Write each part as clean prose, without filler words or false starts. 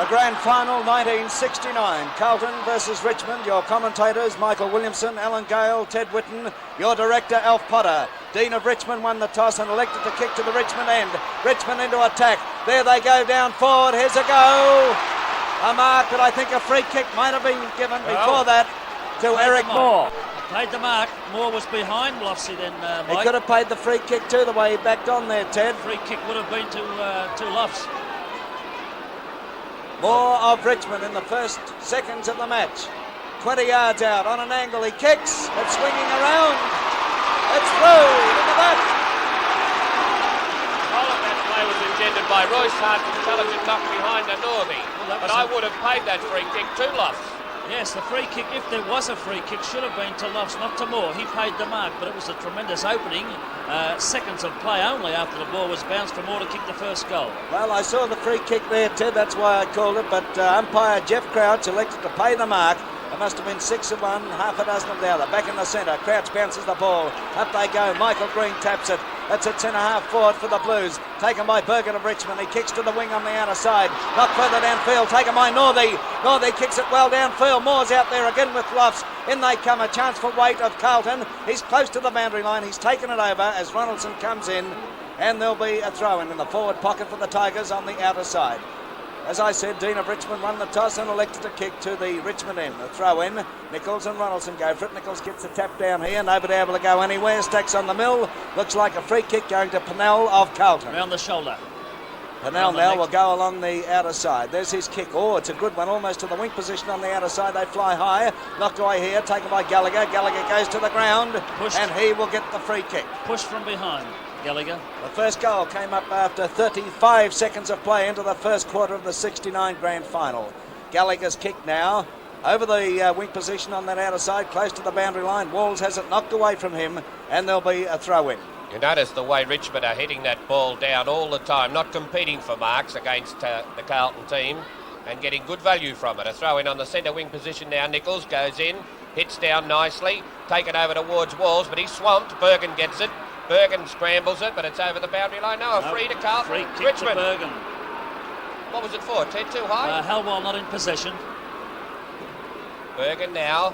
The grand final 1969, Carlton versus Richmond. Your commentators, Michael Williamson, Alan Gale, Ted Whitten. Your director, Alf Potter. Dean of Richmond won the toss and elected to kick to the Richmond end. Richmond into attack. There they go down forward. Here's a go. A mark, but I think a free kick might have been given before that to Eric Moore. Paid the mark. Moore was behind Lofsy then, Mike. He could have paid the free kick too, the way he backed on there, Ted. Free kick would have been to Lofs. Moore of Richmond in the first seconds of the match. 20 yards out on an angle. He kicks. It's swinging around. It's through. Look at that. All of that play was intended by Royce Hart's intelligent knock behind the Northie. But I would have paid that free kick to Lofs. Yes, the free kick, if there was a free kick, should have been to Lofs, not to Moore. He paid the mark, but it was a tremendous opening. Seconds of play only after the ball was bounced for Moore to kick the first goal. Well, I saw the free kick there, Ted. That's why I called it. But umpire Jeff Crouch elected to pay the mark. There must have been 6 of one, half a dozen of the other. Back in the centre, Crouch bounces the ball. Up they go. Michael Green taps it. That's a centre half forward for the Blues. Taken by Bergen of Richmond. He kicks to the wing on the outer side. Not further downfield. Taken by Northie. Northie kicks it well downfield. Moore's out there again with Lofts. In they come. A chance for Waite of Carlton. He's close to the boundary line. He's taken it over as Ronaldson comes in. And there'll be a throw-in the forward pocket for the Tigers on the outer side. As I said, Dean of Richmond won the toss and elected to kick to the Richmond end. The throw-in, Nichols and Ronaldson go for it. Nichols gets the tap down here, nobody able to go anywhere. Stacks on the mill. Looks like a free kick going to Pennell of Carlton. Round the shoulder. Pennell now will go along the outer side. There's his kick. Oh, it's a good one, almost to the wing position on the outer side. They fly high. Knocked away here, taken by Gallagher. Gallagher goes to the ground, and he will get the free kick. Pushed from behind. Gallagher. The first goal came up after 35 seconds of play into the first quarter of the 69 grand final. Gallagher's kick now over the wing position on that outer side, close to the boundary line. Walls has it knocked away from him, and there'll be a throw-in. You notice the way Richmond are hitting that ball down all the time, not competing for marks against the Carlton team, and getting good value from it. A throw-in on the centre wing position now. Nichols goes in, hits down nicely, taken over towards Walls, but he's swamped. Bergen gets it. Bergen scrambles it, but it's over the boundary line. No, free to Carlton. Free kick Richmond. to Bergen. What was it for? Ted, too high? Halwell not in possession. Bergen now.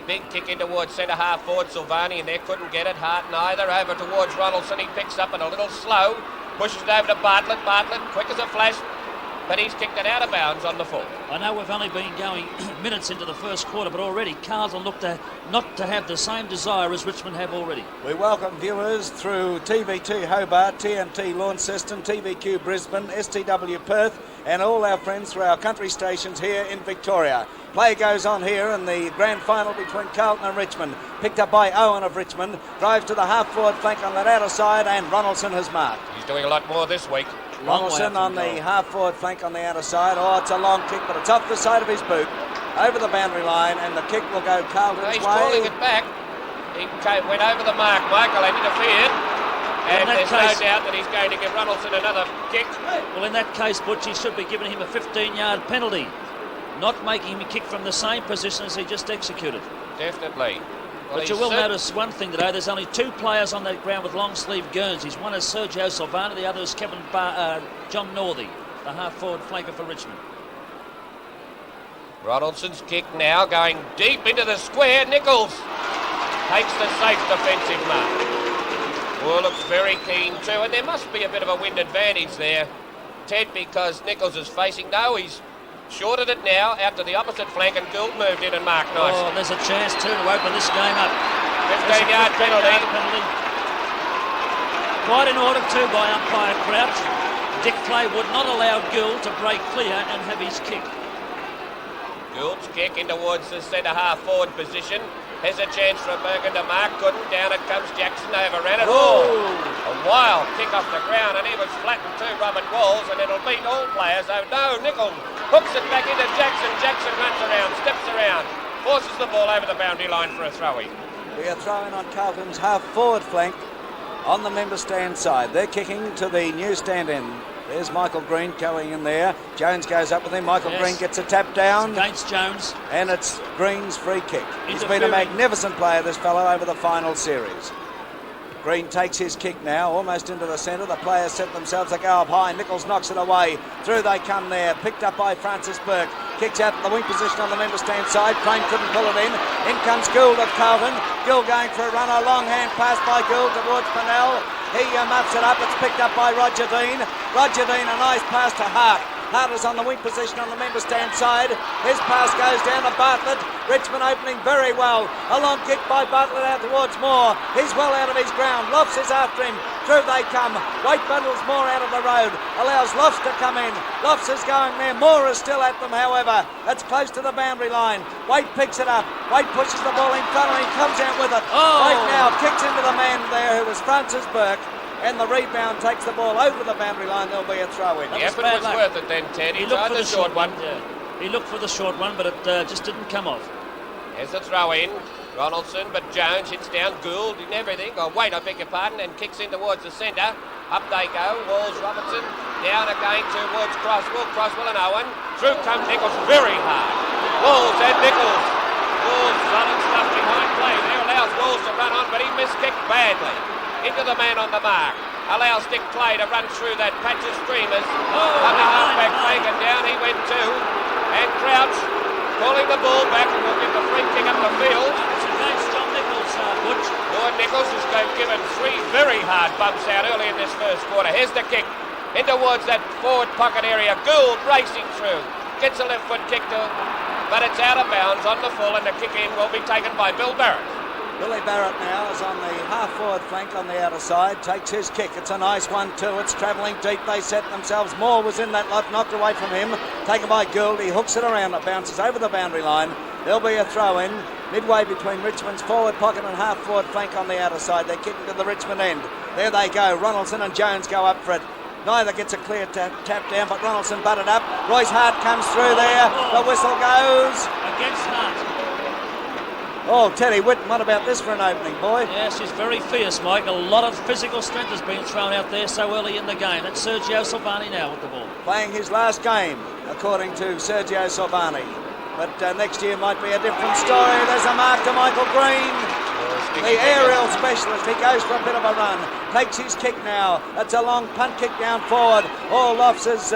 Big kick in towards centre half forward. Silvani and there couldn't get it. Hart neither. Over towards Ronaldson. He picks up it a little slow. Pushes it over to Bartlett. Bartlett, quick as a flash. But he's kicked it out of bounds on the full. I know we've only been going minutes into the first quarter, but already Carlton looked not to have the same desire as Richmond have already. We welcome viewers through TVT Hobart, TNT Launceston, TVQ Brisbane, STW Perth, and all our friends through our country stations here in Victoria. Play goes on here in the grand final between Carlton and Richmond. Picked up by Owen of Richmond. Drives to the half-forward flank on that outer side, and Ronaldson has marked. He's doing a lot more this week. Ronaldson on the half-forward flank on the outer side. Oh, it's a long kick, but it's off the side of his boot. Over the boundary line, and the kick will go Carlton's way. He's calling it back. He went over the mark, Michael, and interfered. And there's no doubt that he's going to give Ronaldson another kick. Well, in that case, Butch, he should be giving him a 15-yard penalty. Not making him kick from the same position as he just executed. Definitely. Well, but you will notice one thing today, there's only 2 players on that ground with long-sleeve Guernseys. One is Sergio Silvana, the other is John Northey, the half-forward flanker for Richmond. Ronaldson's kick now going deep into the square. Nichols takes the safe defensive mark. Well, looks very keen too, and there must be a bit of a wind advantage there, Ted, because Nichols is facing. No, he's shorted it now out to the opposite flank, and Gould moved in and marked nicely. Oh, there's a chance too to open this game up. 15-yard penalty. Quite in order too by umpire Crouch. Dick Clay would not allow Gould to break clear and have his kick. Gould's kick in towards the centre half forward position. Has a chance for Bergen to mark. Couldn't. Down it comes Jackson. Overran it. Oh! A wild kick off the ground, and he was flattened too, Robert Walls, and it'll beat all players. Oh no, Nichols hooks it back into Jackson. Jackson runs around, steps around, forces the ball over the boundary line for a throw-in. We are throwing on Carlton's half-forward flank on the member stand side. They're kicking to the new stand end. There's Michael Green going in there. Jones goes up with him. Michael Green gets a tap down. It's against Jones. And it's Green's free kick. He's been a magnificent player, this fellow, over the final series. Green takes his kick now, almost into the centre. The players set themselves to go up high. Nichols knocks it away. Through they come there. Picked up by Francis Burke. Kicks out to the wing position on the member stand side. Crane couldn't pull it in. In comes Gould of Carlton. Gould going for a run. A long hand pass by Gould towards Pennell. He muffs it up. It's picked up by Roger Dean. Roger Dean, a nice pass to Hart. Hart is on the wing position on the member stand side. His pass goes down to Bartlett. Richmond opening very well. A long kick by Bartlett out towards Moore. He's well out of his ground. Lofts is after him. Through they come. White bundles Moore out of the road. Allows Lofts to come in. Lofts is going there. Moore is still at them, however. That's close to the boundary line. White picks it up. White pushes the ball in front and he comes out with it. White now kicks into the man there who was Francis Burke. And the rebound takes the ball over the boundary line. There'll be a throw in. Yeah, but it was worth it then, Ted. He tried the short one. Yeah. He looked for the short one, but it just didn't come off. Here's the throw in. Ronaldson, but Jones hits down Gould and everything. Oh, wait, I beg your pardon, and kicks in towards the centre. Up they go. Walls, Robertson. Down again towards Crosswell and Owen. Through comes Nichols very hard. Walls and Nichols. Walls running stuff behind play. There allows Walls to run on, but he miskicked badly. Into the man on the mark. Allows Dick Clay to run through that patch of streamers. On the halfback Fagan down, he went too. And Crouch pulling the ball back and will give the free kick up the field. It's against John Nichols, Butch. Lord Nichols has been given 3 very hard bumps out early in this first quarter. Here's the kick. In towards that forward pocket area. Gould racing through. Gets a left foot kick to, but it's out of bounds on the full, and the kick in will be taken by Bill Barrett. Billy Barrett now is on the half-forward flank on the outer side. Takes his kick. It's a nice one too. It's travelling deep. They set themselves. Moore was in that lot, knocked away from him. Taken by Gould. He hooks it around. It bounces over the boundary line. There'll be a throw in midway between Richmond's forward pocket and half-forward flank on the outer side. They're kicking to the Richmond end. There they go. Ronaldson and Jones go up for it. Neither gets a clear tap down, but Ronaldson butted up. Royce Hart comes through there. The whistle goes. Against Hart. Oh, Teddy Whitten, what about this for an opening, boy? Yes, she's very fierce, Mike. A lot of physical strength has been thrown out there so early in the game. That's Sergio Silvani now with the ball. Playing his last game, according to Sergio Silvani. But next year might be a different story. There's a mark to Michael Green. The aerial specialist. He goes for a bit of a run. Takes his kick now. It's a long punt kick down forward. All Lofts is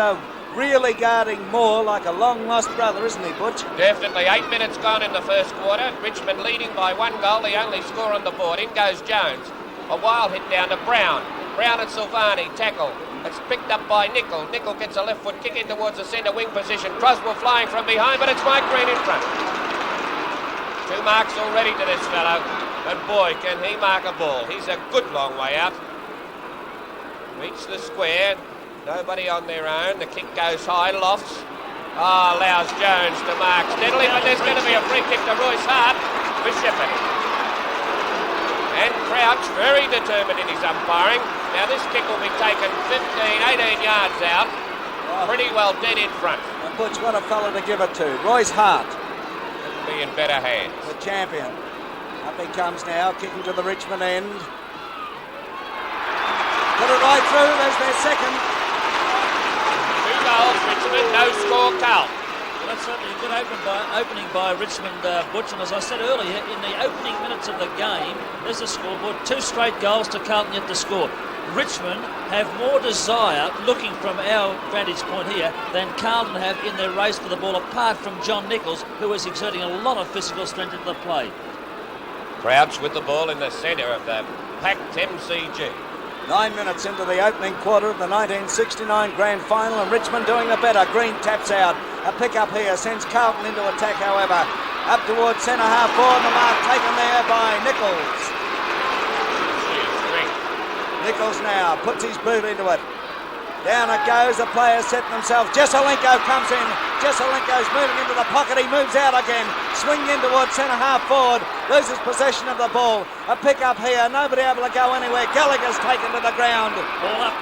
really guarding Moore like a long-lost brother, isn't he, Butch? Definitely. 8 minutes gone in the first quarter. Richmond leading by 1 goal, the only score on the board. In goes Jones. A wild hit down to Brown. Brown and Silvani tackle. It's picked up by Nicol. Nicol gets a left foot kick in towards the centre wing position. Croswell flying from behind, but it's Mike Green in front. 2 marks already to this fellow. But boy, can he mark a ball. He's a good long way out. Reach the square. Nobody on their own. The kick goes high. Lofts. Allows Jones to mark steadily, but there's going to be a free kick to Royce Hart for Shepherd. And Crouch very determined in his umpiring. Now this kick will be taken 15, 18 yards out. Pretty well dead in front. And Butch, what a fella to give it to. Royce Hart. It'll be in better hands. The champion. Up he comes now, kicking to the Richmond end. Put it right through. There's their second. 2 goals, Richmond, no score, Carlton. Well, that's certainly a good opening by Richmond, Butch. And as I said earlier, in the opening minutes of the game, there's a scoreboard. 2 straight goals to Carlton yet to score. Richmond have more desire, looking from our vantage point here, than Carlton have in their race for the ball, apart from John Nichols, who is exerting a lot of physical strength into the play. Crouch with the ball in the centre of the packed MCG. 9 minutes into the opening quarter of the 1969 Grand Final, and Richmond doing the better. Green taps out. A pick up here sends Carlton into attack, however. Up towards centre half forward, the mark taken there by Nichols. Nichols now puts his boot into it. Down it goes, the players set themselves. Jesselenko comes in. Jesselenko's moving into the pocket. He moves out again. Swing in towards centre half forward. Loses possession of the ball. A pick up here. Nobody able to go anywhere. Gallagher's taken to the ground. Ball up.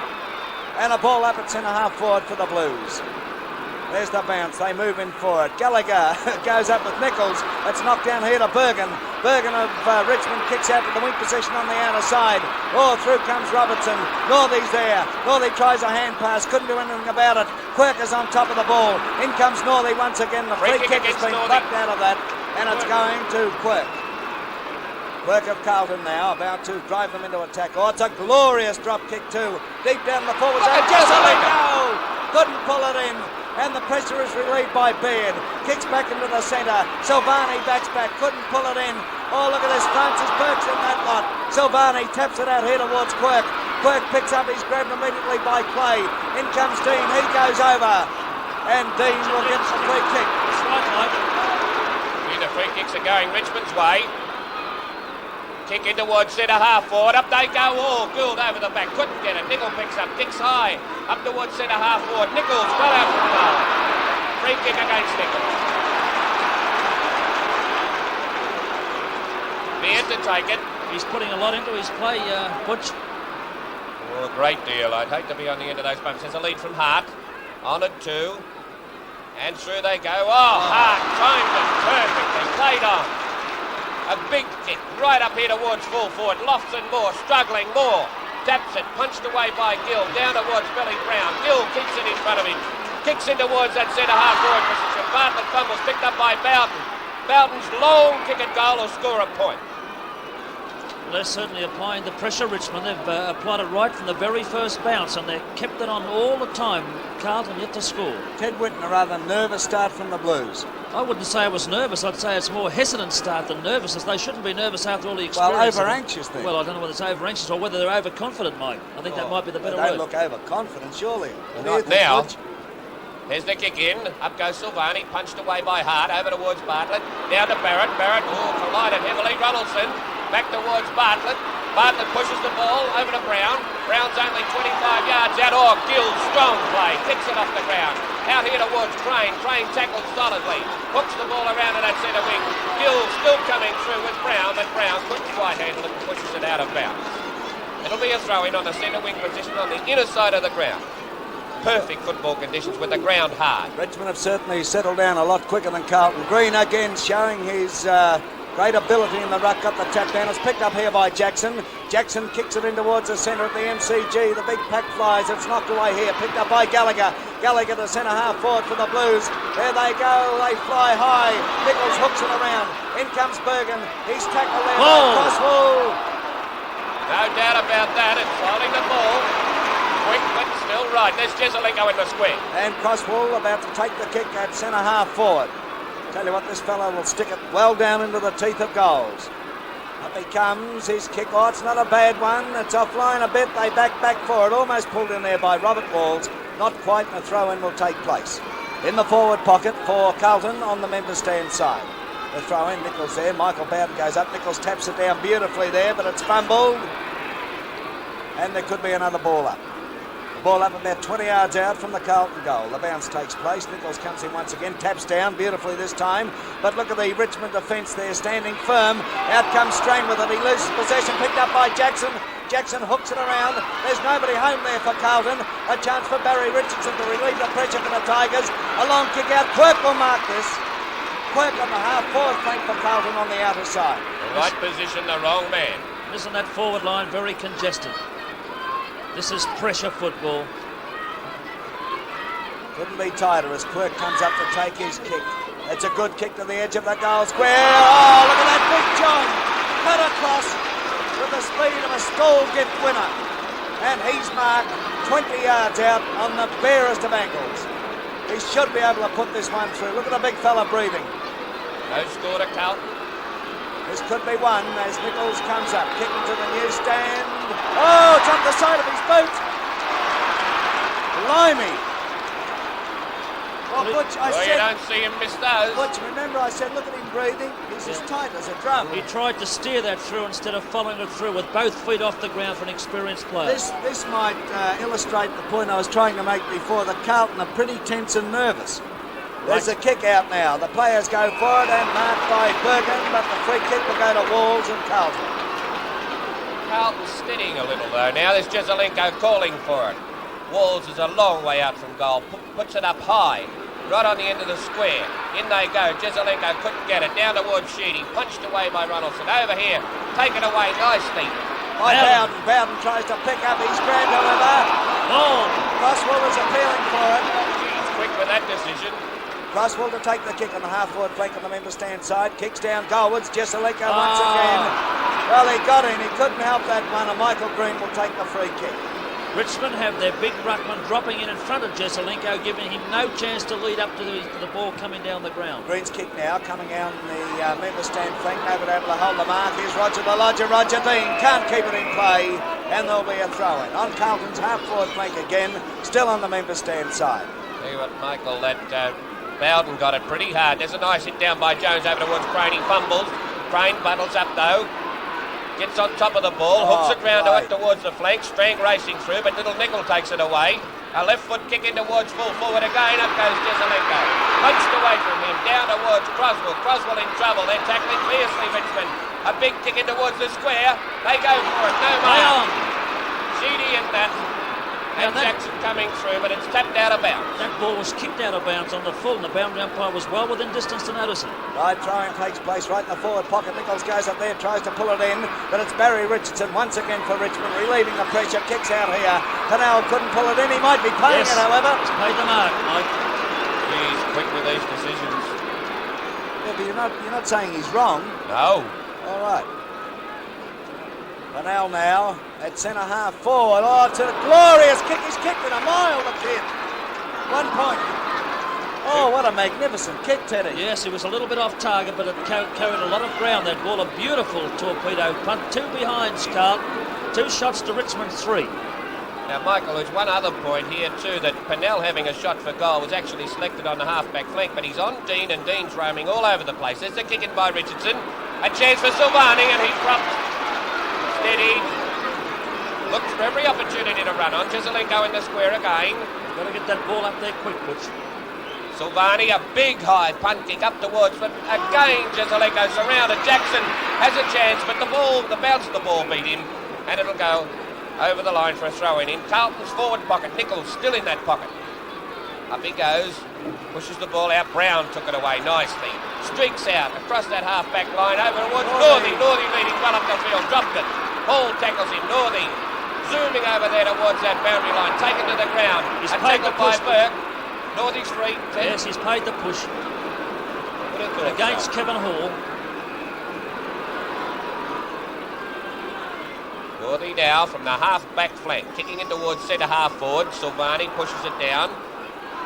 And a ball up at centre half forward for the Blues. There's the bounce. They move in for it. Gallagher goes up with Nichols. It's knocked down here to Bergen. Bergen of Richmond kicks out to the wing position on the outer side. Oh, through comes Robertson. Northey's there. Northey tries a hand pass. Couldn't do anything about it. Quirk is on top of the ball. In comes Northey once again. The free kick has been plucked out of that. And it's going to Quirk. Work of Carlton now, about to drive them into attack. Oh, it's a glorious drop kick too. Deep down the forward zone. Jesselingo couldn't pull it in. And the pressure is relieved by Baird. Kicks back into the centre. Silvani backs back. Couldn't pull it in. Oh, look at this. Francis Burke's in that lot. Silvani taps it out here towards Quirk. Quirk picks up. He's grabbed immediately by Clay. In comes Dean. He goes over. And Dean will get the free kick. The free kicks are going Richmond's way. Kick in towards centre half forward. Up they go. Oh, Gould over the back. Couldn't get it. Nickel picks up. Kicks high. Up towards centre half forward. Nichols well out from goal. Free kick against Nichols. Beard to take it. He's putting a lot into his play, Butch. Oh, a great deal. I'd hate to be on the end of those bumps. There's a lead from Hart. On it two. And through they go. Oh, Hart timed it perfectly. Played on. A big kick right up here towards full forward. Lofton more, struggling more. Taps it, punched away by Gill. Down towards Billy Brown. Gill keeps it in front of him. Kicks in towards that centre half forward position. Bartlett fumbles, picked up by Bowden. Bowden's long kick at goal will score a point. They're certainly applying the pressure, Richmond. They've applied it right from the very first bounce, and they've kept it on all the time. Carlton yet to score. Ted Whitten, a rather nervous start from the Blues. I wouldn't say I was nervous. I'd say it's more hesitant start than nervousness. They shouldn't be nervous after all the experience. Well, over-anxious then. Well, I don't know whether it's over-anxious or whether they're overconfident, Mike. I think that might be the better they word. Don't look overconfident, surely. Not now. There's the kick in. Up goes Silvani. Punched away by Hart. Over towards Bartlett. Down to Barrett. Barrett collided heavily. Ronaldson back towards Bartlett. Bartlett pushes the ball over to Brown. Brown's only 25 yards out. Oh, Gill, strong play. Kicks it off the ground. Out here towards Crane. Crane tackled solidly. Hooks the ball around to that centre wing. Gill still coming through with Brown, but Brown couldn't quite handle it and pushes it out of bounds. It'll be a throw-in on the centre wing position on the inner side of the ground. Perfect football conditions with the ground hard. Richmond have certainly settled down a lot quicker than Carlton. Green again showing his great ability in the ruck. Got the tap down. It's picked up here by Jackson. Jackson kicks it in towards the centre of the MCG. The big pack flies. It's knocked away here. Picked up by Gallagher. Gallagher to centre half forward for the Blues. There they go. They fly high. Nichols hooks it around. In comes Bergen. He's tackled there by Crosswell. No doubt about that. It's holding the ball. Quick, but still right. There's Jesselingo in the square. And Crosswell about to take the kick at centre half forward. Tell you what, this fellow will stick it well down into the teeth of goals. Up he comes, his kick. Oh, it's not a bad one. It's offline a bit. They back for it. Almost pulled in there by Robert Walls. Not quite, and a throw-in will take place. In the forward pocket for Carlton on the member stand side. The throw-in, Nichols there. Michael Bowden goes up. Nichols taps it down beautifully there, but it's fumbled. And there could be another ball up. Ball up about 20 yards out from the Carlton goal. The bounce takes place. Nichols comes in once again, taps down beautifully this time. But look at the Richmond defence there, standing firm. Out comes Strain with it. He loses possession, picked up by Jackson. Jackson hooks it around. There's nobody home there for Carlton. A chance for Barry Richardson to relieve the pressure for the Tigers. A long kick out. Quirk will mark this. Quirk on the half-forward flank for Carlton on the outer side. The right position, the wrong man. Isn't that forward line very congested? This is pressure football. Couldn't be tighter as Quirk comes up to take his kick. It's a good kick to the edge of the goal square. Oh, look at that big John. Cut across with the speed of a stall gift winner. And he's marked 20 yards out on the barest of ankles. He should be able to put this one through. Look at the big fella breathing. No score to Carlton. This could be one as Nichols comes up, kicking to the new stand. Oh, it's on the side of his boot. Blimey. Well, Butch, I said... You don't see him miss those. Butch, remember I said, look at him breathing. He's as tight as a drum. He tried to steer that through instead of following it through with both feet off the ground for an experienced player. This might illustrate the point I was trying to make before. The Carlton are pretty tense and nervous. There's a kick out now. The players go for it and marked by Bergen, but the free kick will go to Walls and Carlton. Carlton's steadying a little though now. There's Jesselingo calling for it. Walls is a long way out from goal. Puts it up high, right on the end of the square. In they go. Jesselingo couldn't get it. Down towards Sheedy. Punched away by Ronaldson. Over here. Taken away nicely. By Bowden. Bowden tries to pick up his grabbed, however. Oh! Crosswell is appealing for it. He's quick with that decision. Crosswell to take the kick on the half-forward flank on the member stand side. Kicks down goalwards. Jesselenko once again. Well, he got in. He couldn't help that one, and Michael Green will take the free kick. Richmond have their big ruckman dropping in front of Jesselenko, giving him no chance to lead up to the ball coming down the ground. Green's kick now, coming out in the member stand flank. Nobody able to hold the mark. Here's Roger the Lodger. Roger Dean can't keep it in play, and there'll be a throw-in. On Carlton's half-forward flank again, still on the member stand side. See what, Michael, that Bowden got it pretty hard. There's a nice hit down by Jones over towards Crane. He fumbles. Crane battles up, though. Gets on top of the ball, hooks it round towards the flank. Strang racing through, but little Nickel takes it away. A left foot kick in towards full forward again. Up goes Jesselenko. Punched away from him, down towards Croswell. Croswell in trouble. They're tackling fiercely, Richmond. A big kick in towards the square. They go for it. No mark. Sheedy and that. And Jackson coming through, but it's tapped out of bounds. That ball was kicked out of bounds on the full, and the boundary umpire was well within distance to notice it. Right throwing takes place right in the forward pocket. Nichols goes up there, tries to pull it in, but it's Barry Richardson once again for Richmond, relieving the pressure. Kicks out here. Pennell couldn't pull it in. He might be paying it, however. He's paid the mark, Mike. He's quick with these decisions. Yeah, but you're not saying he's wrong. No. All right. Pennell now at centre half forward. Oh, it's a glorious kick. He's kicked it a mile, the kid. 1 point. Oh, what a magnificent kick, Teddy. Yes, it was a little bit off target, but it carried a lot of ground, that ball. A beautiful torpedo punt. 2 behinds, Carlton. 2 shots to Richmond, 3. Now, Michael, there's one other point here, too, that Pennell having a shot for goal was actually selected on the half-back flank, but he's on Dean, and Dean's roaming all over the place. There's a kick in by Richardson. A chance for Silvani, and he's dropped. Steady. Looks for every opportunity to run on. Jesselenko in the square again. Got to get that ball up there quick, Butch. Silvani, a big high punt kick up towards, but again Jesselenko surrounded. Jackson has a chance, but the bounce of the ball beat him, and it'll go over the line for a throw-in. In Carlton's forward pocket, Nichols still in that pocket. Up he goes, pushes the ball out. Brown took it away nicely. Streaks out across that half-back line over towards Northey. Northey leading well up the field, dropped it. Paul tackles him. Northey zooming over there towards that boundary line, taken to the ground. He's and tackled by Burke. Northey's free. Yes, he's paid the push. Against Kevin Hall. Northey now from the half-back flank, kicking in towards centre half forward. Silvani pushes it down,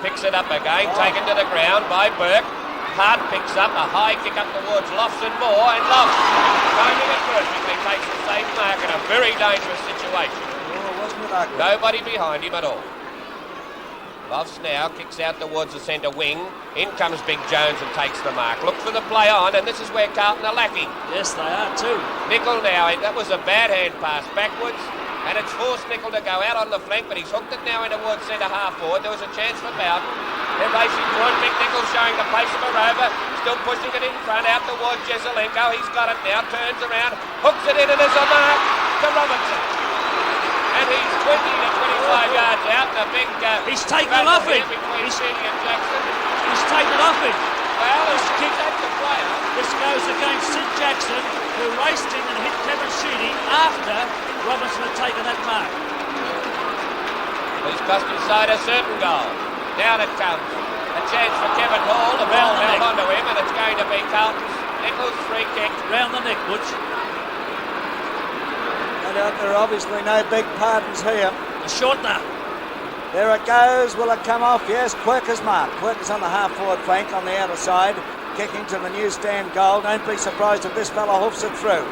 picks it up again, taken to the ground by Burke. Hart picks up a high kick up towards Lofts and more, and Lofts timing it perfectly, takes the safe mark in a very dangerous situation. Wasn't it ugly? Nobody behind him at all. Lofts now kicks out towards the centre wing. In comes Big Jones and takes the mark. Look for the play on, and this is where Carlton are lacking. Yes, they are too. Nickel now, that was a bad hand pass backwards, and it's forced Nickel to go out on the flank, but he's hooked it now in towards centre half forward. There was a chance for Bowden. They're racing forward. Big Nickel showing the pace of a rover, still pushing it in front out towards Jesselenko. He's got it now, turns around, hooks it in, and there's a mark to Robinson. And he's 20 to 25 yards out. The big he's taken it off him. Between Sheedy and Jackson. He's taken it off him. Well, this kick at the player. This goes against Sid Jackson, who raced in and hit Kevin Sheedy after Robinson had taken that mark. He's cost his side a certain goal. Down it comes. A chance for Kevin Hall. The ball held onto him, and it's going to be Carlton's. Nichols free kick. Round the neck, Butch. There are obviously no big pardons here. A shortener. There it goes. Will it come off? Yes, Quirker's mark. Quirker's on the half-forward flank on the outer side, kicking to the new stand goal. Don't be surprised if this fella hoofs it through.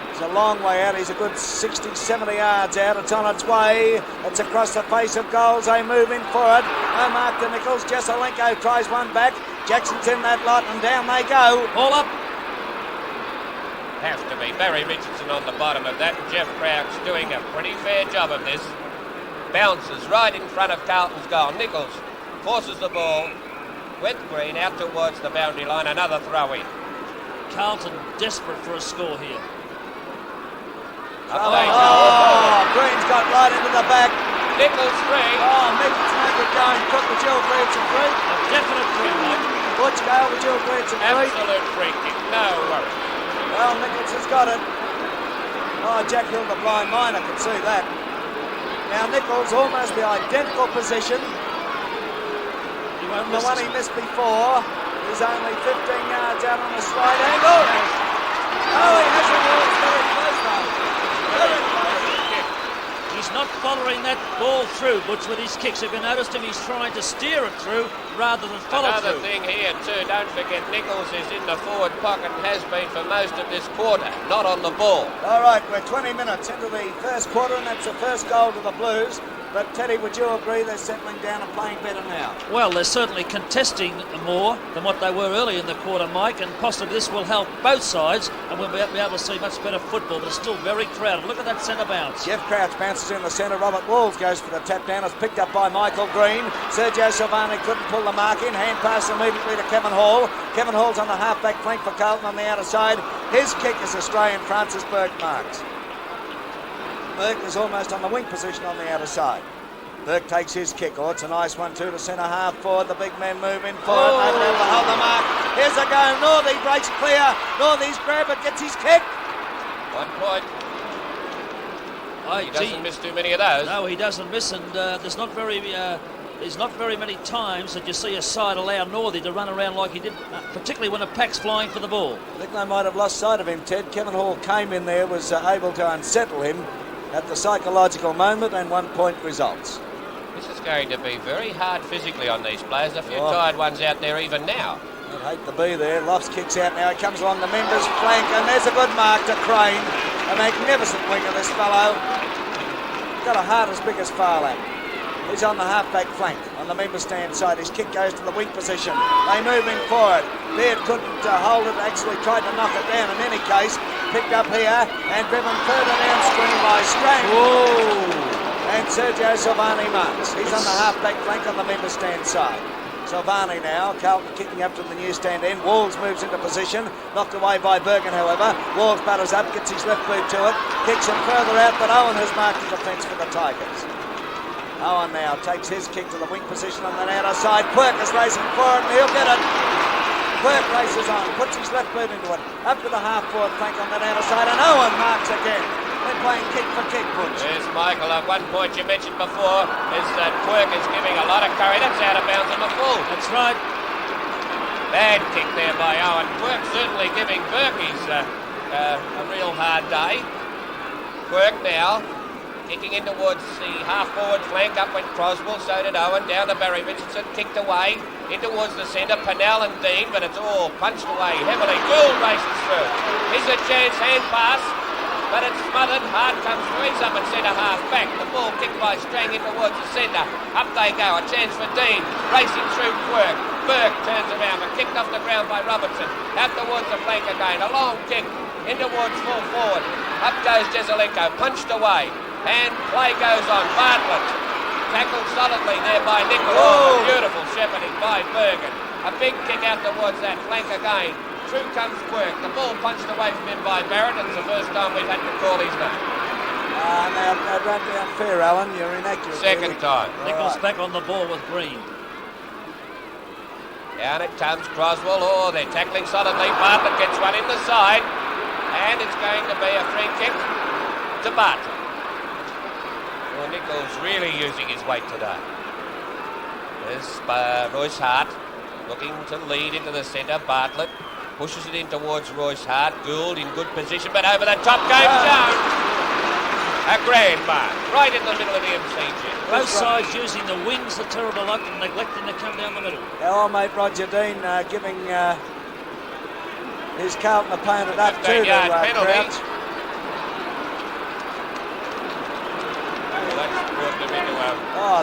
It's a long way out. He's a good 60, 70 yards out. It's on its way. It's across the face of goals. They move in for it. No mark to Nichols. Jesselenko tries one back. Jackson's in that lot, and down they go. All up. Has to be Barry Richardson on the bottom of that. Jeff Crouch doing a pretty fair job of this. Bounces right in front of Carlton's goal. Nichols forces the ball with Green out towards the boundary line. Another throw in. Carlton desperate for a score here. Green's got right into the back. Nichols free. Oh, Nichols make it going. Cook, would you agree it's a free? A definite free, Mike. Butch Gale, would you agree it's a free? Absolute free kick. No worries. Well, Nichols has got it. Oh, Jack Hill, the blind miner, can see that. Now Nichols almost the identical position. The one he missed before is only 15 yards out on a slight angle. Oh, he has it all. It's very close though. Very close. He's not following that ball through, Butch, with his kicks. If you noticed him, he's trying to steer it through rather than follow Another through. thing here too, don't forget Nichols is in the forward pocket and has been for most of this quarter, not on the ball. All right, we're 20 minutes into the first quarter and that's the first goal to the Blues. But Teddy, would you agree they're settling down and playing better now? Well, they're certainly contesting more than what they were early in the quarter, Mike, and possibly this will help both sides and we'll be able to see much better football, but it's still very crowded. Look at that centre bounce. Jeff Crouch bounces in the centre. Robert Walls goes for the tap down. It's picked up by Michael Green. Sergio Silvani couldn't pull the mark in. Hand pass immediately to Kevin Hall. Kevin Hall's on the half-back flank for Carlton on the outer side. His kick is Australian Francis Burke marks. Burke is almost on the wing position on the outer side. Burke takes his kick. Oh, it's a nice one too to centre half forward. The big man moving forward. They've been able to hold the mark. Here's a go. Northey breaks clear. Northey's grab it, gets his kick. 1 point. He doesn't miss too many of those. No, he doesn't miss, and there's not very many times that you see a side allow Northey to run around like he did, particularly when a pack's flying for the ball. I think they might have lost sight of him, Ted. Kevin Hall came in there, was able to unsettle him at the psychological moment, and 1 point results. This is going to be very hard physically on these players. A few tired ones out there even now. I'd hate to be there. Lofts kicks out now. He comes along the members' flank, and there's a good mark to Crane. A magnificent winger, this fellow. Got a heart as big as Farlap. He's on the half-back flank, on the member stand side. His kick goes to the weak position. They move him forward. Beard couldn't hold it, actually tried to knock it down. In any case, picked up here and driven further downstream by Strang. Whoa! And Sergio Silvani marks. He's on the half-back flank on the member stand side. Silvani now, Carlton kicking up to the new stand end. Walls moves into position, knocked away by Bergen, however. Walls batters up, gets his left boot to it, kicks him further out, but Owen has marked the defence for the Tigers. Owen now takes his kick to the wing position on the outer side. Quirk is racing for it, and he'll get it. Quirk races on, puts his left boot into it, up to the half-forward flank on that outer side, and Owen marks again. They're playing kick for kick, Butch. Yes, Michael, at 1 point you mentioned before is that Quirk is giving a lot of curry. That's out of bounds on the full. That's right. Bad kick there by Owen. Quirk certainly giving Berkey's a real hard day. Quirk now kicking in towards the half-forward flank. Up went Croswell, so did Owen. Down to Barry Richardson, kicked away in towards the centre. Pennell and Dean, but it's all punched away heavily. Gould races through. Here's a chance, hand pass. But it's smothered. Hard comes through. He's up at centre half back. The ball kicked by Strang in towards the centre. Up they go. A chance for Dean. Racing through Quirk. Burke turns around but kicked off the ground by Robertson. Out towards the flank again. A long kick in towards full forward. Up goes Jezelenko. Punched away. And play goes on. Bartlett tackled solidly there by Nichols. Oh, beautiful shepherding by Bergen. A big kick out towards that flank again. Through comes Quirk. The ball punched away from him by Barrett. It's the first time we've had to call his name. Now, that ran down fair, Alan. You're inaccurate. Second time. Nichols back on the ball with Green. Down it comes Croswell. Oh, they're tackling solidly. Bartlett gets one in the side. And it's going to be a free kick to Bartlett. Well, Nichols really using his weight today. There's Royce Hart looking to lead into the centre. Bartlett pushes it in towards Royce Hart. Gould in good position, but over the top goes Jones. A grand mark, right in the middle of the MCG. Both sides using the wings a terrible lot and neglecting to come down the middle. Our old mate Roger Dean giving his Carlton opponent up too to Crouch.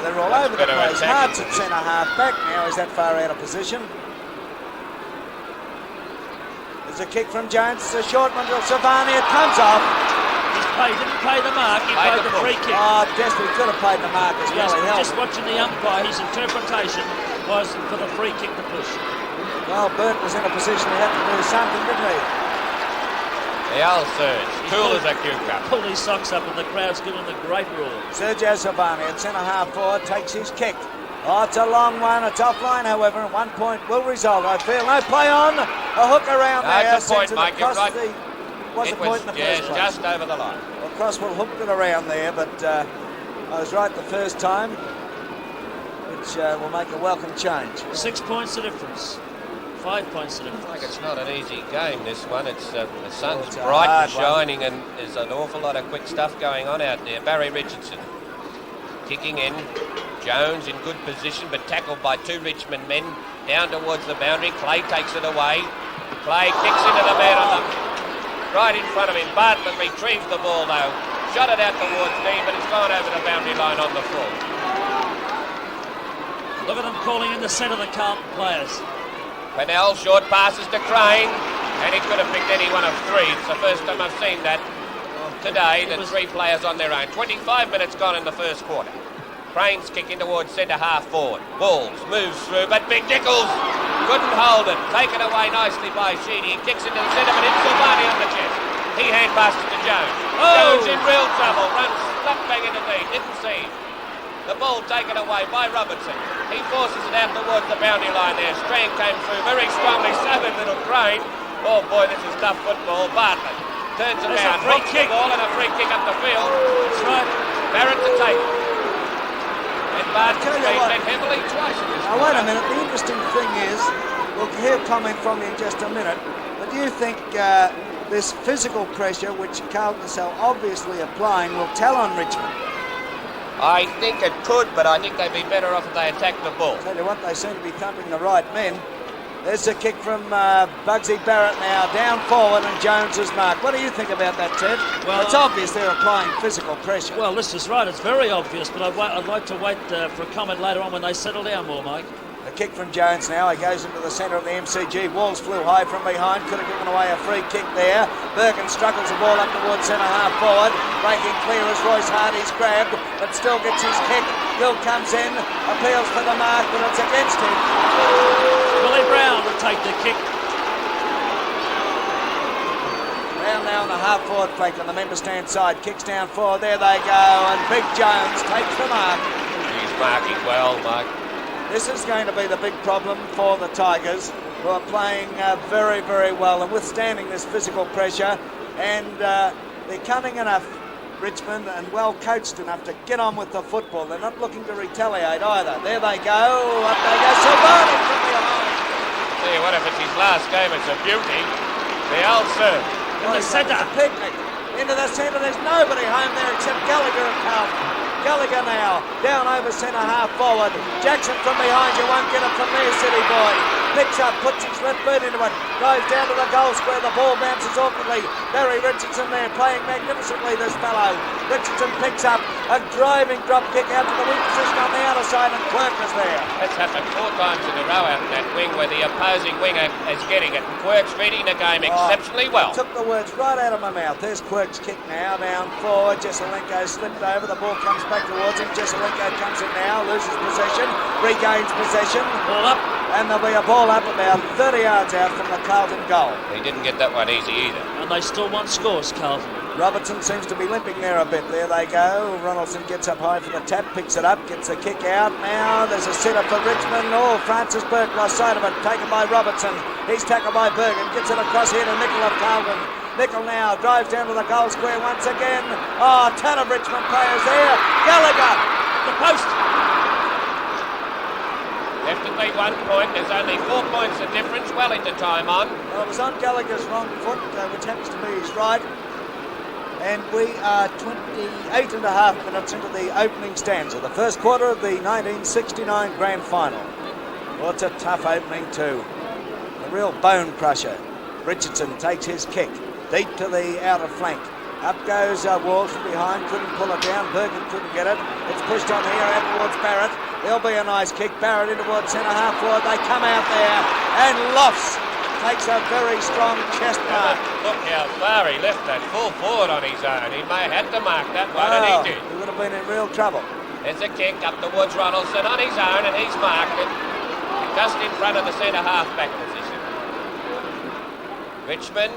They're all over the place. Hart's at centre half back now. He's that far out of position. There's a kick from Jones. It's a short one to Silvani. It comes off. He didn't pay the mark. He played the free kick. Oh, Desperate could have played the mark as well. Yes, just watching the umpire, his interpretation was for the free kick to push. Well, Burt was in a position he had to do something, didn't he? The old Surge, cool as a cucumber. Pulled his socks up and the crowd's giving the great roar. Sergio Silvani at centre half forward takes his kick. Oh, it's a long one. It's offline, however, and 1 point will result, I feel. No play on. A hook around there. That's a point, Mike. You're right. Was a point in the first place. Just over the line. Well, Croswell hooked it around there, but I was right the first time. It which will make a welcome change. 6 points the difference. 5 points the difference. Like it's not an easy game, this one. It's the sun's it's a bright and hard one. shining, and there's an awful lot of quick stuff going on out there. Barry Richardson kicking in. Jones in good position, but tackled by two Richmond men down towards the boundary. Clay takes it away. Clay kicks into the man on the right in front of him. Bartlett retrieves the ball though. Shot it out towards Dean, but it's gone over the boundary line on the full. Look at them calling in the centre, the Carlton players. Pennell, short passes to Crane, and he could have picked any one of three. It's the first time I've seen that today, the three players on their own. 25 minutes gone in the first quarter. Crane's kicking towards centre half forward. Walls moves through, but Big Nichols couldn't hold it. Taken away nicely by Sheedy. He kicks into the centre, but it's Silvani on the chest. He hand passes to Jones. Jones in real trouble. Runs slap bang into Dean. Didn't see him. The ball taken away by Robertson. He forces it out towards the boundary line there. Strand came through very strongly. So did little Crane. Oh boy, this is tough football. Bartlett turns around, hits the ball, and a free kick up the field. That's right. Barrett to take it. And Bartlett's been hit heavily twice in this Now wait a quarter. minute, the interesting thing is, we'll hear a comment from you in just a minute, but do you think this physical pressure which Carlton is so obviously applying will tell on Richmond? I think it could, but I think they'd be better off if they attacked the ball. Tell you what, they seem to be thumping the right men. There's a kick from Bugsy Barrett now, down forward, and Jones is marked. What do you think about that, Ted? Well, it's obvious they're applying physical pressure. Well, this is right. It's very obvious, but I'd like to wait for a comment later on when they settle down more, Mike. A kick from Jones now. He goes into the centre of the MCG. Walls flew high from behind. Could have given away a free kick there. Bergen struggles the ball up towards centre half forward. Breaking clear as Royce Hardy's grabbed, but still gets his kick. Gill comes in, appeals for the mark, but it's against him. Billy Brown will take the kick. Brown now on the half forward flank on the member stand side. Kicks down forward. There they go. And Big Jones takes the mark. He's marking well, Mike. This is going to be the big problem for the Tigers, who are playing very, very well and withstanding this physical pressure. And they're cunning enough, Richmond, and well coached enough to get on with the football. They're not looking to retaliate either. There they go. Up they go. Silvani from behind. Tell you what, if it's his last game, it's a beauty. The old serve. In the centre. It's a picnic. Into the centre. There's nobody home there except Gallagher and Carlton. Gallagher now, down over centre half forward. Jackson from behind, you won't get it from there, City Boy. Picks up, puts his left boot into it, drives down to the goal square, the ball bounces awkwardly. Barry Richardson there, playing magnificently, this fellow. Richardson picks up a driving drop kick out to the wing position on the outer side, and Quirk is there. That's happened 4 times in a row out in that wing where the opposing winger is getting it. And Quirk's reading the game exceptionally well. Took the words right out of my mouth. There's Quirk's kick now, down forward. Jesselenko slipped over, the ball comes back towards him. Jesselenko comes in now, loses possession, regains possession. Ball up. And there'll be a ball up about 30 yards out from the Carlton goal. He didn't get that one easy either. And they still want scores, Carlton. Robertson seems to be limping there a bit. There they go. Ronaldson gets up high for the tap, picks it up, gets a kick out. Now there's a sitter for Richmond. Oh, Francis Burke lost sight of it, taken by Robertson. He's tackled by Bergen, gets it across here to Nickel of Carlton. Nickel now drives down to the goal square once again. Oh, a ton of Richmond players there. Gallagher, The post. Definitely 1 point. There's only 4 points of difference well into time on. well, it was on Gallagher's wrong foot, which happens to be his right. And we are 28 and a half minutes into the opening stanza, the first quarter of the 1969 grand final. Well, it's a tough opening too. A real bone crusher. Richardson takes his kick deep to the outer flank. Up goes Walsh from behind, couldn't pull it down. Bergen couldn't get it. It's pushed on here out towards Barrett. There'll be a nice kick. Barrett in towards centre half forward. They come out there, and Lofts takes a very strong chest mark. Look how far he left that full forward on his own. He may have had to mark that one, and he did. He would have been in real trouble. There's a kick up towards Ronaldson on his own, and he's marked it just in front of the centre half-back position. Richmond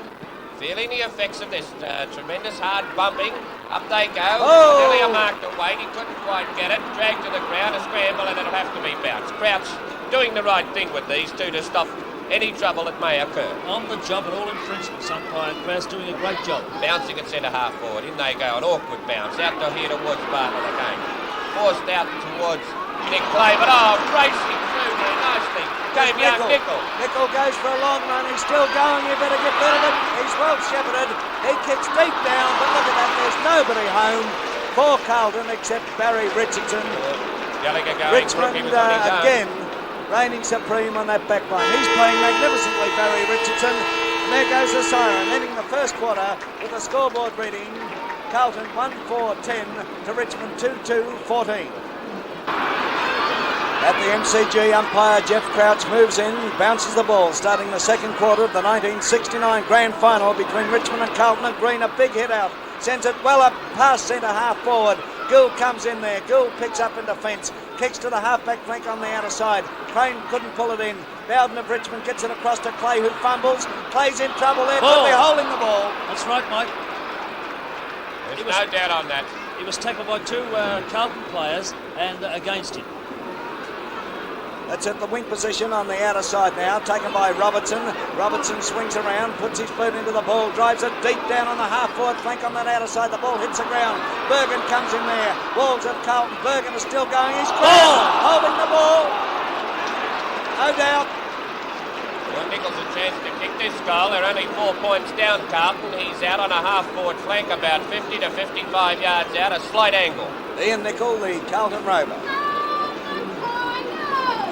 feeling the effects of this tremendous hard bumping. Up they go. Oh! Nearly a mark to Wade. He couldn't quite get it. Dragged to the ground, a scramble, and it'll have to be bounced. Crouch doing the right thing with these two to stop any trouble that may occur. On the job at all infringements. Umpire Krause doing a great job. Bouncing at centre half forward. In they go. An awkward bounce. Out to here towards Bartlett again. forced out towards Nick Clay, but racing through there nicely. Came young Nickel. Nickel goes for a long run. He's still going. You better get rid of it. He's well shepherded. He kicks deep down, but look at that. There's nobody home for Carlton except Barry Richardson. Gallagher going. Richmond again reigning supreme on that back line. He's playing magnificently, Barry Richardson. And there goes the siren, ending the first quarter with the scoreboard reading. Carlton 1-4-10 to Richmond 2-2-14. At the MCG, umpire Jeff Crouch moves in, bounces the ball, starting the second quarter of the 1969 grand final between Richmond and Carlton. And Green, a big hit out, sends it well up past centre half forward. Gould comes in there. Gould picks up in defence, kicks to the half-back flank on the outer side. Crane couldn't pull it in. Bowden of Richmond gets it across to Clay, who fumbles. Clay's in trouble there. Could be holding the ball. That's right, Mike. There's no doubt on that. He was tackled by two Carlton players and against him. That's at the wing position on the outer side now, taken by Robertson. Robertson swings around, puts his boot into the ball, drives it deep down on the half-forward flank on that outer side. The ball hits the ground. Bergen comes in there. Walls of Carlton. Bergen is still going. He's holding the ball. No doubt. Well, Nichols a chance to kick this goal. They're only 4 points down, Carlton. He's out on a half-forward flank, about 50 to 55 yards out, a slight angle. Ian Nicol, the Carlton rover.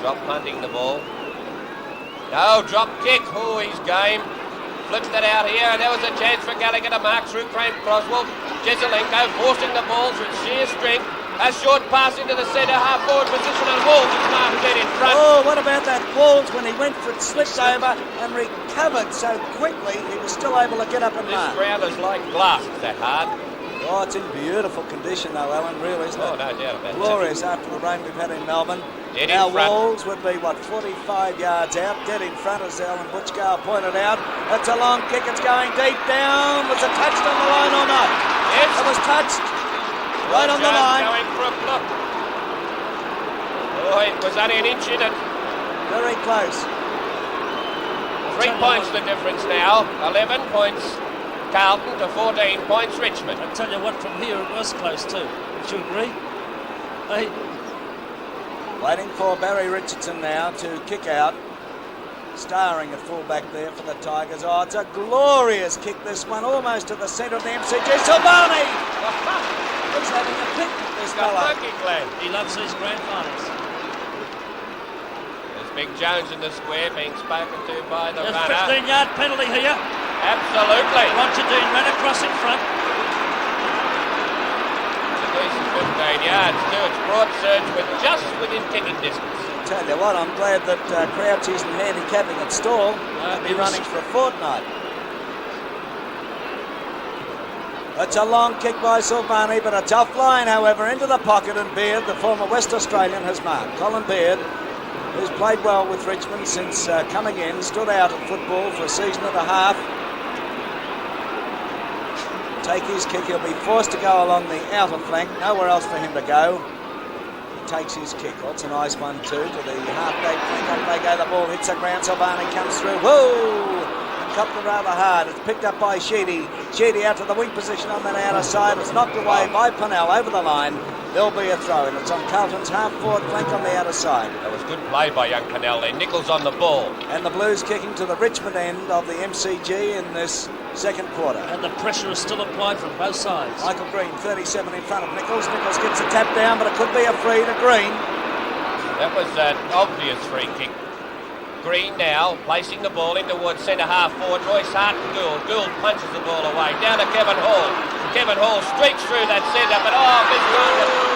Drop punting the ball. No, drop kick. Oh, he's game. Flips that out here, and there was a chance for Gallagher to mark through Crane Croswell. Jezelenko forcing the ball through sheer strength. A short pass into the centre half-forward position, and Walls is marked dead in front. Oh, what about that Walls when he went for it, slipped over and recovered so quickly, he was still able to get up and mark. This ground is like glass. It's that hard. Oh, it's in beautiful condition though, Alan, really, isn't it? Oh, no doubt about it. Glorious after the rain we've had in Melbourne. Dead now in front. Walls would be, 45 yards out, dead in front, as Alan Butchgale pointed out. That's a long kick, it's going deep down. Was it touched on the line or not? Yes. It was touched. Right on the Jones line. Going for a block. Oh, it was only an inch in it. Very close. 3 points the difference now. 11 points Carlton to 14 points Richmond. I tell you what, from here it was close too. Would you agree? Hey. Waiting for Barry Richardson now to kick out. Starring at fullback there for the Tigers. Oh, it's a glorious kick, this one, almost to the centre of the MCG. Silvani! He's having a pick, this fella. He loves these grand finals. There's Big Jones in the square being spoken to by the There's runner. 15-yard penalty here. Absolutely. Roger Dean ran across in front. It's at least 15 yards too. It's broad surge with just within kicking distance. Tell you what, I'm glad that Crouch isn't handicapping at stall. He'll be running for a fortnight. It's a long kick by Silvani, but a tough line, however, into the pocket, and Beard, the former West Australian, has marked. Colin Beard, who's played well with Richmond since coming in, stood out at football for a season and a half. Take his kick, he'll be forced to go along the outer flank, nowhere else for him to go. He takes his kick. Oh, it's a nice one too, to the half-back flank. Up they go, the ball hits the ground, Silvani comes through. Whoa! Copped it rather hard. It's picked up by Sheedy. Sheedy out to the wing position on that outer side. It's knocked away by Pennell over the line. There'll be a throw, and it's on Carlton's half-forward flank on the outer side. That was good play by young Pennell there. Nichols on the ball. And the Blues kicking to the Richmond end of the MCG in this second quarter. And the pressure is still applied from both sides. Michael Green, 37 in front of Nichols. Nichols gets a tap down, but it could be a free to Green. That was an obvious free kick. Green now placing the ball in towards centre half forward. Royce Hart and Gould. Gould punches the ball away. Down to Kevin Hall. Kevin Hall streaks through that centre, but missed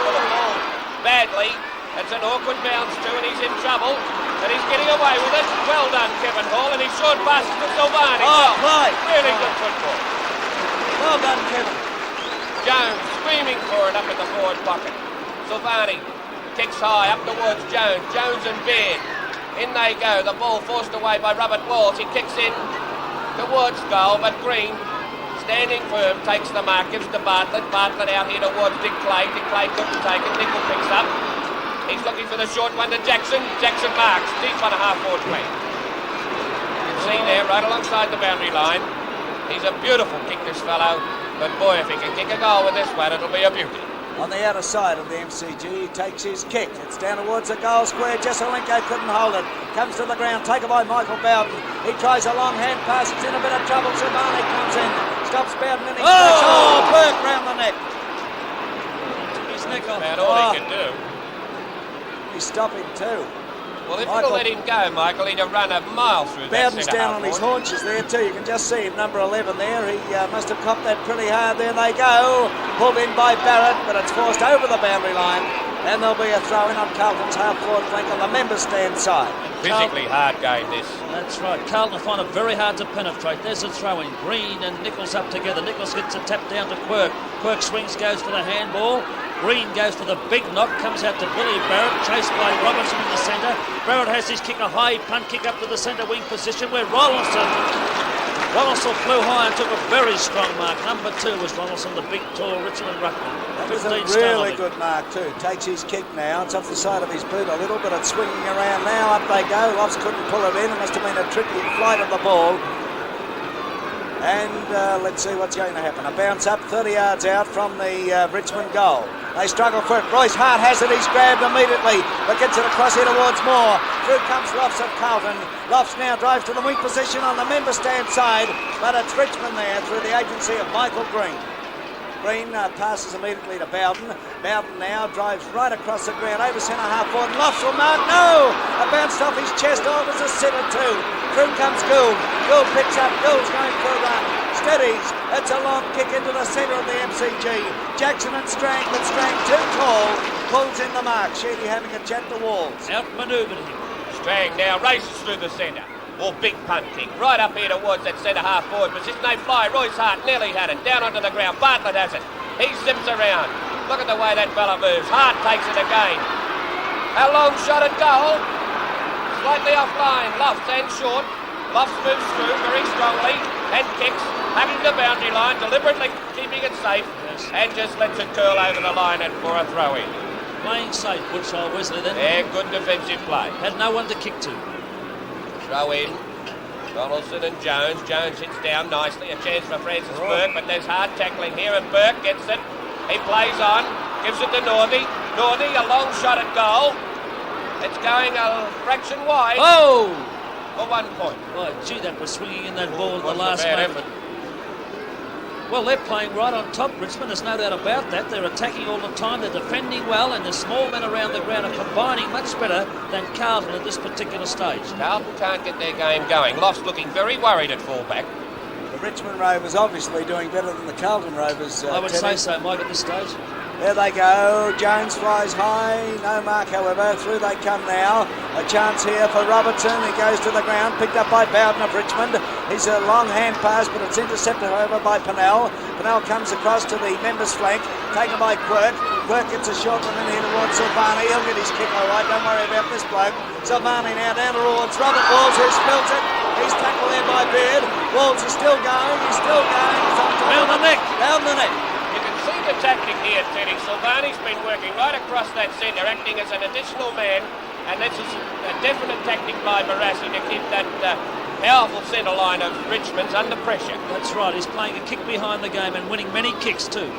for the ball badly. It's an awkward bounce too, and he's in trouble. And he's getting away with it. Well done, Kevin Hall, and he's short passes to Silvani. Play. Really good football. Well done, Kevin. Jones screaming for it up in the forward pocket. Silvani kicks high up towards Jones. Jones and Beard. In they go. The ball forced away by Robert Walls. He kicks in towards goal, but Green, standing firm, takes the mark, gives to Bartlett. Bartlett out here towards Dick Clay. Dick Clay couldn't take it. Nicol picks up. He's looking for the short one to Jackson. Jackson marks deep on a half-forward flank. You can see there, right alongside the boundary line. He's a beautiful kick, this fellow. But boy, if he can kick a goal with this one, it'll be a beauty. on the outer side of the MCG. He takes his kick. It's down towards the goal square. Jesselenko couldn't hold it. Comes to the ground, taken by Michael Bowden. He tries a long hand pass. It's in a bit of trouble. Subani comes in. Stops Bowden in his face. Oh, Burke round the neck. Took his neck off. About all he can do. He's stopping too. Well, if you'll let him go, Michael, he'd have run a mile through that Bowden's centre down half on his forward. haunches there too. You can just see him, number 11 there. He must have copped that pretty hard. There they go. Pulled in by Barrett, but it's forced over the boundary line. And there'll be a throw in on Carlton's half-forward flank on the member stand side. Physically hard game, this. That's right. Carlton find it very hard to penetrate. There's a throw-in. Green and Nichols up together. Nichols gets a tap down to Quirk. Quirk swings, goes for the handball. Green goes for the big knock, comes out to Billy Barrett, chased by Robertson in the centre. Barrett has his kick, a high punt kick up to the centre wing position where Ronaldson flew high and took a very strong mark. Number 2 was Ronaldson, the big, tall Richmond ruckman. That was a really good mark too. Takes his kick now. It's off the side of his boot a little, but it's swinging around now. Up they go. Lofts couldn't pull it in. It must have been a tricky flight of the ball. And let's see what's going to happen. A bounce up 30 yards out from the Richmond goal. They struggle for it. Royce Hart has it. He's grabbed immediately, but gets it across here towards Moore. Through comes Lofts of Carlton. Lofts now drives to the weak position on the member stand side, but it's Richmond there through the agency of Michael Green. Green passes immediately to Bowden. Bowden now drives right across the ground over centre half forward. Lofts will mark. No! A bounced off his chest. Oh, it was a sitter too. Through comes Gould. Gould picks up. Gould's going for a run. Steadies. It's a long kick into the centre of the MCG. Jackson and Strang, but Strang too tall. Pulls in the mark. Sheedy having a chat to Walls. Outmanoeuvred him. Strang now races through the centre. Or big punt kick. Right up here towards that centre half forward position. They fly. Royce Hart nearly had it. Down onto the ground. Bartlett has it. He zips around. Look at the way that fella moves. Hart takes it again. A long shot at goal. Slightly offline. Lofts and short. Lofts moves through very strongly and kicks. Having the boundary line. Deliberately keeping it safe. Yes. And just lets it curl over the line and for a throw in. Playing safe, Woodshire Wesley then. Yeah, good defensive play. Had no one to kick to. Throw in. Donaldson and Jones. Jones hits down nicely. A chance for Francis Burke, but there's hard tackling here, and Burke gets it. He plays on. Gives it to Northey. Northey, a long shot at goal. It's going a fraction wide. Oh! For 1 point. Oh, gee, that was swinging in that ball at the Wasn't a last bad moment. effort. Well, they're playing right on top, Richmond. There's no doubt about that. They're attacking all the time. They're defending well, and the small men around the ground are combining much better than Carlton at this particular stage. Carlton can't get their game going. Lofts looking very worried at fullback. The Richmond Rovers obviously doing better than the Carlton Rovers. I would Teddy. say so, Mike, at this stage. There they go. Jones flies high. No mark, however. Through they come now. A chance here for Robertson. He goes to the ground. Picked up by Bowden of Richmond. He's a long hand pass, but it's intercepted, however, by Pennell. Pennell comes across to the members' flank. Taken by Quirk. Quirk gets a short one in here towards Silvani. He'll get his kick all right. Don't worry about this bloke. Silvani now down towards Robert Walls, who spills it. He's tackled there by Beard. Walls is still going. He's still going. He's on top. Round the neck. Down the neck. You can see the tactic here, Teddy. Silvani's been working right across that centre, acting as an additional man, and this is a definite tactic by Barassi to keep that powerful centre line of Richmond's under pressure. That's right. He's playing a kick behind the game and winning many kicks too.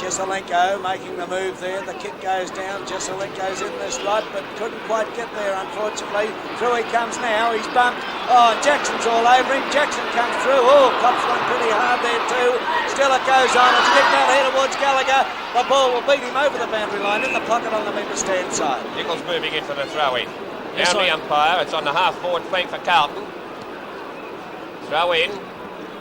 Jesselenko making the move there. The kick goes down. Jesselenko's in this lot, but couldn't quite get there, unfortunately. Through he comes now. He's bumped. Oh, Jackson's all over him. Jackson comes through. Oh, cops one pretty hard there too. Still it goes on. It's kicked out here towards Gallagher. The ball will beat him over the boundary line in the pocket on the member stand side. Nichols moving in for the throw-in. Yes, Down the umpire. It's on the half-forward flank for Carlton. Throw in.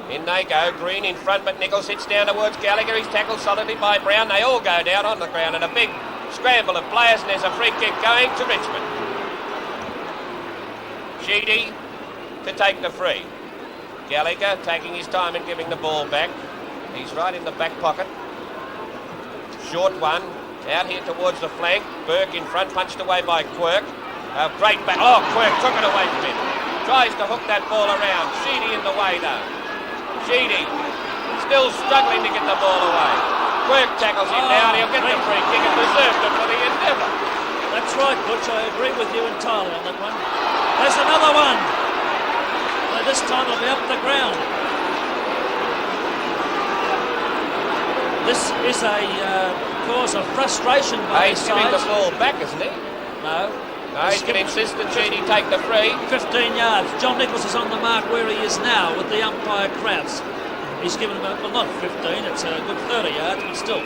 In they go. Green in front, but Nichols hits down towards Gallagher. He's tackled solidly by Brown. They all go down on the ground in a big scramble of players, and there's a free kick going to Richmond. Sheedy to take the free. Gallagher taking his time and giving the ball back. He's right in the back pocket. Short one. Out here towards the flank. Burke in front, punched away by Quirk. Great back. Oh, Quirk took it away from him. Tries to hook that ball around. Sheedy in the way though. Sheedy still struggling to get the ball away. Quirk tackles him now and he'll get the free kick and reserved it for the endeavour. That's right, Butch. I agree with you entirely on that one. There's another one. This time it'll be up the ground. This is a cause of frustration by He's giving the sides. ball back, isn't he? No. No, he's going to insist that Genie take the free. 15 yards. John Nichols is on the mark where he is now with the umpire Krauts. He's given him, well, not 15, it's a good 30 yards, but still,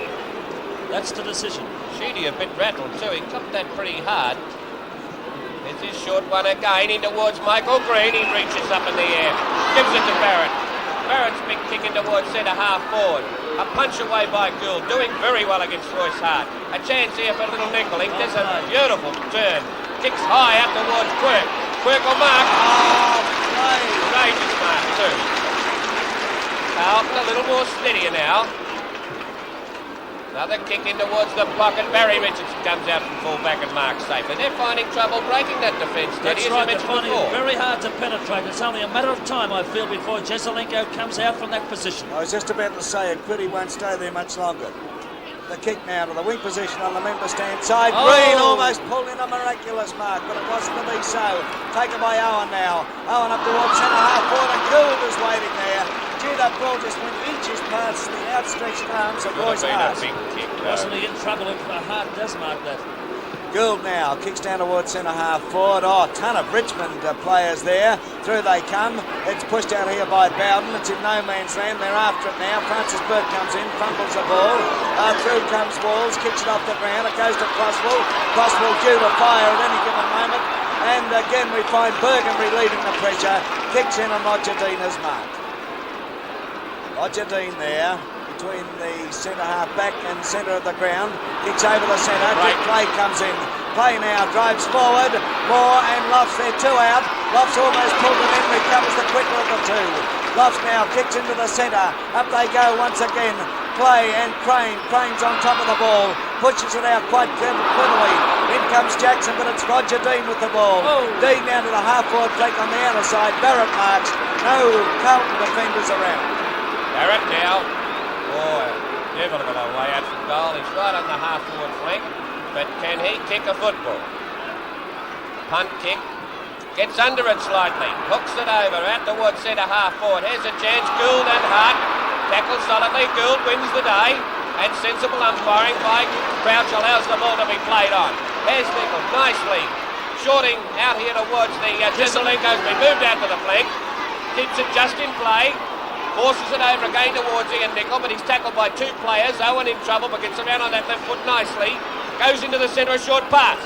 that's the decision. Sheedy a bit rattled too. He copped that pretty hard. There's his short one again in towards Michael Green. He reaches up in the air. Gives it to Barrett. Barrett's big kick in towards centre half forward. A punch away by Gould. Doing very well against Royce Hart. A chance here for little Nickel. He does a beautiful turn. Kicks high out towards Quirk. Quirk will mark. Oh, play. Courageous mark too. Carlton a little more steadier now. Another kick in towards the pocket. Barry Richardson comes out from full back and marks safely. They're finding trouble breaking that defence, That's Teddy, right, as they're you finding mentioned it before. very hard to penetrate. It's only a matter of time, I feel, before Jesselenko comes out from that position. I was just about to say, Quiddy won't stay there much longer. The kick now to the wing position on the member stand side. Oh. Green almost pulled in a miraculous mark, but it wasn't to be so. Taken by Owen now. Owen up towards centre half forward, and Gould is waiting there. Gee, that ball just went inches past the outstretched arms of Royce Could Hart. have been a big kick, though. Wasn't he in trouble if Hart does mark that? Gould now kicks down towards centre half forward. Oh, a ton of Richmond players there. Through they come. It's pushed out here by Bowden. It's in no man's land. They're after it now. Francis Burke comes in, fumbles the ball. Through comes Walls, kicks it off the ground. It goes to Crosswell. Crosswell due to fire at any given moment. And again we find Bergen relieving the pressure. Kicks in and Roger Dean has marked. Roger Dean there between the centre half back and centre of the ground. Kicks over the centre. Quick play comes in. Play now, drives forward. Moore and Lofts, they're two out. Lofts almost pulled it in, recovers the quicker of the two. Lofts now kicks into the centre. Up they go once again. Play and Crane. Crane's on top of the ball. Pushes it out quite cleverly. In comes Jackson, but it's Roger Dean with the ball. Oh. Dean down to the half-forward flank on the outer side. Barrett marks. No Carlton defenders around. Barrett now. Boy, never got a way out from goal. He's right on the half-forward flank. But can he kick a football? Punt kick. Gets under it slightly. Hooks it over. Out towards centre half forward. Here's a chance. Gould and Hart. Tackles solidly. Gould wins the day. And sensible umpiring by Crouch allows the ball to be played on. Here's Nickel. Nicely. Shorting out here towards the Jesselenko's been moved out to the flank. Keeps it just in play. Forces it over again towards Ian Nickel, but he's tackled by two players. Owen in trouble, but gets around on that left foot nicely. Goes into the centre, a short pass.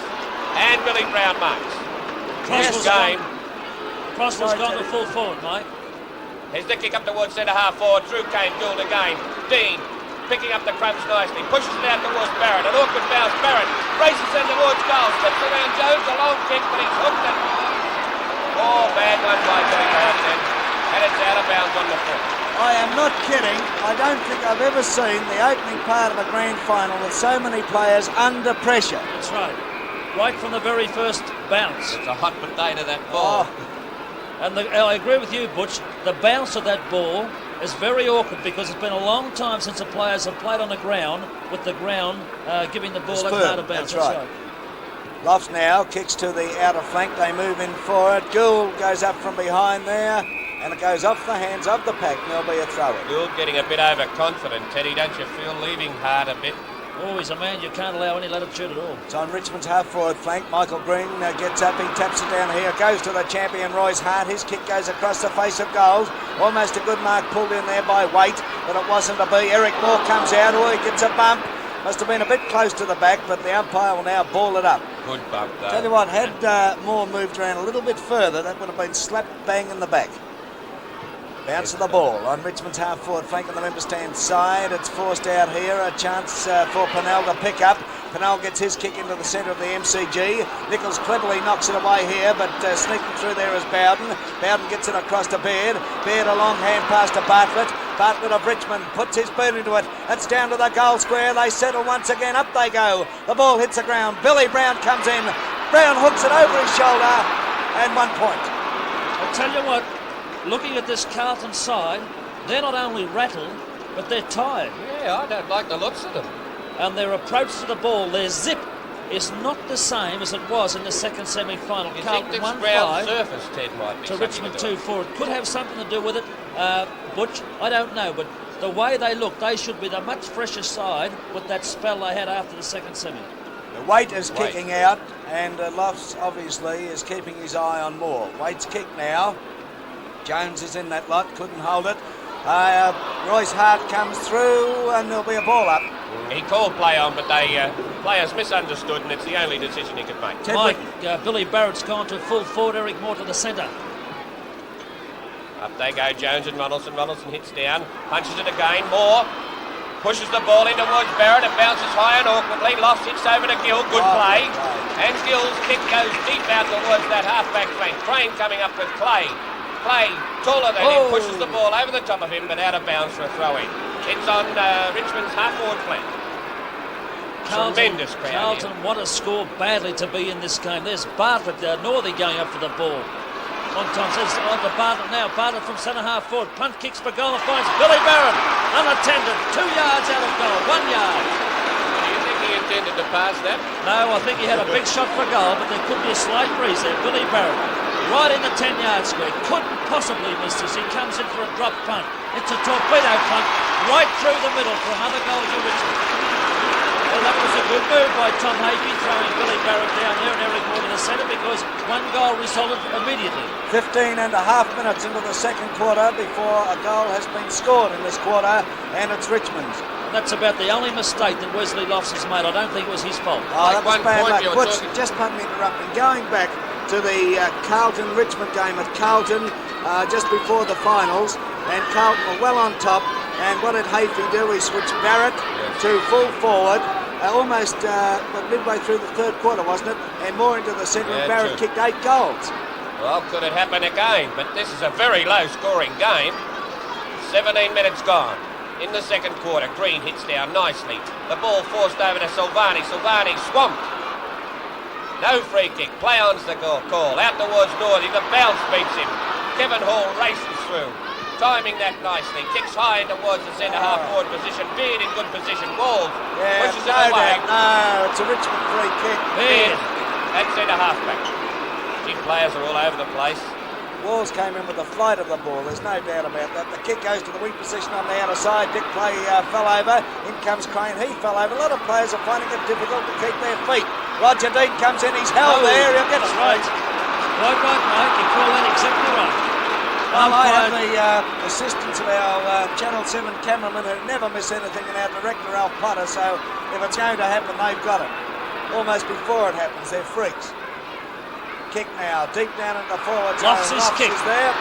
And Billy Brown marks. Crosswell's game. Crosswell's gone to full forward, Mike. Here's the kick up towards centre half forward. Through came Gould again. Dean picking up the crumbs nicely. Pushes it out towards Barrett. An awkward bounce. Barrett races in towards goal. Slips around Jones. A long kick, but he's hooked it. Oh, bad one by Billy Brown. And it's out of bounds on the foot. I am not kidding. I don't think I've ever seen the opening part of a grand final with so many players under pressure. That's right. Right from the very first bounce. It's a hot potato, that ball. And I agree with you, Butch. The bounce of that ball is very awkward because it's been a long time since the players have played on the ground with the ground giving the ball that hard a bounce. That's right. Lofts now kicks to the outer flank. They move in for it. Gould goes up from behind there. And it goes off the hands of the pack, and there'll be a throw-in. Gould getting a bit overconfident, Teddy, don't you feel? Leaving Hart a bit. Oh, he's a man you can't allow any latitude at all. It's on Richmond's half-forward flank. Michael Green gets up, he taps it down here. Goes to the champion, Royce Hart. His kick goes across the face of goals. Almost a good mark pulled in there by Waite, but it wasn't to be. Eric Moore comes out. Oh, he gets a bump. Must have been a bit close to the back, but the umpire will now ball it up. Good bump, though. Tell you what, had Moore moved around a little bit further, that would have been slap bang in the back. Bounce of the ball on Richmond's half-forward flank on the member stand side. It's forced out here. A chance for Pennell to pick up. Pennell gets his kick into the centre of the MCG. Nichols cleverly knocks it away here, but sneaking through there is Bowden. Bowden gets it across to Baird. Baird a long hand pass to Bartlett. Bartlett of Richmond puts his boot into it. It's down to the goal square. They settle once again. Up they go. The ball hits the ground. Billy Brown comes in. Brown hooks it over his shoulder. And 1 point. I'll tell you what. Looking at this Carlton side, they're not only rattled, but they're tired. Yeah, I don't like the looks of them. And their approach to the ball, their zip, is not the same as it was in the second semi-final. You Carlton think this 1-5 ground surface, Ted, might be to Richmond 2-4. It could have something to do with it, Butch. I don't know, but the way they look, they should be the much fresher side with that spell they had after the second semi. The Waite is kicking out, and Lofts obviously is keeping his eye on Moore. Waite's kick now. Jones is in that lot, couldn't hold it. Royce Hart comes through, and there'll be a ball up. He called play on, but they players misunderstood, and it's the only decision he could make. Mike, Billy Barrett's gone to full forward, Eric Moore to the centre. Up they go, Jones and Ronaldson. Ronaldson hits down, punches it again. Moore pushes the ball in towards Barrett. It bounces high and awkwardly. Lost hits over to Gill. Good play. And Gill's kick goes deep out towards that half-back flank. Crane coming up with Clay. Clay, taller than him, pushes the ball over the top of him, but out of bounds for a throw-in. It's on Richmond's half-forward flank. Tremendous crowd. Carlton want to score badly to be in this game. There's Bartlett, Northey going up for the ball. On time says on to Bartlett now. Bartlett from centre half forward. Punt kicks for goal and finds Billy Barrett. Unattended. 2 yards out of goal. 1 yard. Do you think he intended to pass that? No, I think he had a big shot for goal, but there could be a slight breeze there. Billy Barrett. Right in the 10-yard square. Couldn't possibly miss this. He comes in for a drop punt. It's a torpedo punt. Right through the middle for another goal to Richmond. Well, that was a good move by Tom Hafey, throwing Billy Barrett down there and Eric Moore to the centre, because one goal resulted immediately. 15 and a half minutes into the second quarter before a goal has been scored in this quarter, and it's Richmond's. And that's about the only mistake that Wesley Lofts has made. I don't think it was his fault. Oh, that was bad luck. Butch, just pardon me interrupting. Going back to the Carlton-Richmond game at Carlton just before the finals, and Carlton were well on top, and what did Hafey do? He switched Barrett to full forward. Almost midway through the third quarter, wasn't it? And more into the centre, and Barrett kicked 8 goals. Well, could it happen again? But this is a very low-scoring game. 17 minutes gone. In the second quarter, Green hits down nicely. The ball forced over to Silvani. Silvani swamped. No free kick. Play on's the call. Out towards Northey. The bounce beats him. Kevin Hall races through. Timing that nicely. Kicks high towards the centre half forward position. Beard in good position. Walls pushes it away. No, it's a Richmond free kick. Beard at centre half back. These players are all over the place. Walls came in with the flight of the ball. There's no doubt about that. The kick goes to the weak position on the outer side. Dick Clay fell over. In comes Crane. He fell over. A lot of players are finding it difficult to keep their feet. Roger Dean comes in. He's held there. He'll get straight. Right, Mike. You call that exactly right. Well, I have the assistance of our Channel 7 cameraman who never miss anything, and our director, Al Potter, so if it's going to happen, they've got it. Almost before it happens, they're freaks. Kick now, deep down in the forward zone. Lofts' kick. Is there.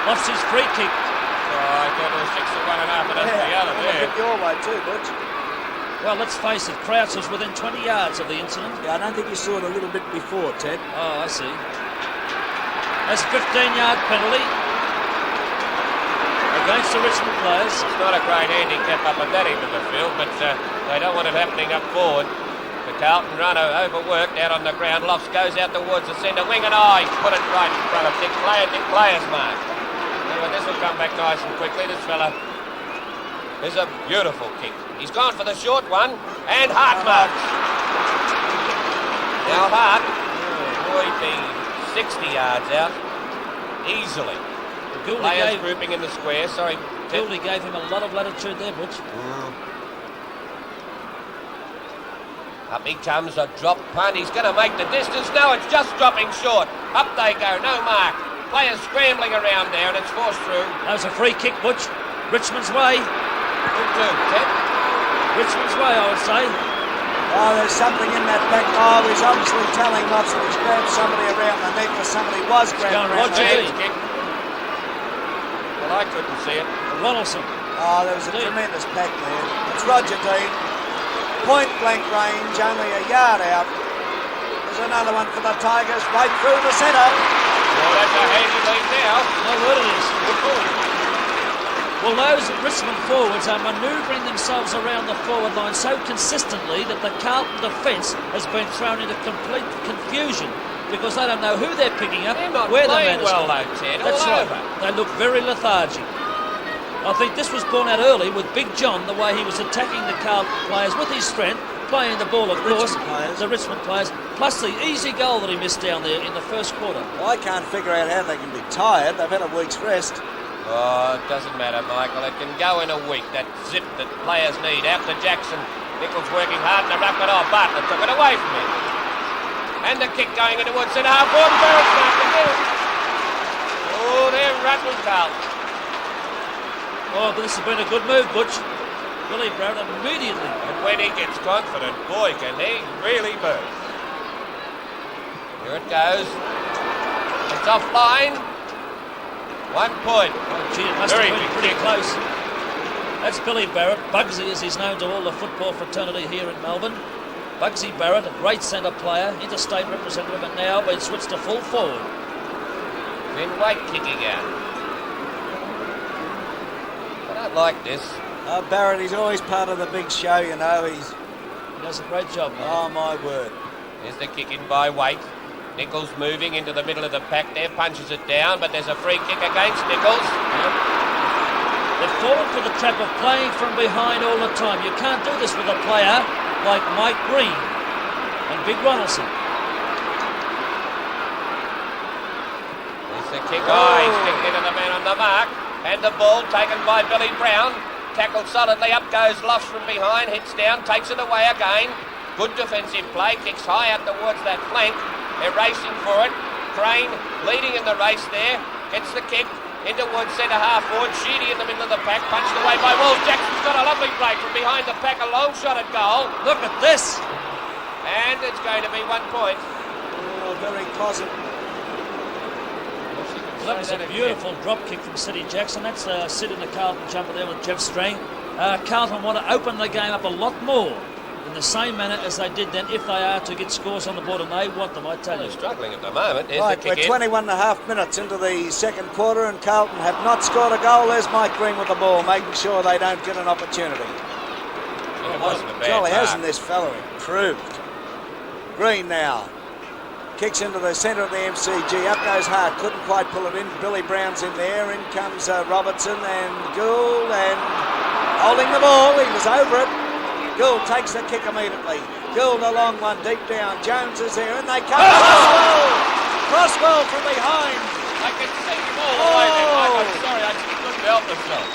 Lofts' free kick. Oh, I thought it was 6 to 1 and half, and that's the other there. Kick your way too, Butch. Well, let's face it, Crouch was within 20 yards of the incident. Yeah, I don't think you saw it a little bit before, Ted. Oh, I see. That's a 15-yard penalty against the Richmond players. It's not a great handicap up at that end of the field, but they don't want it happening up forward. The Carlton runner overworked out on the ground. Lofts goes out towards the centre wing, and put it right in front of Dick Player. Dick Player's mark. Anyway, this will come back nice and quickly. This fella is a beautiful kick. He's gone for the short one, and Hart marks. Now Hart will be 60 yards out easily. Players grouping in the square. Sorry, Gildy gave him a lot of latitude there, Butch. Up he comes, a drop punt. He's going to make the distance. No, it's just dropping short. Up they go, no mark. Players scrambling around there, and it's forced through. That was a free kick, Butch. Richmond's way. Good too, Ted. Richmond's way, I would say. Oh, there's something in that back. Oh, he's obviously telling Lofts that he's grabbed somebody around the neck, or somebody was grabbed around the neck. Well, I couldn't see it. Ronaldson. Oh, there was a tremendous pack there. It's Roger Dean. Point blank range, only a yard out. There's another one for the Tigers, right through the centre. Well, that's a handy lead now. No word it is. Well, those Richmond forwards are manoeuvring themselves around the forward line so consistently that the Carlton defence has been thrown into complete confusion, because they don't know who they're picking up, they're not where the playing man is. Well, though, Ted. That's all right. over. They look very lethargic. I think this was borne out early with Big John, the way he was attacking the Carlton players with his strength, playing the ball, of course, the Richmond players, plus the easy goal that he missed down there in the first quarter. Well, I can't figure out how they can be tired. They've had a week's rest. Oh, it doesn't matter, Michael. It can go in a week. That zip that players need. Out to Jackson. Nichols working hard in the ruck, but Bartlett took it away from him. And the kick going into Woods. Half forward. Barrett's marked again. Oh, they're rattled Carlton. Oh, but this has been a good move, Butch. Billy Brown immediately. And when he gets confident, boy, can he really move. Here it goes. It's offline. 1 point. Oh, gee, it must have been pretty close. That's Billy Barrett. Bugsy, as he's known to all the football fraternity here in Melbourne. Bugsy Barrett, a great centre player, interstate representative, and now been switched to full forward. Then White kicking out. I don't like this. Barrett, he's always part of the big show, you know. He does a great job, mate. Oh, my word. There's the kick in by White. Nichols moving into the middle of the pack there, punches it down, but there's a free kick against Nichols. Yep. They've fallen for the trap of playing from behind all the time. You can't do this with a player like Mike Green and Big Ronaldson. There's the kick. Oh, he's kicked into the man on the mark. And the ball taken by Billy Brown. Tackled solidly, up goes Loss from behind, hits down, takes it away again. Good defensive play, kicks high out towards that flank. They're racing for it. Crane leading in the race there. Gets the kick into Woods, centre half forward. Sheedy in the middle of the pack, punched away by Walls. Jackson's got a lovely play from behind the pack. A long shot at goal. Look at this. And it's going to be 1 point. Oh, very closet. That was a beautiful drop kick from City Jackson. That's Sid in the Carlton jumper there with Jeff Strang. Carlton want to open the game up a lot more in the same manner as they did then, if they are to get scores on the board, and they want them, I tell you. They're struggling at the moment. There's right, the kick we're in. 21 and a half minutes into the second quarter, and Carlton have not scored a goal. There's Mike Green with the ball, making sure they don't get an opportunity. Yeah, it wasn't a bad Jolly, mark. hasn't this fellow improved? Green now. Kicks into the centre of the MCG. Up goes Hart. Couldn't quite pull it in. Billy Brown's in there. In comes Robertson and Gould, and holding the ball. He was over it. Gould takes the kick immediately. Gould a long one deep down. Jones is there, and they come. Crosswell from behind. I can see him all the way there, Mike. I'm sorry, I just couldn't help myself.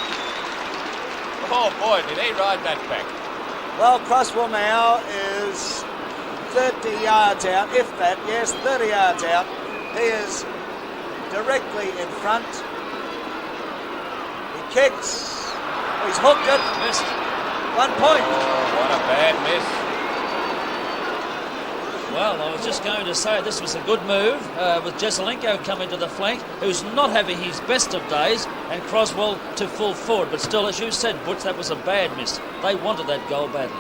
Oh boy, did he ride that back. Well, Crosswell now is 30 yards out, if that, yes, 30 yards out. He is directly in front. He kicks. He's hooked it. Missed. 1 point. Oh, what a bad miss. Well, I was just going to say this was a good move with Jeselenko coming to the flank, who's not having his best of days, and Croswell to full forward. But still, as you said, Butch, that was a bad miss. They wanted that goal badly.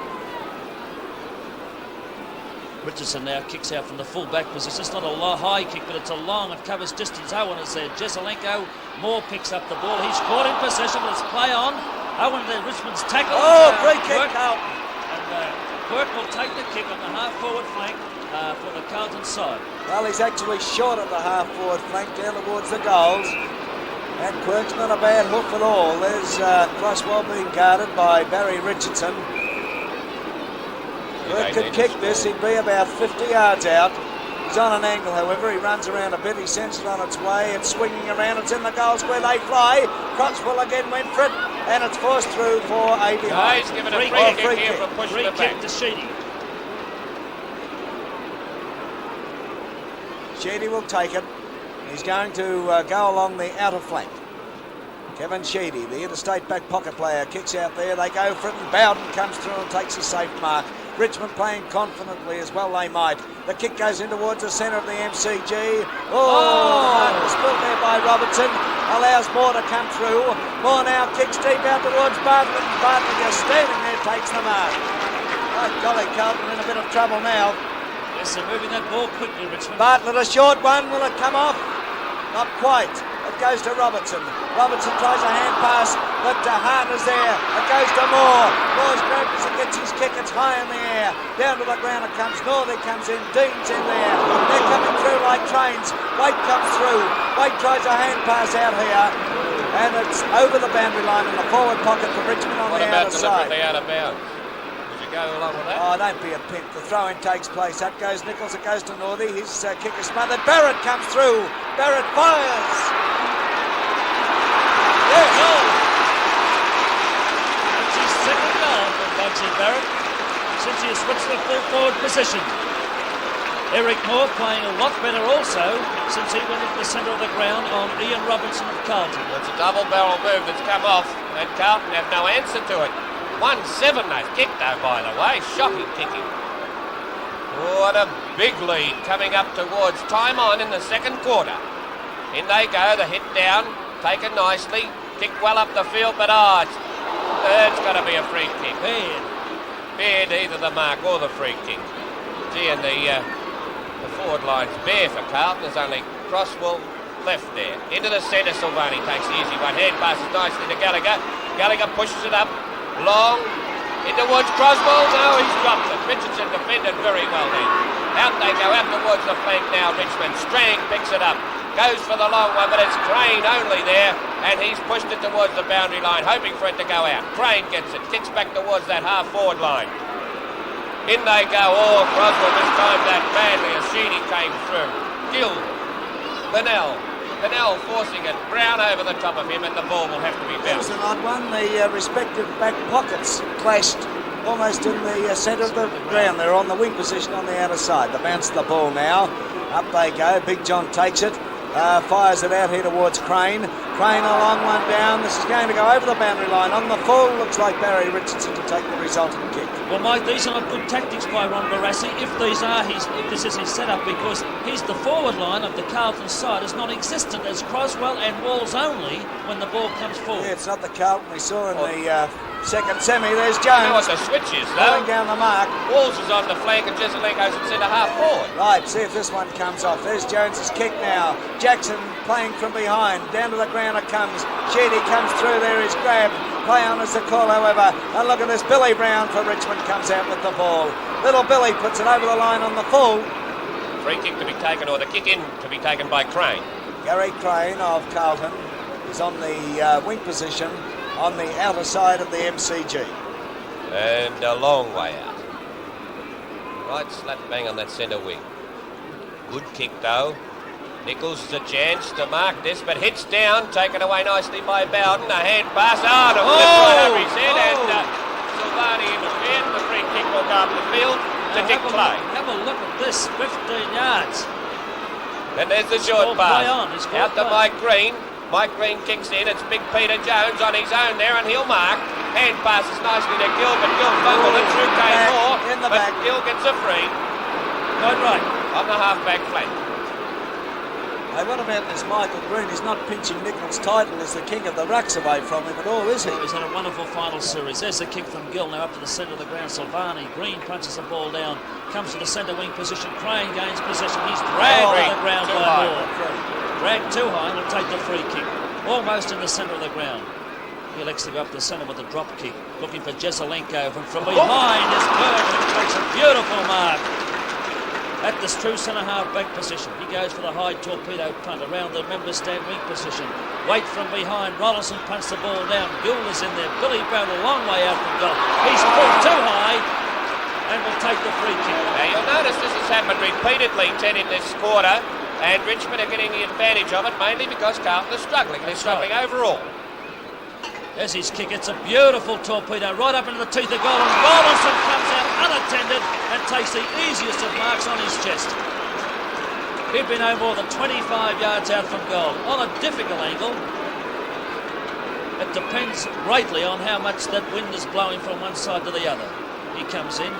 Richardson now kicks out from the full-back position. It's not a high kick, but it's a long. It covers distance. Owen is there. Jeselenko, Moore picks up the ball. He's caught in possession, but it's play on. Owen there, Richmond's tackle. Oh, free kick, Carlton. And Quirk will take the kick on the half-forward flank for the Carlton side. Well, he's actually short of the half-forward flank down towards the goals. And Quirk's not a bad hoof at all. There's Crosswell being guarded by Barry Richardson. Quirk could kick this. He'd be about 50 yards out. He's on an angle, however. He runs around a bit. He sends it on its way. It's swinging around. It's in the goal square. They fly. Crosswell again went for it. And it's forced through for a behind. He's given a free kick here for pushing Free it back. kick to Sheedy. Sheedy will take it. He's going to go along the outer flank. Kevin Sheedy, the interstate back pocket player, kicks out there. They go for it, and Bowden comes through and takes a safe mark. Richmond playing confidently as well they might. The kick goes in towards the centre of the MCG. Mark was spilled there by Robertson. Allows Moore to come through. Moore now kicks deep out towards Bartlett. Bartlett just standing there, takes the mark. Oh, golly, Carlton in a bit of trouble now. Yes, they're moving that ball quickly, Richmond. Bartlett, a short one. Will it come off? Not quite. It goes to Robertson. Robertson tries a hand pass, but Hart is there. It goes to Moore. Moore's grabbed as he gets his kick. It's high in the air. Down to the ground it comes. Northey comes in. Dean's in there. They're coming through like trains. Waite comes through. Waite tries a hand pass out here. And it's over the boundary line in the forward pocket for Richmond on the outer side. What about deliberately out of bounds? Did you go along with that? Oh, don't be a pimp. The throw-in takes place. Up goes Nichols. It goes to Northey. His kick is smothered. Barrett comes through. Barrett fires. Barrett, since he has switched to full forward position. Eric Moore playing a lot better also since he went into the centre of the ground on Ian Robinson of Carlton. It's a double barrel move that's come off, and Carlton have no answer to it. 1-7 they've kicked though, by the way. Shocking kicking. What a big lead coming up towards time on in the second quarter. In they go, the hit down, taken nicely, kicked well up the field, but it's got to be a free kick. Bared either the mark or the free kick. Gee, and the forward line's bare for Carlton. There's only Crosswell left there. Into the centre, Silvani takes the easy one. Hand passes nicely to Gallagher. Gallagher pushes it up, long, in towards Crosswell. No, he's dropped it. Richardson defended very well then. Out they go, out towards the flank now, Richmond. Strang picks it up. Goes for the long one, but it's Crane only there, and he's pushed it towards the boundary line, hoping for it to go out. Crane gets it, kicks back towards that half-forward line. In they go. Croswell mistimed that badly as Sheedy came through. Gill, Linnell forcing it. Brown over the top of him, and the ball will have to be That was bounced. an odd one. The respective back pockets clashed almost in the centre of the ground. They're on the wing position on the outer side. They bounce the ball now. Up they go. Big John takes it. Fires it out here towards Crane. Crane a long one down. This is going to go over the boundary line. On the full, looks like Barry Richardson to take the resulting kick. Well, Mike, these are not good tactics by Ron Barassi if this is his setup, because the forward line of the Carlton side is non-existent as Croswell and Walls only when the ball comes forward. Yeah, it's not the Carlton we saw in the second semi. There's You know what Jones. the switch is, Going though? down the mark. Walls is on the flank, and Jesselenko's at centre half forward. Right, see if this one comes off. There's Jones's kick now. Jackson playing from behind. Down to the ground it comes. Sheedy comes through. There is grabbed. Play on as the call, however. And look at this. Billy Brown for Richmond comes out with the ball. Little Billy puts it over the line on the full. Free kick to be taken, or the kick in to be taken by Crane. Gary Crane of Carlton is on the wing position on the outer side of the MCG. And a long way out. Right slap bang on that centre wing. Good kick though. Nichols has a chance to mark this, but hits down, taken away nicely by Bowden. A hand pass, to flip right over his head, and Silvani interfered. The free kick will go up the field to Dick Clay. Have a look at this, 15 yards. And there's the short pass. Out to play. Mike Green. Mike Green kicks in. It's Big Peter Jones on his own there, and he'll mark. Hand passes nicely to Gill, but Gill fumbled it through Kane Moore. In the But back. Gill gets a free Quite right. on the half-back flank. Hey, what about this Michael Green? He's not pinching Nichols' title as the king of the rucks away from him at all, is he? He's had a wonderful final series. There's the kick from Gill, now up to the centre of the ground. Silvani, Green punches the ball down, comes to the centre wing position. Crane gains possession. He's dragged to the ground too by high. Moore. Dragged too high and will take the free kick. Almost in the centre of the ground. He elects to go up the centre with a drop kick, looking for Jesselenko, and from behind is Burke, and takes a beautiful mark at this true centre-half back position. He goes for the high torpedo punt around the member stand wing position. Wait from behind. Rollinson punts the ball down. Gill is in there. Billy Brown a long way out from goal. He's pulled too high and will take the free kick. Now you'll notice this has happened repeatedly, Ted, in this quarter, and Richmond are getting the advantage of it, mainly because Carlton are struggling. They're struggling overall. There's his kick. It's a beautiful torpedo right up into the teeth of goal, and Rollinson comes out unattended and takes the easiest of marks on his chest. He'd been no more than 25 yards out from goal on a difficult angle. It depends greatly on how much that wind is blowing from one side to the other. He comes in.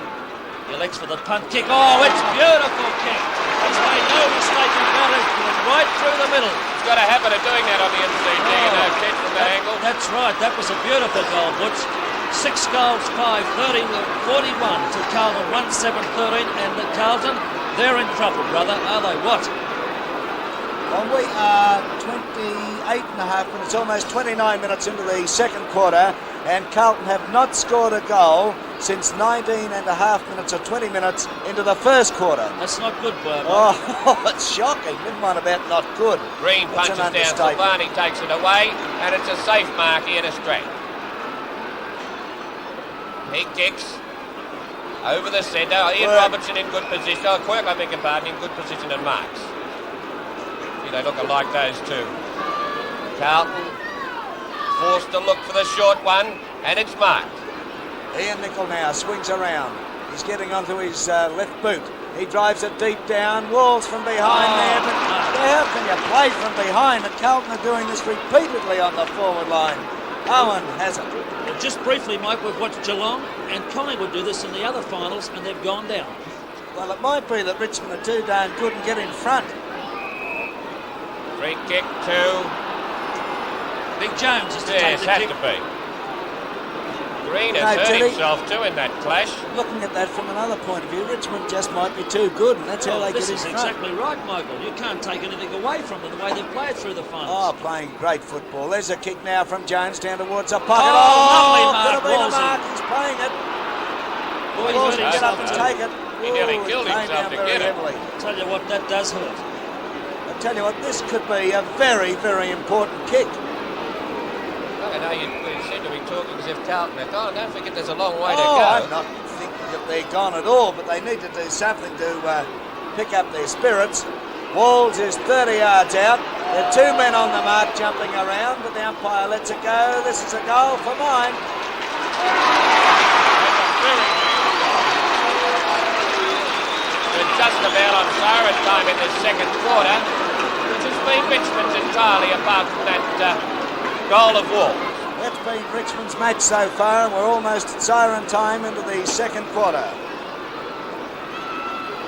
He elects for the punt kick. Oh, it's beautiful kick. He's made no mistake about it. Right through the middle. He's got a habit of doing that on the MCG, Ted, from that angle. That's right. That was a beautiful goal, Butch. 6 goals, 5, 41 to Carlton, 1-7-13. And the Carlton, they're in trouble, brother. Are they? What? Well, we are 28 and a half minutes, almost 29 minutes into the second quarter, and Carlton have not scored a goal since 19 and a half minutes or 20 minutes into the first quarter. That's not good, Bob. Oh, it's shocking. Never mind about not good. Green That's punches an down, understatement. Silvani takes it away, and it's a safe mark here to straight. He kicks over the centre. Ian Robertson in good position. Quirk, I beg your pardon, in good position and marks. See, they look alike, those two. Carlton forced to look for the short one, and it's marked. Ian Nicol now swings around. He's getting onto his left boot. He drives it deep down. Walls from behind there. But how can you play from behind? And Carlton are doing this repeatedly on the forward line. Owen has it. Well, just briefly, Mike, we've watched Geelong and Collingwood do this in the other finals, and they've gone down. Well, it might be that Richmond are too darn good and get in front. Free kick to... Big Jones is to Yes, take the has kick. to be. Green has hurt Teddy, himself too in that clash. looking at that from another point of view, Richmond just might be too good, and that's how they get in This is front. exactly right, Michael. You can't take anything away from them, the way they've played through the finals. Oh, playing great football. There's a kick now from Jones down towards the pocket. lovely mark, could have been a Wolsey. mark. He's playing it. Boy, he Wolsey hurt get up himself and too. take it. He nearly Ooh, killed came himself down to very get it. heavily. Tell you what, that does hurt. I tell you what, this could be a very, very important kick. I know you seem to be talking as if Carlton are gone. Don't forget there's a long way to Oh, go. I'm not thinking that they're gone at all, but they need to do something to pick up their spirits. Walls is 30 yards out. There are two men on the mark jumping around, but the umpire lets it go. This is a goal for mine. We're just about on siren time in this second quarter, which has been Richmond's entirely apart from that goal of Wall. That's been Richmond's match so far, and we're almost at siren time into the second quarter.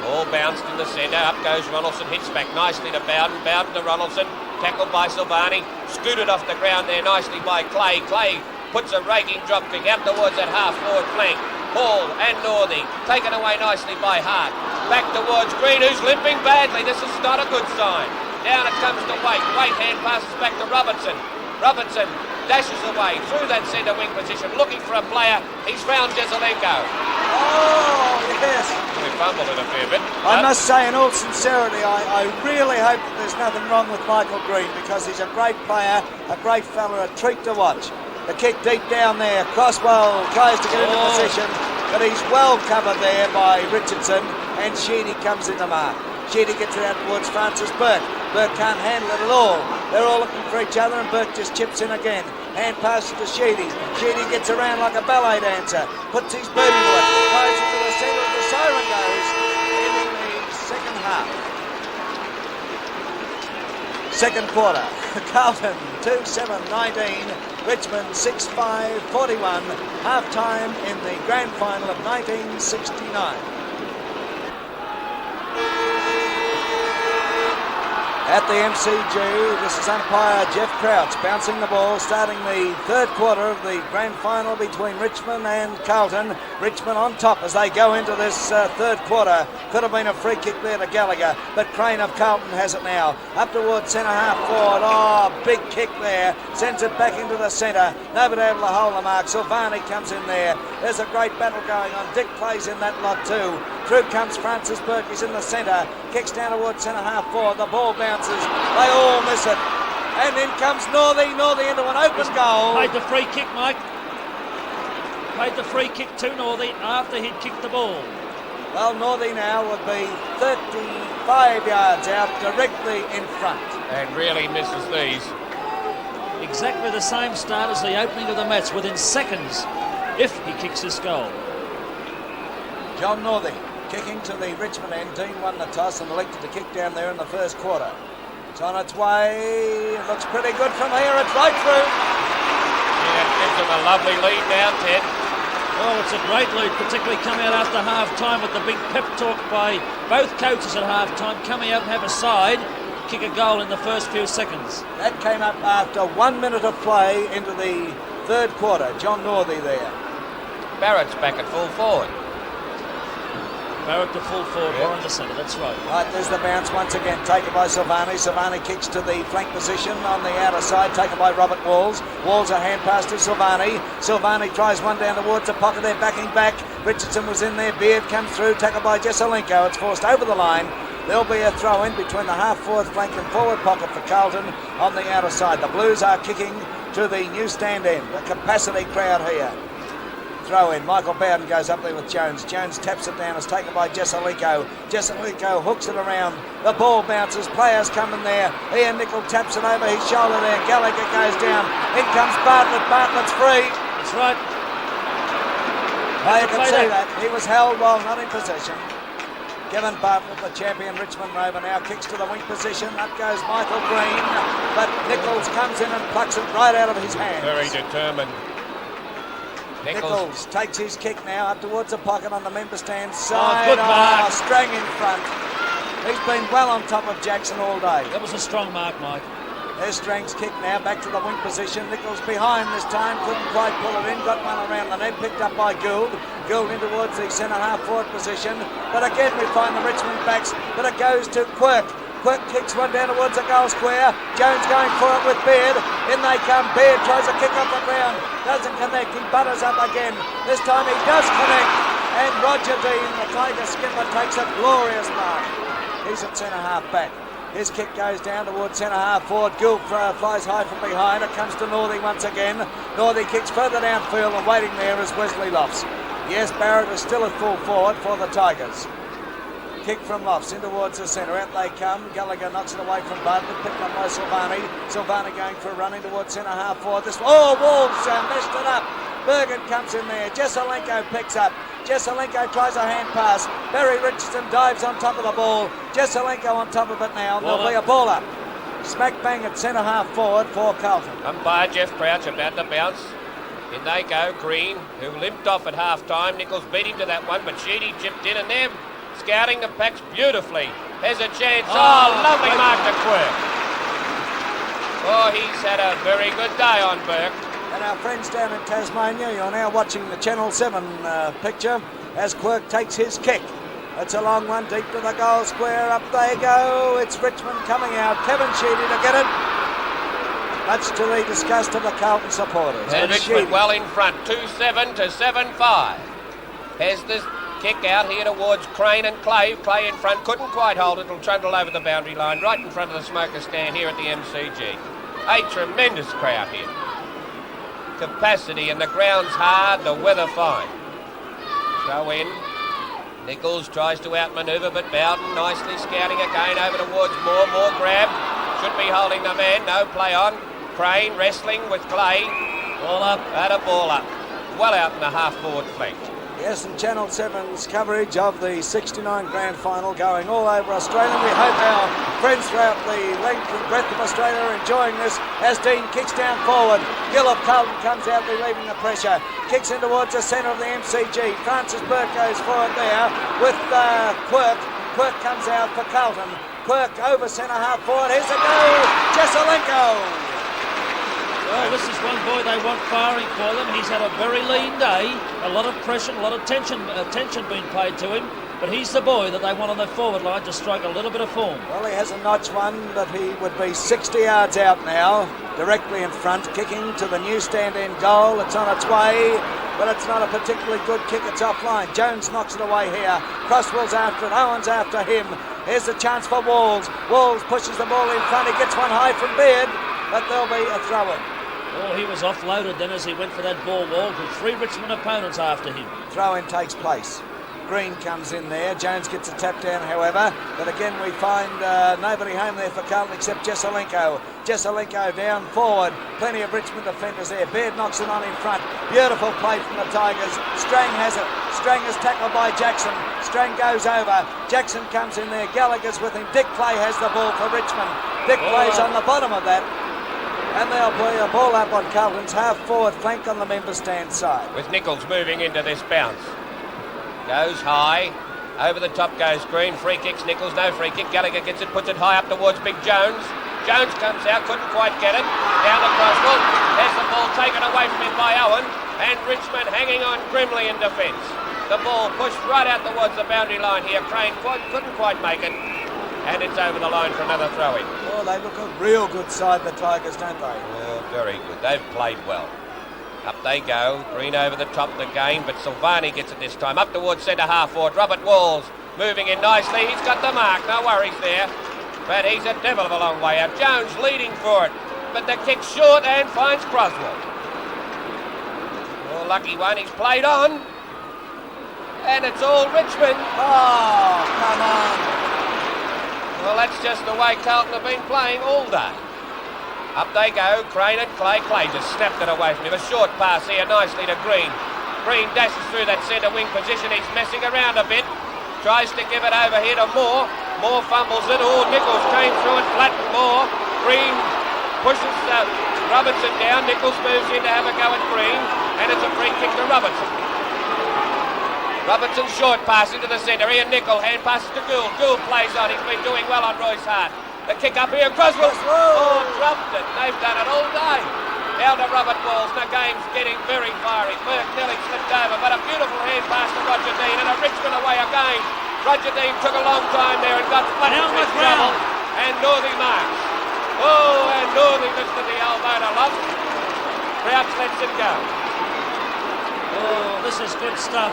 Ball bounced in the centre, up goes Ronaldson, hits back nicely to Bowden, Bowden to Ronaldson, tackled by Silvani, scooted off the ground there nicely by Clay. Clay puts a raking drop kick out towards that half-forward flank. Hall and Northey, taken away nicely by Hart. Back towards Green, who's limping badly. This is not a good sign. Down it comes to Waite. Waite hand passes back to Robertson. Robertson dashes away through that centre wing position, looking for a player. He's found Jesselenko. Oh, yes. We fumbled it a fair bit. I must say, in all sincerity, I really hope that there's nothing wrong with Michael Green, because he's a great player, a great fella, a treat to watch. The kick deep down there. Crossbow tries to get into position, but he's well covered there by Richardson, and Sheedy comes in the mark. Sheedy gets it out towards Francis Burke. Burke can't handle it at all. They're all looking for each other, and Burke just chips in again. Hand passes to Sheedy. Sheedy gets around like a ballet dancer. Puts his boot into it. Goes into the centre of the siren goes, ending the second half. Second quarter. Carlton 2-7-19. Richmond 6-5-41. Half-time in the grand final of 1969. At the MCG, this is umpire Jeff Crouch bouncing the ball, starting the third quarter of the grand final between Richmond and Carlton. Richmond on top as they go into this third quarter. Could have been a free kick there to Gallagher, but Crane of Carlton has it now. Up towards centre half forward. Oh, big kick there. Sends it back into the centre. Nobody able to hold the mark. Silvani comes in there. There's a great battle going on. Dick plays in that lot too. Through comes Francis Burke. He's in the centre. Kicks down towards centre half forward. The ball bounces. They all miss it. And in comes Northey. Northey into an open goal. Paid the free kick, Mike. Paid the free kick to Northey after he'd kicked the ball. Well, Northey now would be 35 yards out, directly in front. And really misses these. Exactly the same start as the opening of the match, within seconds, if he kicks this goal. John Northey kicking to the Richmond end. Dean won the toss and elected to kick down there in the first quarter. It's on its way. It looks pretty good from here. It's right through. Yeah, gives them a lovely lead now, Ted. Oh, it's a great lead, particularly coming out after half-time with the big pep talk by both coaches at half-time, coming out and have a side, kick a goal in the first few seconds. That came up after 1 minute of play into the third quarter. John Northey there. Barrett's back at full forward. Barrett to full forward, or in the centre, that's right. Right, there's the bounce once again, taken by Silvani. Silvani kicks to the flank position on the outer side, taken by Robert Walls. Walls a hand pass to Silvani. Silvani tries one down towards the pocket, they're backing back. Richardson was in there, Beard comes through, tackled by Jesselenko. It's forced over the line. There'll be a throw in between the half-forward flank and forward pocket for Carlton on the outer side. The Blues are kicking to the new stand end. A capacity crowd here. Throw in. Michael Bowden goes up there with Jones. Jones taps it down. It's taken by Jesselenko. Jesselenko hooks it around. The ball bounces. Players come in there. Ian Nicol taps it over his shoulder there. Gallagher goes down. In comes Bartlett. Bartlett's free. That's right. Oh, you can see that. He was held while not in possession. Kevin Bartlett, the champion Richmond Rover, now kicks to the wing position. Up goes Michael Green, but Nichols comes in and plucks it right out of his hands. Very determined. Nichols takes his kick now up towards the pocket on the member stand side. Good mark. Strang in front. He's been well on top of Jackson all day. That was a strong mark, Mike. There's Strang's kick now, back to the wing position. Nichols behind this time, couldn't quite pull it in, got one around the net, picked up by Gould. Gould in towards the centre-half forward position. But again we find the Richmond backs, but it goes to Quirk. Quirk kicks one down towards the goal square. Jones going for it with Beard. In they come. Beard tries a kick off the ground. Doesn't connect. He butters up again. This time he does connect. And Roger Dean, the Tiger skipper, takes a glorious mark. He's at centre-half back. His kick goes down towards centre-half forward. Gould flies high from behind. It comes to Northey once again. Northey kicks further downfield, and waiting there is Wesley Lofts. Yes, Barrett is still at full forward for the Tigers. Kick from Lofts in towards the centre. Out they come. Gallagher knocks it away from Bartlett. Picked up by Silvani. Silvani going for a run in towards centre-half forward. Wolves messed it up. Bergen comes in there. Jesselenko picks up. Jesselenko tries a hand pass. Barry Richardson dives on top of the ball. Jesselenko on top of it now. There'll be a ball up. Smack bang at centre-half forward for Carlton. Umpire Jeff Crouch about to bounce. In they go. Green, who limped off at half-time. Nichols beat him to that one, but Sheedy chipped in, and they're scouting the packs beautifully. Has a chance. Lovely mark to Quirk. Oh, he's had a very good day on Burke. And our friends down in Tasmania, you're now watching the Channel 7 picture as Quirk takes his kick. It's a long one deep to the goal square. Up they go. It's Richmond coming out. Kevin Sheedy to get it. Much to the disgust of the Carlton supporters. And Richmond well in front. 2-7 to 7-5. Has this kick out here towards Crane and Clay. Clay in front. Couldn't quite hold it. It'll trundle over the boundary line right in front of the smoker stand here at the MCG. A tremendous crowd here. Capacity, and the ground's hard, the weather fine. Throw in. Nichols tries to outmanoeuvre, but Bowden nicely scouting again over towards Moore grab. Should be holding the man. No play on. Crane wrestling with Clay. Ball up. Had a ball up. Well out in the half-forward flank. Yes, and Channel 7's coverage of the 69 Grand Final going all over Australia. We hope our friends throughout the length and breadth of Australia are enjoying this as Dean kicks down forward. Gill of Carlton comes out relieving the pressure. Kicks in towards the centre of the MCG. Francis Burke goes for it there with Quirk. Quirk comes out for Carlton. Quirk over centre-half forward. Here's a go. Jesselenko. Well, this is one boy they want firing for them. He's had a very lean day, a lot of pressure, a lot of tension being paid to him. But he's the boy that they want on the forward line to strike a little bit of form. Well, he has a notch one, but he would be 60 yards out now, directly in front, kicking to the new stand-in goal. It's on its way, but it's not a particularly good kick. It's offline. Jones knocks it away here. Crosswell's after it. Owen's after him. Here's the chance for Walls. Walls pushes the ball in front. He gets one high from Beard, but there'll be a throw-in. Oh, he was offloaded then as he went for that ball wall with 3 Richmond opponents after him. Throw-in takes place. Green comes in there. Jones gets a tap down, however. But again, we find nobody home there for Carlton except Jesselenko. Jesselenko down forward. Plenty of Richmond defenders there. Beard knocks it on in front. Beautiful play from the Tigers. Strang has it. Strang is tackled by Jackson. Strang goes over. Jackson comes in there. Gallagher's with him. Dick Clay has the ball for Richmond. Dick Clay's on the bottom of that. And they'll play a ball up on Carlton's half-forward flank on the member stand side. With Nichols moving into this bounce. Goes high. Over the top goes Green. Free kicks Nichols. No free kick. Gallagher gets it. Puts it high up towards Big Jones. Jones comes out. Couldn't quite get it. Down the Crosswell. There's the ball taken away from him by Owen. And Richmond hanging on grimly in defence. The ball pushed right out towards the boundary line here. Crane couldn't quite make it. And it's over the line for another throw-in. Oh, they look a real good side, the Tigers, don't they? Oh, very good. They've played well. Up they go. Green over the top of the game, but Silvani gets it this time. Up towards centre-half forward. Robert Walls moving in nicely. He's got the mark. No worries there. But he's a devil of a long way out. Jones leading for it. But the kick's short and finds Croswell. Oh, lucky one. He's played on. And it's all Richmond. Oh, come on. Well, that's just the way Carlton have been playing all day. Up they go, Crane and Clay. Clay just snapped it away from him. A short pass here nicely to Green. Green dashes through that centre wing position. He's messing around a bit. Tries to give it over here to Moore. Moore fumbles it. Oh, Nichols came through and flattened Moore. Green pushes Robertson down. Nichols moves in to have a go at Green. And it's a free kick to Robertson. Robertson short pass into the centre. Ian Nicholl hand passes to Gould. Gould plays on. He's been doing well on Royce Hart. The kick up here. Croswell. Oh, dropped it. They've done it all day. Now to Robert Walls. The game's getting very fiery. Burke nearly slipped over, but a beautiful hand pass to Roger Dean, and a Richmond away again. Roger Dean took a long time there and got flat in trouble. And Northey marks. Oh, and Northey lifts to the elbow to Love. Crouch lets it go. Oh, this is good stuff.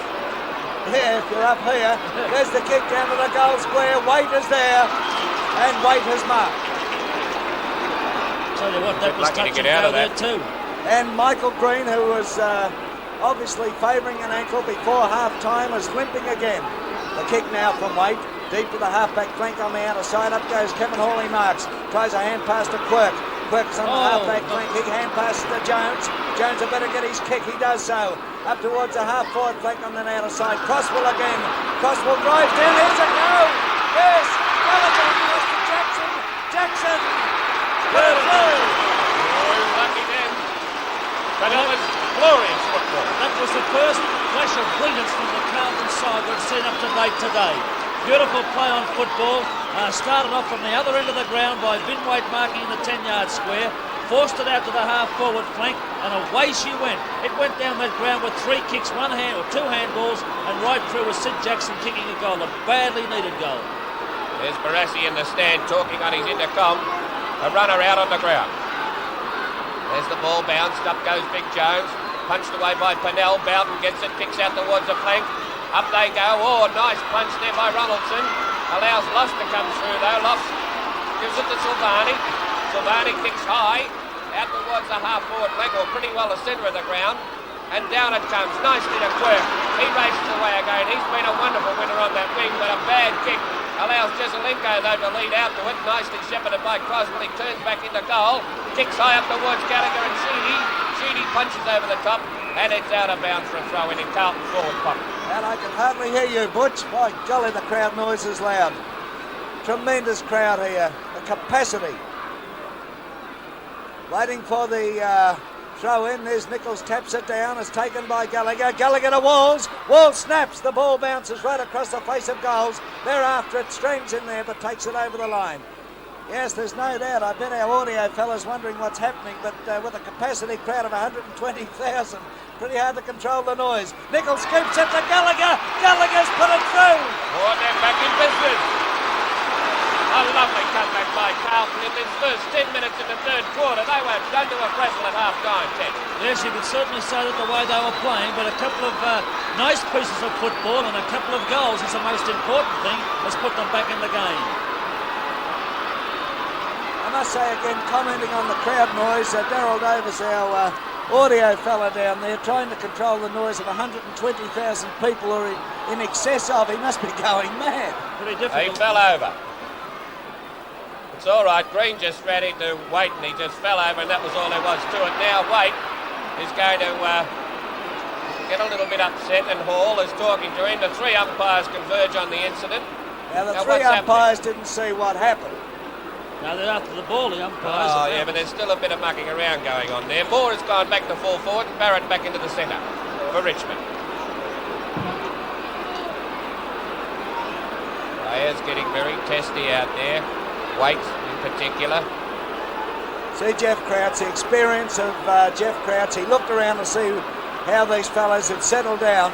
Yeah, if you're up here, there's the kick down to the goal square. Waite is there, and Waite has marked. Tell you what, that was touch and go there too. And Michael Green, who was obviously favouring an ankle before half-time, is limping again. The kick now from Waite, deep to the half-back flank on the outer side. Up goes Kevin Hawley marks. Tries a hand pass to Quirk. Quirk's on the half-back flank. He hand passes to Jones. Jones had better get his kick. He does so. Up towards the half-forward flank on the outer side. Crosswell again. Crosswell drives down. Here's a go. Yes. Gallagher goes to Jackson. Jackson. Lucky then. But it was glorious football. That was the first flash of brilliance from the Carlton side we've seen up to date today. Beautiful play on football. Started off from the other end of the ground by Binwaite marking in the 10-yard square. Forced it out to the half-forward flank, and away she went. It went down that ground with 3 kicks, 1 hand or 2 handballs, and right through was Sid Jackson kicking a goal, a badly needed goal. There's Barassi in the stand talking on his intercom. A runner out on the ground. There's the ball bounced. Up goes Big Jones. Punched away by Pennell. Bowden gets it. Kicks out towards the flank. Up they go. Oh, nice punch there by Ronaldson. Allows Loss to come through though. Loss gives it to Silvani. Silvani kicks high. Out towards the half-forward flank, or pretty well the centre of the ground. And down it comes. Nicely to Quirk. He races away again. He's been a wonderful winner on that wing, but a bad kick. Allows Jesselenko though to lead out to it. Nicely shepherded by Croswell. He turns back into goal. Kicks high up towards Gallagher and Sheedy. Sheedy punches over the top, and it's out of bounds for a throw in Carlton forward pocket. And I can hardly hear you, Butch. By golly, the crowd noise is loud. Tremendous crowd here. The capacity. Waiting for the throw in. There's Nichols, taps it down. It's taken by Gallagher. Gallagher to Walls. Walls snaps. The ball bounces right across the face of goals. Thereafter it strains in there but takes it over the line. Yes, there's no doubt. I bet our audio fellas wondering what's happening, but with a capacity crowd of 120,000, pretty hard to control the noise. Nichols scoops it to Gallagher. Gallagher's put it through. Oh, they're back in business. A lovely comeback by Carlton in this first 10 minutes in the third quarter. They were done to a wrestle at half-time, Ted. Yes, you could certainly say that the way they were playing, but a couple of nice pieces of football and a couple of goals is the most important thing that's put them back in the game. I must say again, commenting on the crowd noise, Darryl Davis, our audio fella down there, trying to control the noise of 120,000 people or in excess of. He must be going mad. Pretty difficult. He fell over. It's all right. Green just ready to wait, and he just fell over, and that was all there was to it. Now Waite is going to get a little bit upset, and Hall is talking to him. The 3 umpires converge on the incident. Now the 3 umpires didn't see what happened. Now they're after the ball, the umpires. Oh yeah, but there's still a bit of mucking around going on there. Moore has gone back to full forward, and Barrett back into the centre for Richmond. Players getting very testy out there. Waite in particular. See Jeff Crouch, the experience of Jeff Crouch. He looked around to see how these fellas had settled down.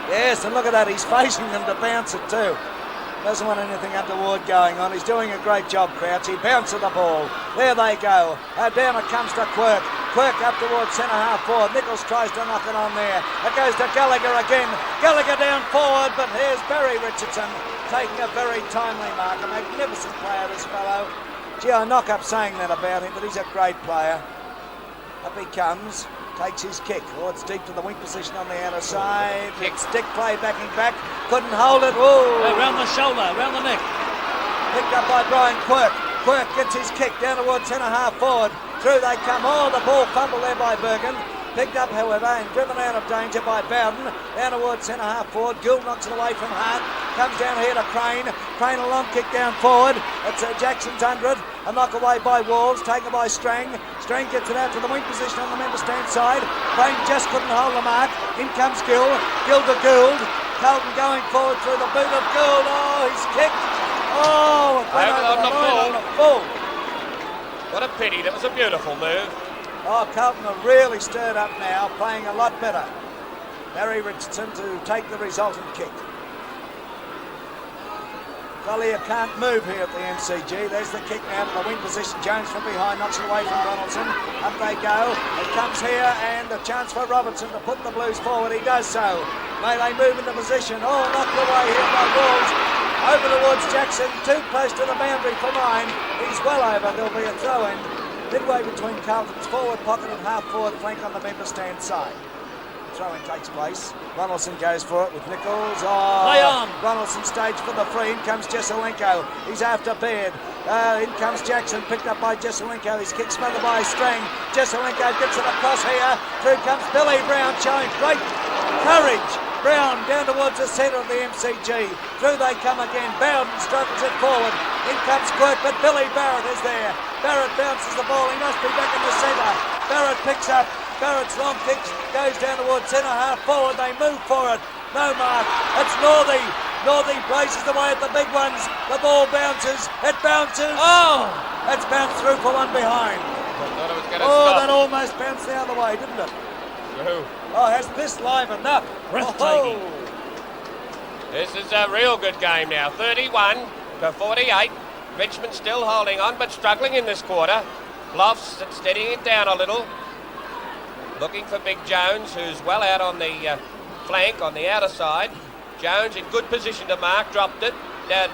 Yes, and look at that, he's facing them to bounce it too. Doesn't want anything untoward going on. He's doing a great job, Crouch. He bounces the ball. There they go. Down it comes to Quirk. Quirk up towards centre half forward. Nichols tries to knock it on there. It goes to Gallagher again. Gallagher down forward, but here's Barry Richardson taking a very timely mark. A magnificent player, this fellow. Gee, I knock up saying that about him, but he's a great player. Up he comes. Takes his kick. Oh, it's deep to the wing position on the outer side. Kick. Stick play backing back. Couldn't hold it. Whoa. Around the shoulder, around the neck. Picked up by Brian Quirk. Quirk gets his kick down towards centre half forward. Through they come. Oh, the ball fumble there by Bergen. Picked up, however, and driven out of danger by Bowden. Down towards centre half forward. Gould knocks it away from Hart. Comes down here to Crane. Crane a long kick down forward. It's Jackson's under it. A knock away by Walls. Taken by Strang. Strang gets it out to the wing position on the member stand side. Crane just couldn't hold the mark. In comes Gill. Gill to Gould. Carlton going forward through the boot of Gould. Oh, he's kicked. Oh, it went over the full. What a pity. That was a beautiful move. Oh, Carlton are really stirred up now, playing a lot better. Barry Richardson to take the resultant kick. Collier can't move here at the MCG. There's the kick now to the wing position. Jones from behind knocks it away from Ronaldson. Up they go. It comes here and a chance for Robertson to put the Blues forward. He does so. May they move into position. Oh, knocked away here by Walls. Over towards Jackson. Too close to the boundary for mine. He's well over. There'll be a throw-in. Midway between Carlton's forward pocket and half-forward flank on the member stand side. Throw-in takes place. Ronaldson goes for it with Nichols. Play on. Ronaldson staged for the free. In comes Jesselenko. He's after Baird. In comes Jackson, picked up by Jesselenko. His kick smothered by Strang. Jesselenko gets it across here. Through comes Billy Brown, showing great courage. Brown down towards the centre of the MCG. Through they come again. Bowden struggles it forward. In comes Quirk, but Billy Barrett is there. Barrett bounces the ball. He must be back in the centre. Barrett picks up. Barrett's long kick goes down towards centre half forward. They move for it. No mark. It's Northey. Northey braces away at the big ones. The ball bounces. It bounces. Oh! It's bounced through for one behind. I thought it was going to Oh, stop. that almost bounced the other way, didn't it? Woohoo. Oh, has this livened up? Breathtaking. Oh. This is a real good game now. 31 to 48. Richmond still holding on but struggling in this quarter. Lofts steadying it down a little. Looking for Big Jones, who's well out on the flank on the outer side. Jones in good position to mark, dropped it.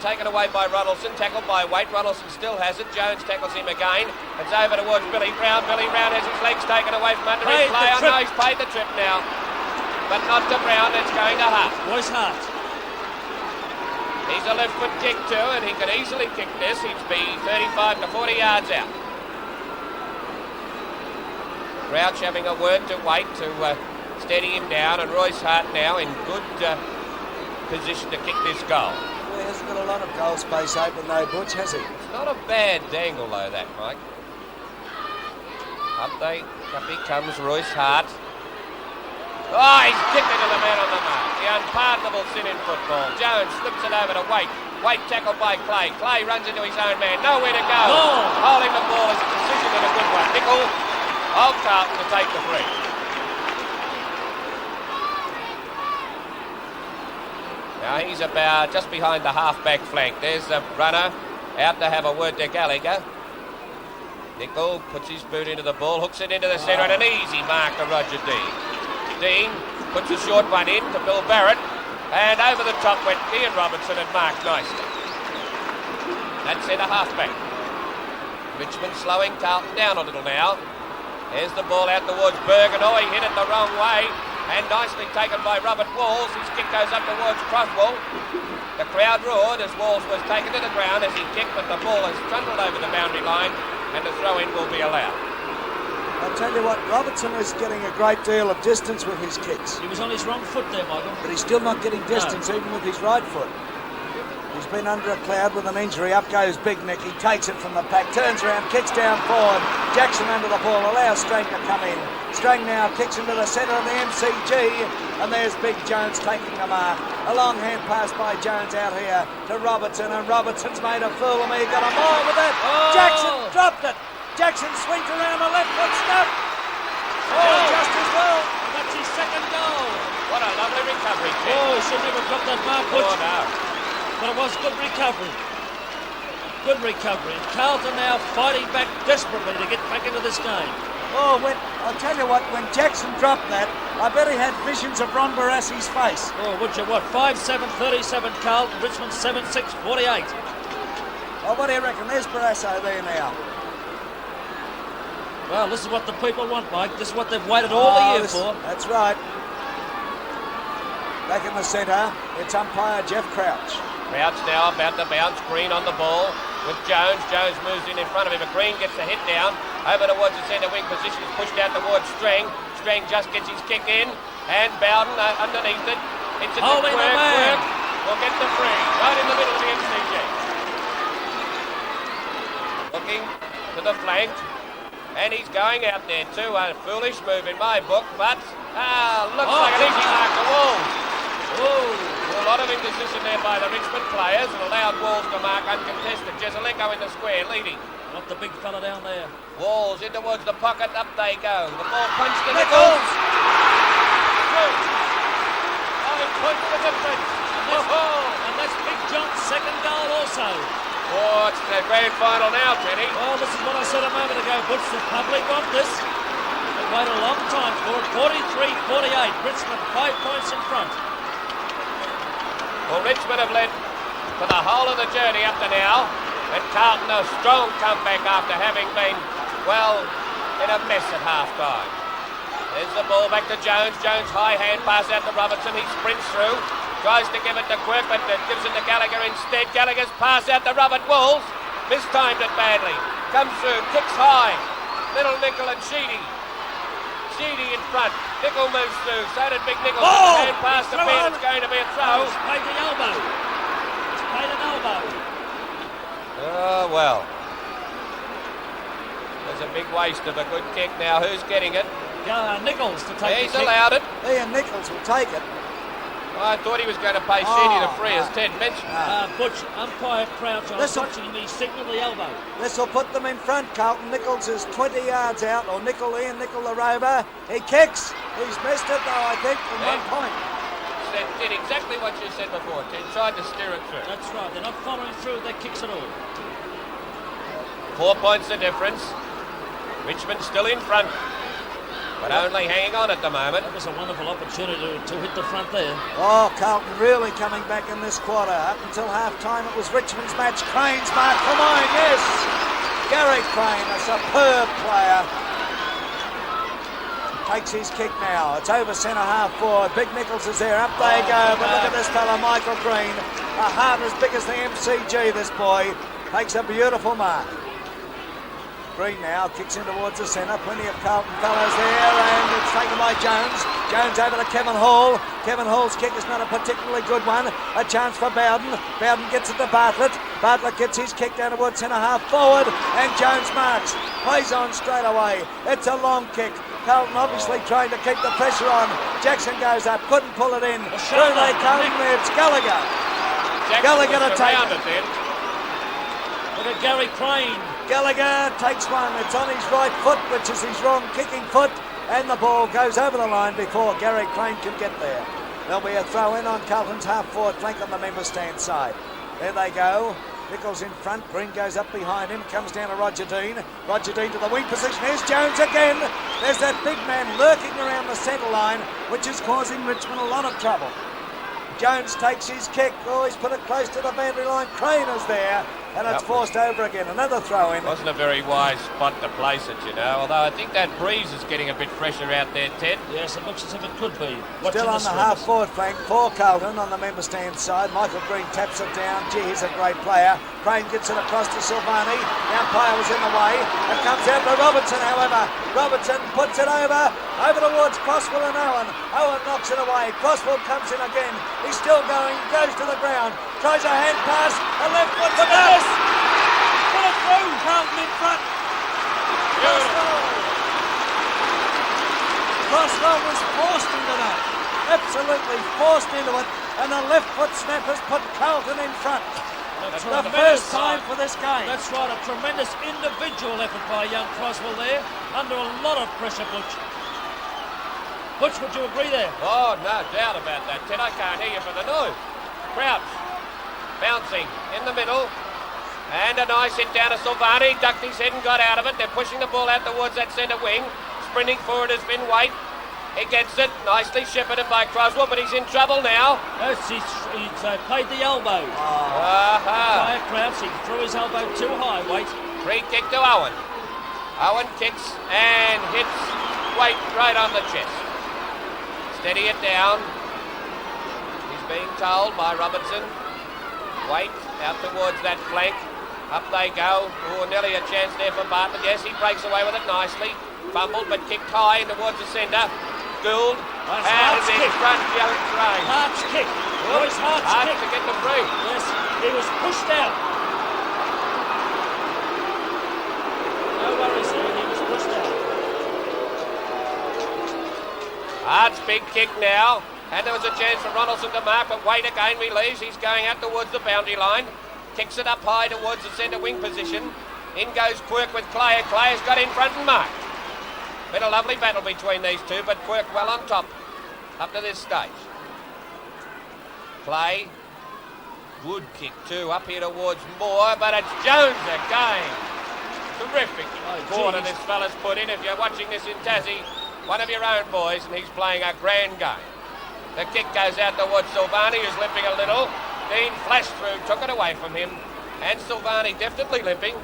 Taken away by Ronaldson, tackled by Waite. Ronaldson still has it. Jones tackles him again. It's over towards Billy Brown. Billy Brown has his legs taken away from under his play. I know he's paid the trip now. But not to Brown, it's going to Hart. Royce Hart. He's a left foot kick too, and he could easily kick this. He'd be 35 to 40 yards out. Crouch having a word to Waite to steady him down, and Royce Hart now in good position to kick this goal. Well, he hasn't got a lot of goal space open though, Butch, has he? It's not a bad dangle though, that, Mike. Up he comes, Royce Hart. Oh, he's kicked it to the man on the mark. The unpardonable sin in football. Jones slips it over to Waite. Waite tackled by Clay. Clay runs into his own man. Nowhere to go. Oh. Holding the ball is a decision and a good one. Nickel of Carlton to take the free. Now he's about just behind the half-back flank. There's the runner out to have a word to Gallagher. Nickel puts his boot into the ball, hooks it into the centre, and an easy mark to Roger Dean. Dean puts a short one in to Bill Barrett, and over the top went Ian Robertson and marked nicely. That's centre half-back. Richmond slowing Carlton down a little now. There's the ball out towards Bergen. Oh, he hit it the wrong way. And nicely taken by Robert Walls. His kick goes up towards Croswell. The crowd roared as Walls was taken to the ground as he kicked, but the ball has trundled over the boundary line and the throw-in will be allowed. I'll tell you what, Robertson is getting a great deal of distance with his kicks. He was on his wrong foot there, Michael. But he's still not getting distance even with his right foot. He's been under a cloud with an injury. Up goes Big Nick. He takes it from the pack, turns around, kicks down forward. Jackson under the ball, allows Strang to come in. Strang now kicks into the centre of the MCG, and there's Big Jones taking the mark. A long hand pass by Jones out here to Robertson, and Robertson's made a fool of me. Got a mile with it. Oh. Jackson dropped it. Jackson swings around the left foot stuff. Oh, just as well. That's his second goal. What a lovely recovery kick. Oh, he should never drop that mark. Oh, no. But it was good recovery. Good recovery. And Carlton now fighting back desperately to get back into this game. Oh, I'll tell you what, when Jackson dropped that, I bet he had visions of Ron Barassi's face. Oh, would you what? 5-7, 37 Carlton, Richmond 7-6, 48. Oh, what do you reckon? There's Barasso there now. Well, this is what the people want, Mike. This is what they've waited all the year for. That's right. Back in the centre, it's umpire Jeff Crouch. Crouch now about to bounce. Green on the ball with Jones. Jones moves in front of him. Green gets the hit down over towards the centre wing position. Is pushed out towards Strang. hamstring, just gets his kick in. And Bowden underneath it. It's a Holding the man. Will get the free. Right in the middle of the MCG. Looking to the flank. And he's going out there too. A foolish move in my book, but looks like an easy mark to Walls. A lot of indecision there by the Richmond players and allowed Walls to mark uncontested. Jezelenko in the square leading. Not the big fella down there. Walls in towards the pocket, up they go. The ball punched to Nichols. 5 points the difference. And that's Big John's second goal also. Oh, it's the grand final now, Teddy. Well, this is what I said a moment ago, Butch. The public want this. They've waited a long time for it. 43-48. Richmond 5 points in front. Well, Richmond have led for the whole of the journey up to now. And Carlton a strong comeback after having been, well, in a mess at half-time. There's the ball back to Jones. Jones high hand pass out to Robertson. He sprints through. Tries to give it to Quirk, but gives it to Gallagher instead. Gallagher's pass out to Robert Walls. Mistimed it badly. Comes through, kicks high. Little Nickel and Sheedy. Sheedy in front. Nickel moves through. So did Big Nickel. Hand pass to Ben. It's going to be a throw. He's paid the elbow. He's paid an elbow. Oh, well. There's a big waste of a good kick now. Who's getting it? Nichols to take He's the kick. allowed it. Ian Nichols will take it. I thought he was going to pay Sheedy the free, as Ted mentioned. Butch, umpire Crouch, I was watching him, he signalled the elbow. This will put them in front. Carlton Nichols is 20 yards out, or Ian Nickel the rover. He kicks. He's missed it though, I think, from 1 point. That did exactly what you said before, Ted. Tried to steer it through. That's right, they're not following through their kicks at all. 4 points the difference. Richmond still in front, but only hanging on at the moment. That was a wonderful opportunity to hit the front there. Oh, Carlton really coming back in this quarter. Up until half-time, it was Richmond's match. Crane's mark for mine, yes! Gary Crane, a superb player. Takes his kick now. It's over centre-half forward. Big Nichols is there. Up they go. But look at this fella, Michael Green. A heart as big as the MCG, this boy. Takes a beautiful mark. Green now kicks in towards the centre. Plenty of Carlton fellows there, and it's taken by Jones. Jones over to Kevin Hall. Kevin Hall's kick is not a particularly good one. A chance for Bowden. Bowden gets it to Bartlett. Bartlett gets his kick down towards centre-half forward, and Jones marks. Plays on straight away. It's a long kick. Carlton obviously trying to keep the pressure on. Jackson goes up, couldn't pull it in. Through they come. It's Gallagher. Gallagher to take it. Look at Gary Crane. Gallagher takes one. It's on his right foot, which is his wrong kicking foot, and the ball goes over the line before Gary Crane can get there. There'll be a throw in on Carlton's half-forward flank on the member stand side. There they go. Nichols in front. Green goes up behind him. Comes down to Roger Dean. Roger Dean to the wing position. Here's Jones again. There's that big man lurking around the centre line, which is causing Richmond a lot of trouble. Jones takes his kick. Oh, he's put it close to the boundary line. Crane is there, and it's forced over again. Another throw in. Wasn't a very wise spot to place it, you know. Although I think that breeze is getting a bit fresher out there, Ted. Yes, it looks as if it could be. Still on the half-forward flank for Carlton on the member stand side. Michael Green taps it down. Gee, he's a great player. Crane gets it across to Silvani. The umpire was in the way. It comes out to Robertson, however. Robertson puts it over towards Crosswell and Owen. Owen knocks it away. Crosswell comes in again. He's still going, goes to the ground. Tries a hand pass. A left foot to miss. Put it through. Carlton in front. Crosswell was forced into that. Absolutely forced into it. And the left foot snap has put Carlton in front. That's the first time for this game. That's right, a tremendous individual effort by young Croswell there, under a lot of pressure, Butch. Butch, would you agree there? Oh, no doubt about that, Ted. I can't hear you for the noise. Crouch, bouncing in the middle, and a nice hit down to Silvani. Ducked his head and got out of it. They're pushing the ball out towards that centre wing. Sprinting forward has been Waite. He gets it, nicely shepherded by Croswell, but he's in trouble now. Yes, he's played the elbow. By Crouch, he threw his elbow too high, Waite. Free kick to Owen. Owen kicks and hits Waite right on the chest. Steady it down. He's being told by Robertson. Waite out towards that flank. Up they go. Oh, nearly a chance there for Bartlett. Yes, he breaks away with it nicely. Fumbled but kicked high in towards the centre. Gould That's out Hart's in kick. front, Young's range. Hart's kick. Royce Hart's Hart kick. to get the free. Yes, he was pushed out. No worries there, he was pushed out. Hart's big kick now. And there was a chance for Ronaldson to mark, but Wade again relieves. He's going out towards the boundary line. Kicks it up high towards the centre wing position. In goes Quirk with Clay. Clay has got in front and marked. Been a lovely battle between these two, but Quirk well on top up to this stage. Clay, good kick too, up here towards Moore, but it's Jones again. Terrific corner this fella's put in. If you're watching this in Tassie, one of your own boys, and he's playing a grand game. The kick goes out towards Silvani, who's limping a little. Dean flashed through, took it away from him, and Silvani definitely limping.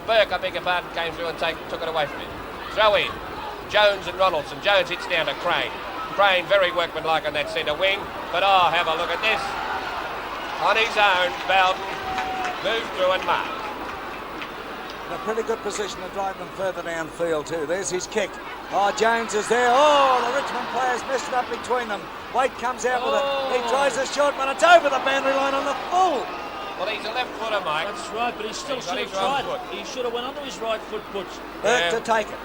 Burke, I beg your pardon, came through and took it away from him. Throw in. Jones and Ronaldson. Jones hits down to Crane. Crane very workmanlike on that centre wing, but have a look at this. On his own, Bowden moves through and marks. In a pretty good position to drive them further downfield too. There's his kick. Jones is there. The Richmond players messed it up between them. Wade comes out with it. He tries a short one. It's over the boundary line on the full. Well, he's a left footer, mate. That's right, but he still should have tried it. He should have went under his right foot, Butch. Burke to take it.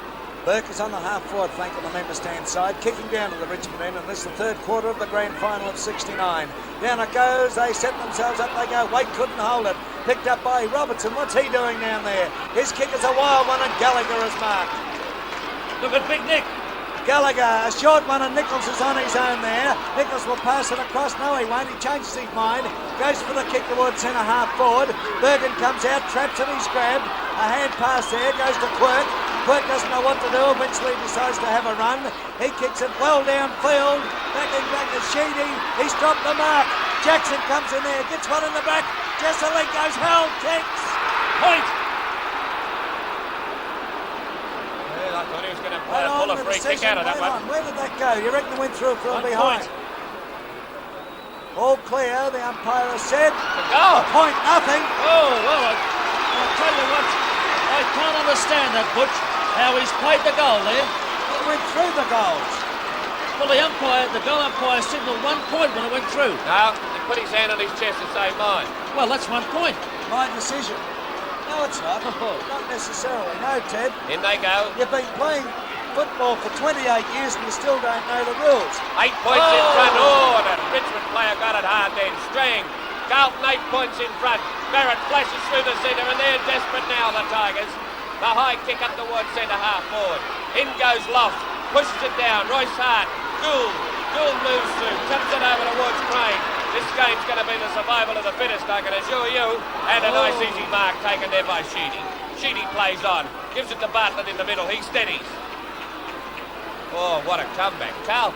Burke is on the half-forward flank on the member stand side, kicking down to the Richmond end, and this is the third quarter of the grand final of 69. Down it goes, they set themselves up, they go, Wade couldn't hold it. Picked up by Robertson, what's he doing down there? His kick is a wild one and Gallagher is marked. Look at Big Nick. Gallagher, a short one, and Nichols is on his own there. Nichols will pass it across. No, he won't. He changes his mind. Goes for the kick towards centre half forward. Bergen comes out, traps it, he's grabbed. A hand pass there, goes to Quirk. Quirk doesn't know what to do. Eventually decides to have a run. He kicks it well downfield. Backing back to Sheedy. He's dropped the mark. Jackson comes in there, gets one in the back. Jesselenko's held, kicks. Point. I thought he was going to pull a free kick out of that one. Where did that go? You reckon it went through from behind? Point. All clear, the umpire has said. Goal. A point, nothing. Oh, well, I'll tell you what, I can't understand that, Butch, how he's played the goal there. It went through the goals. Well, the goal umpire signalled 1 point when it went through. No, he put his hand on his chest and say mine. Well, that's 1 point. My decision. No, it's not. Not necessarily. No, Ted. In they go. You've been playing football for 28 years and you still don't know the rules. 8 points in front. Oh, that Richmond player got it hard then. Strang. Carlton 8 points in front. Barrett flashes through the centre and they're desperate now, the Tigers. The high kick up towards centre half forward. In goes Loft. Pushes it down. Royce Hart. Gould moves through. Taps it over towards Crane. This game's going to be the survival of the fittest, I can assure you. And a nice easy mark taken there by Sheedy. Sheedy plays on. Gives it to Bartlett in the middle. He steadies. Oh, what a comeback. Carlton.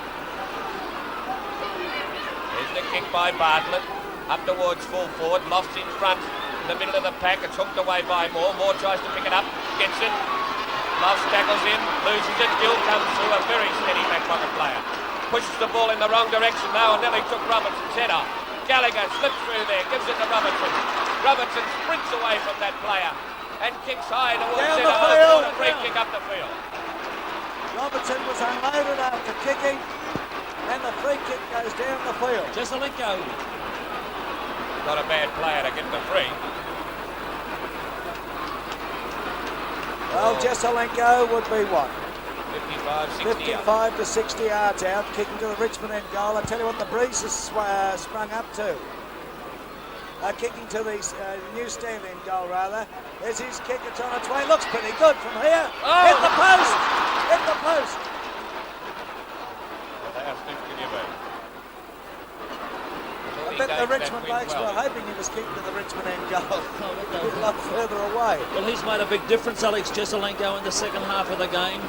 There's the kick by Bartlett. Up towards full forward. Lofts in front. In the middle of the pack. It's hooked away by Moore. Moore tries to pick it up. Gets it. Lofts tackles in. Loses it. Gill comes through. A very steady back pocket player. Pushes the ball in the wrong direction now and nearly took Robertson's head off. Gallagher slips through there. Gives it to Robertson. Robertson sprints away from that player and kicks high towards Down centre. the field. A free kick up the field. Robertson was unloaded after kicking and the free kick goes down the field. Jesselenko. Not a bad player to get the free. Well, Jesselenko would be what? 55 to 60 yards out, kicking to the Richmond end goal. I tell you what, the breeze has sprung up too. Kicking to the new stand end goal, rather. There's his kick, it's on its way. Looks pretty good from here. Hit the post! Hit the post! How stiff can you be? I bet the Richmond blokes were hoping he was kicking to the Richmond end goal. A lot further away. Well, he's made a big difference, Alex Jesselenko, in the second half of the game.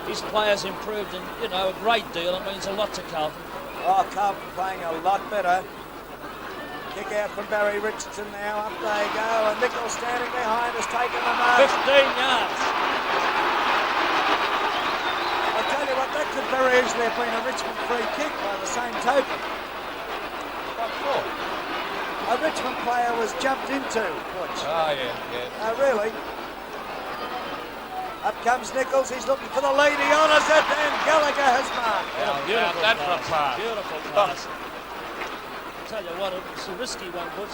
His players improved a great deal. It means a lot to Carlton. Carlton playing a lot better. Kick out from Barry Richardson now. Up they go. And Nichols standing behind has taken the mark. 15 yards. I tell you what, that could very easily have been a Richmond free kick by the same token. What for? A Richmond player was jumped into, Butch. Oh, yeah. Really? Up comes Nichols. He's looking for the lead. He honours it, and Gallagher has marked. Beautiful that's pass. a pass. Beautiful pass. Tell you what, it's a risky one, Butch.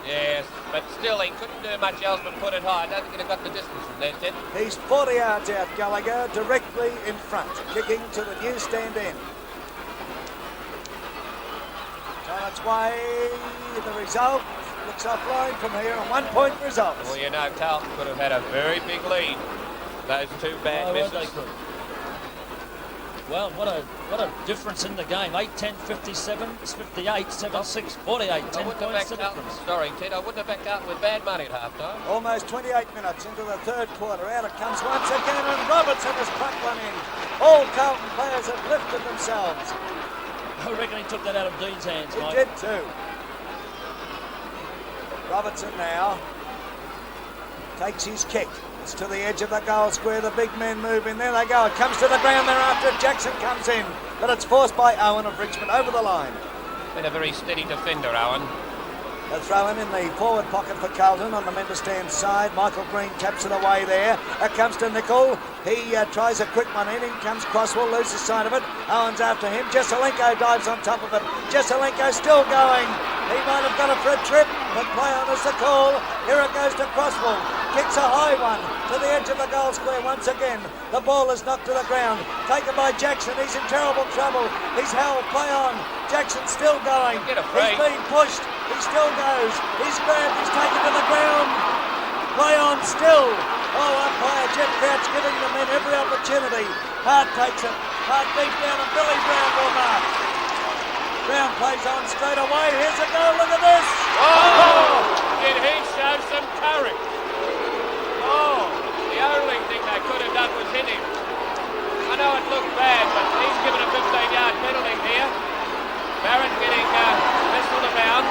Yes, but still he couldn't do much else but put it high. I don't think he'd have got the distance from there, Ted. He's 40 yards out, Gallagher, directly in front, kicking to the new stand end. On its way, the result looks offline from here, and 1 point results. Well, you know, Carlton could have had a very big lead. Those two bad misses. They could. Well, what a difference in the game. 8-10, 57, 58, 7-6, 48. 10 points to difference. Sorry, Ted, I wouldn't have backed Carlton with bad money at half-time. Almost 28 minutes into the third quarter. Out it comes once again, and Robertson has cracked one in. All Carlton players have lifted themselves. I reckon he took that out of Dean's hands, He Mike. did too. Robertson now takes his kick. It's to the edge of the goal square. The big men move in. There they go. It comes to the ground thereafter. Jackson comes in, but it's forced by Owen of Richmond over the line. Been a very steady defender, Owen. A throw in the forward pocket for Carlton on the men to stand side. Michael Green taps it away there. It comes to Nicol. He tries a quick one in. In comes Crosswell, loses sight of it. Owen's after him. Jesselenko dives on top of it. Jesselenko still going. He might have got it for a trip, but play on is the call. Here it goes to Crosswell. Kicks a high one to the edge of the goal square once again. The ball is knocked to the ground. Taken by Jackson. He's in terrible trouble. He's held. Play on. Jackson's still going. He's being pushed. He still goes. He's grabbed. He's taken to the ground. Play on still. Oh, umpire Jeff Crouch giving the men every opportunity. Hart takes it. Hart deep down, and Billy Brown will mark. Brown plays on straight away. Here's a goal. Look at this. Oh! Did he show some courage? Oh, the only thing they could have done was hit him. I know it looked bad, but he's given a 15-yard penalty here. Barrett getting whistled about.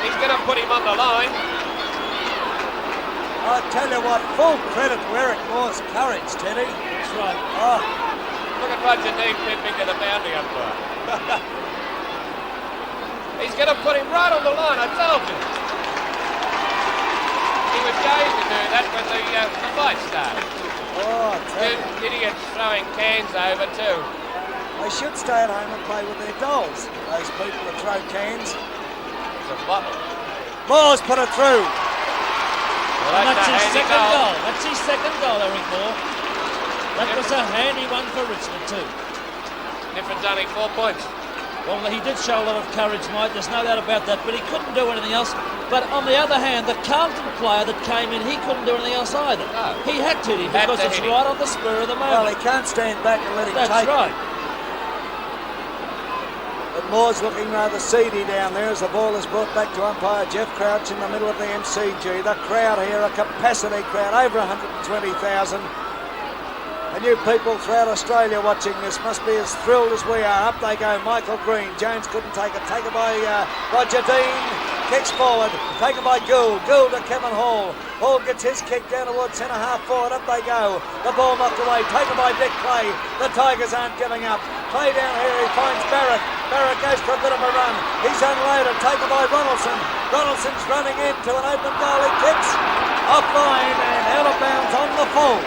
He's going to put him on the line. I tell you what, full credit to Eric Moore's courage, Teddy. That's right. Oh, Look at Roger Dean pimping to the boundary umpire. He's going to put him right on the line, I told you. He was going to do that when the fight started. oh, Two Teddy. idiots throwing cans over too. They should stay at home and play with their dolls, those people that throw cans. It's a bottle. Moore's put it through. Well, And that's a his handy second goal. That's his second goal, Eric Moore. That was a handy one for Richmond too. Difference only 4 points. Well, he did show a lot of courage, Mike. There's no doubt about that. But he couldn't do anything else. But on the other hand, the Carlton player that came in, he couldn't do anything else either. No. He had to, Had because to it's hit him. right on the spur of the Well, moment. he can't stand back and let him That's take right. it. But Moore's looking rather seedy down there as the ball is brought back to umpire Jeff Crouch in the middle of the MCG. The crowd here, a capacity crowd, over 120,000. And you people throughout Australia watching this must be as thrilled as we are. Up they go, Michael Green. Jones couldn't take it. Taken by Roger Dean. Kicks forward. Taken by Gould. Gould to Kevin Hall. Hall gets his kick down towards centre half forward. Up they go. The ball knocked away. Taken by Dick Clay. The Tigers aren't giving up. Clay down here. He finds Barrett. Barrett goes for a bit of a run. He's unloaded. Taken by Ronaldson. Ronaldson's running into an open goal. He kicks offline and out of bounds on the full.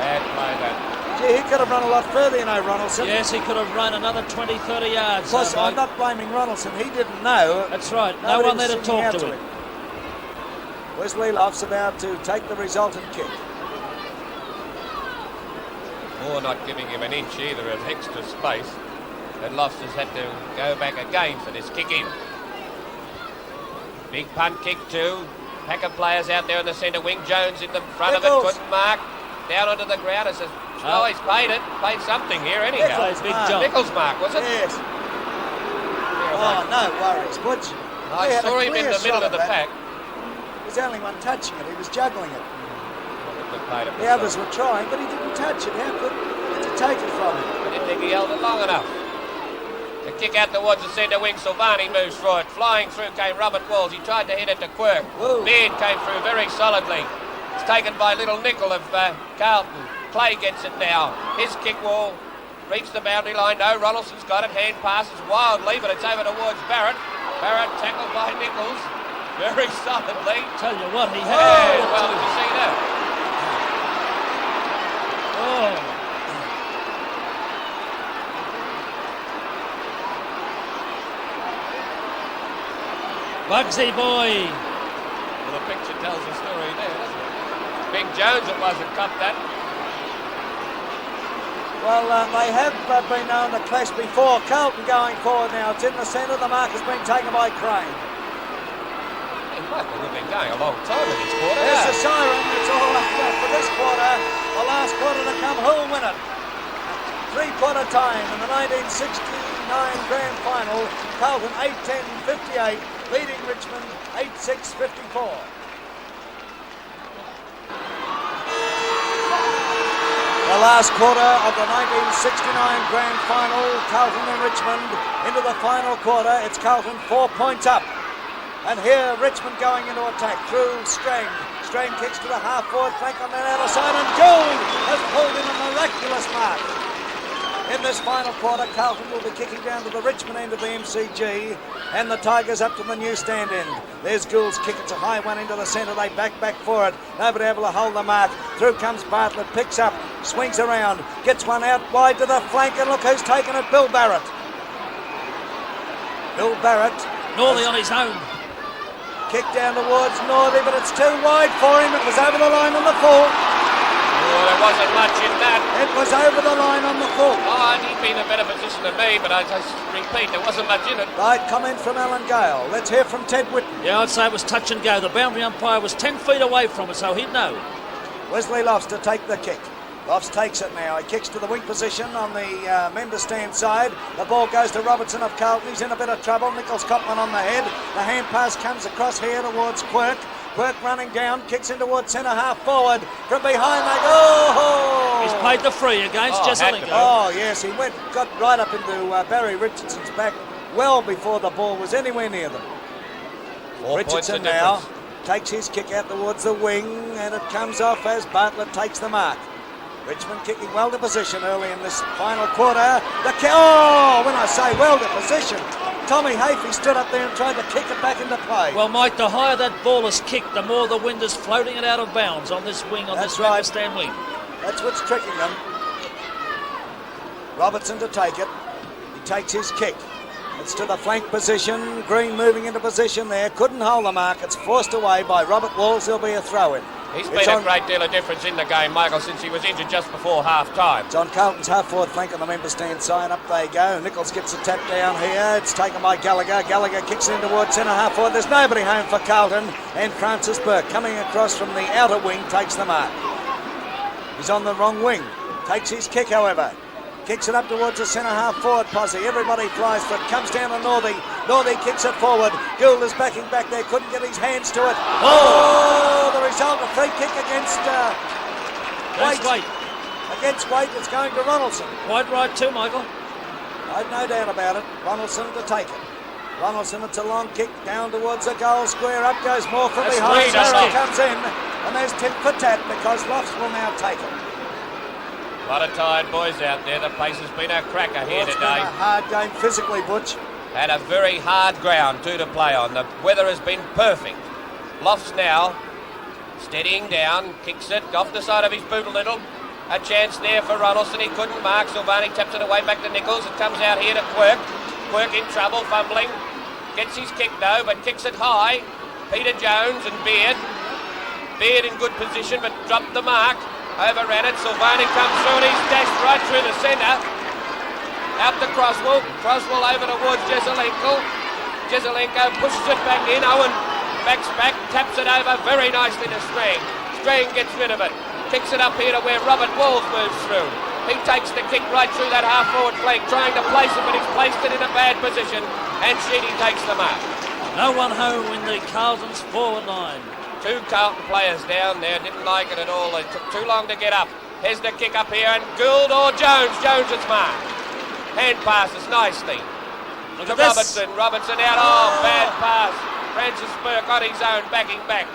Bad play that. Gee, he could have run a lot further, you know, Ronaldson. Yes, he could have run another 20, 30 yards. Plus, I'm Mike. not blaming Ronaldson. He didn't know. That's right. No Nobody one was there to singing talk out to him. Wesley Loft's about to take the resultant kick. Moore not giving him an inch either of extra space. And Lofts has had to go back again for this kick in. Big punt kick too. Pack of players out there in the centre wing. Jones in the front of it, Nichols. couldn't mark. Down onto the ground. It's he's paid it. Paid something here anyhow. Nichols. Big jump. Nichols mark, was it? Yes. Yeah, Oh, no worries, Butch. I He had a saw him in clear the middle shot of the that. pack. He was the only one touching it. He was juggling it. Paid it The others were trying, but he didn't touch it. How could he take it from him? I didn't think he held it long enough. The kick out towards the centre wing. Silvani moves through it. Flying through came Robert Walls. He tried to hit it to Quirk. Whoa. Beard came through very solidly. It's taken by Little Nicol of Carlton. Clay gets it now. His kick will reach the boundary line. No, Ronaldson's got it. Hand passes wildly, but it's over towards Barrett. Barrett tackled by Nichols. very solidly. Tell you what, he Yeah, had. well, did you see that? Oh. Bugsy boy. Well, the picture tells the story there, doesn't it? Big Jones it was that copped that. Well, they have been known to clash before. Carlton going forward now. It's in the centre. The mark has been taken by Crane. Hey, Michael, we've been going a long time in this quarter. There's the siren. It's all up for this quarter. The last quarter to come. Who'll win it? 3-quarter time in the 1969 Grand Final. Carlton 8-10-58, beating Richmond 8-6-54. The last quarter of the 1969 Grand Final, Carlton and Richmond into the final quarter. It's Carlton 4 points up. And here Richmond going into attack through Strang. Strang kicks to the half-forward flank on that outer side, and Gould has pulled in a miraculous mark. In this final quarter, Carlton will be kicking down to the Richmond end of the MCG, and the Tigers up to the new stand end. There's Gould's kick. It's a high one into the centre. They back for it. Nobody able to hold the mark. Through comes Bartlett, picks up, swings around, gets one out wide to the flank, and look who's taken it, Bill Barrett. Bill Barrett. Norley on his own. Kick down towards Norley, but it's too wide for him. It was over the line on the full. Oh, there wasn't much in that. It was over the line on the full. Oh, he'd been in a better position than me, but I just repeat, there wasn't much in it. Right, comment from Alan Gale. Let's hear from Ted Whitten. Yeah, I'd say it was touch and go. The boundary umpire was 10 feet away from it, so he'd know. Wesley Lofts to take the kick. Lofts takes it now. He kicks to the wing position on the member stand side. The ball goes to Robertson of Carlton. He's in a bit of trouble. Nichols Copman on the head. The hand pass comes across here towards Quirk. Quirk running down, kicks in towards centre half forward. From behind they go. Oh! He's played the free against Jesselingo. Oh, yes, he got right up into Barry Richardson's back well before the ball was anywhere near them. 4 points Richardson of now difference. takes his kick out towards the wing, and it comes off as Bartlett takes the mark. Richmond kicking well to position early in this final quarter. When I say well to position, Tommy Hafey stood up there and tried to kick it back into play. Well, Mike, the higher that ball is kicked, the more the wind is floating it out of bounds on this wing, on this right stand wing. That's what's tricking them. Robertson to take it. He takes his kick. It's to the flank position. Green moving into position there. Couldn't hold the mark. It's forced away by Robert Walls. There'll be a throw-in. He's made a great deal of difference in the game, Michael, since he was injured just before half-time. It's on Carlton's half-forward flank on the member stand side. Up they go. Nichols gets a tap down here. It's taken by Gallagher. Gallagher kicks in towards centre half-forward. There's nobody home for Carlton. And Francis Burke coming across from the outer wing takes the mark. He's on the wrong wing. Takes his kick, however. Kicks it up towards the centre half-forward posse. Everybody flies for it. Comes down to Northey. Northey kicks it forward. Gould is backing back there. Couldn't get his hands to it. Oh! The result, a free kick against Waite. Against Waite, it's going to Ronaldson. Quite right too, Michael. I've no doubt about it. Ronaldson to take it. Ronaldson, it's a long kick down towards the goal square. Up goes Moore from That's behind. Harrow comes in. And there's tit for tat because Lofts will now take it. A lot of tired boys out there. The pace has been a cracker here It's today. been a hard game physically, Butch. Had a very hard ground too to play on. The weather has been perfect. Lofts now steadying down, kicks it off the side of his boot a little. A chance there for Ronaldson. He couldn't mark. Silvani taps it away back to Nichols. It comes out here to Quirk. Quirk in trouble, fumbling. Gets his kick though, but kicks it high. Peter Jones and Beard. Beard in good position, but dropped the mark. Overran it. Silvani comes through and he's dashed right through the centre. Out to Croswell. Croswell over towards Jesselenko. Jesselenko pushes it back in. Owen backs back, taps it over very nicely to Strang. Strang gets rid of it. Kicks it up here to where Robert Walls moves through. He takes the kick right through that half-forward flank, trying to place it, but he's placed it in a bad position, and Sheedy takes the mark. No one home in the Carlton's forward line. Two Carlton players down there, didn't like it at all. It took too long to get up. Here's the kick up here, and Gould or Jones. Jones is marked. Hand passes nicely. Look to at this. Robertson. Robertson out. Oh, bad pass. Francis Burke on his own, backing back.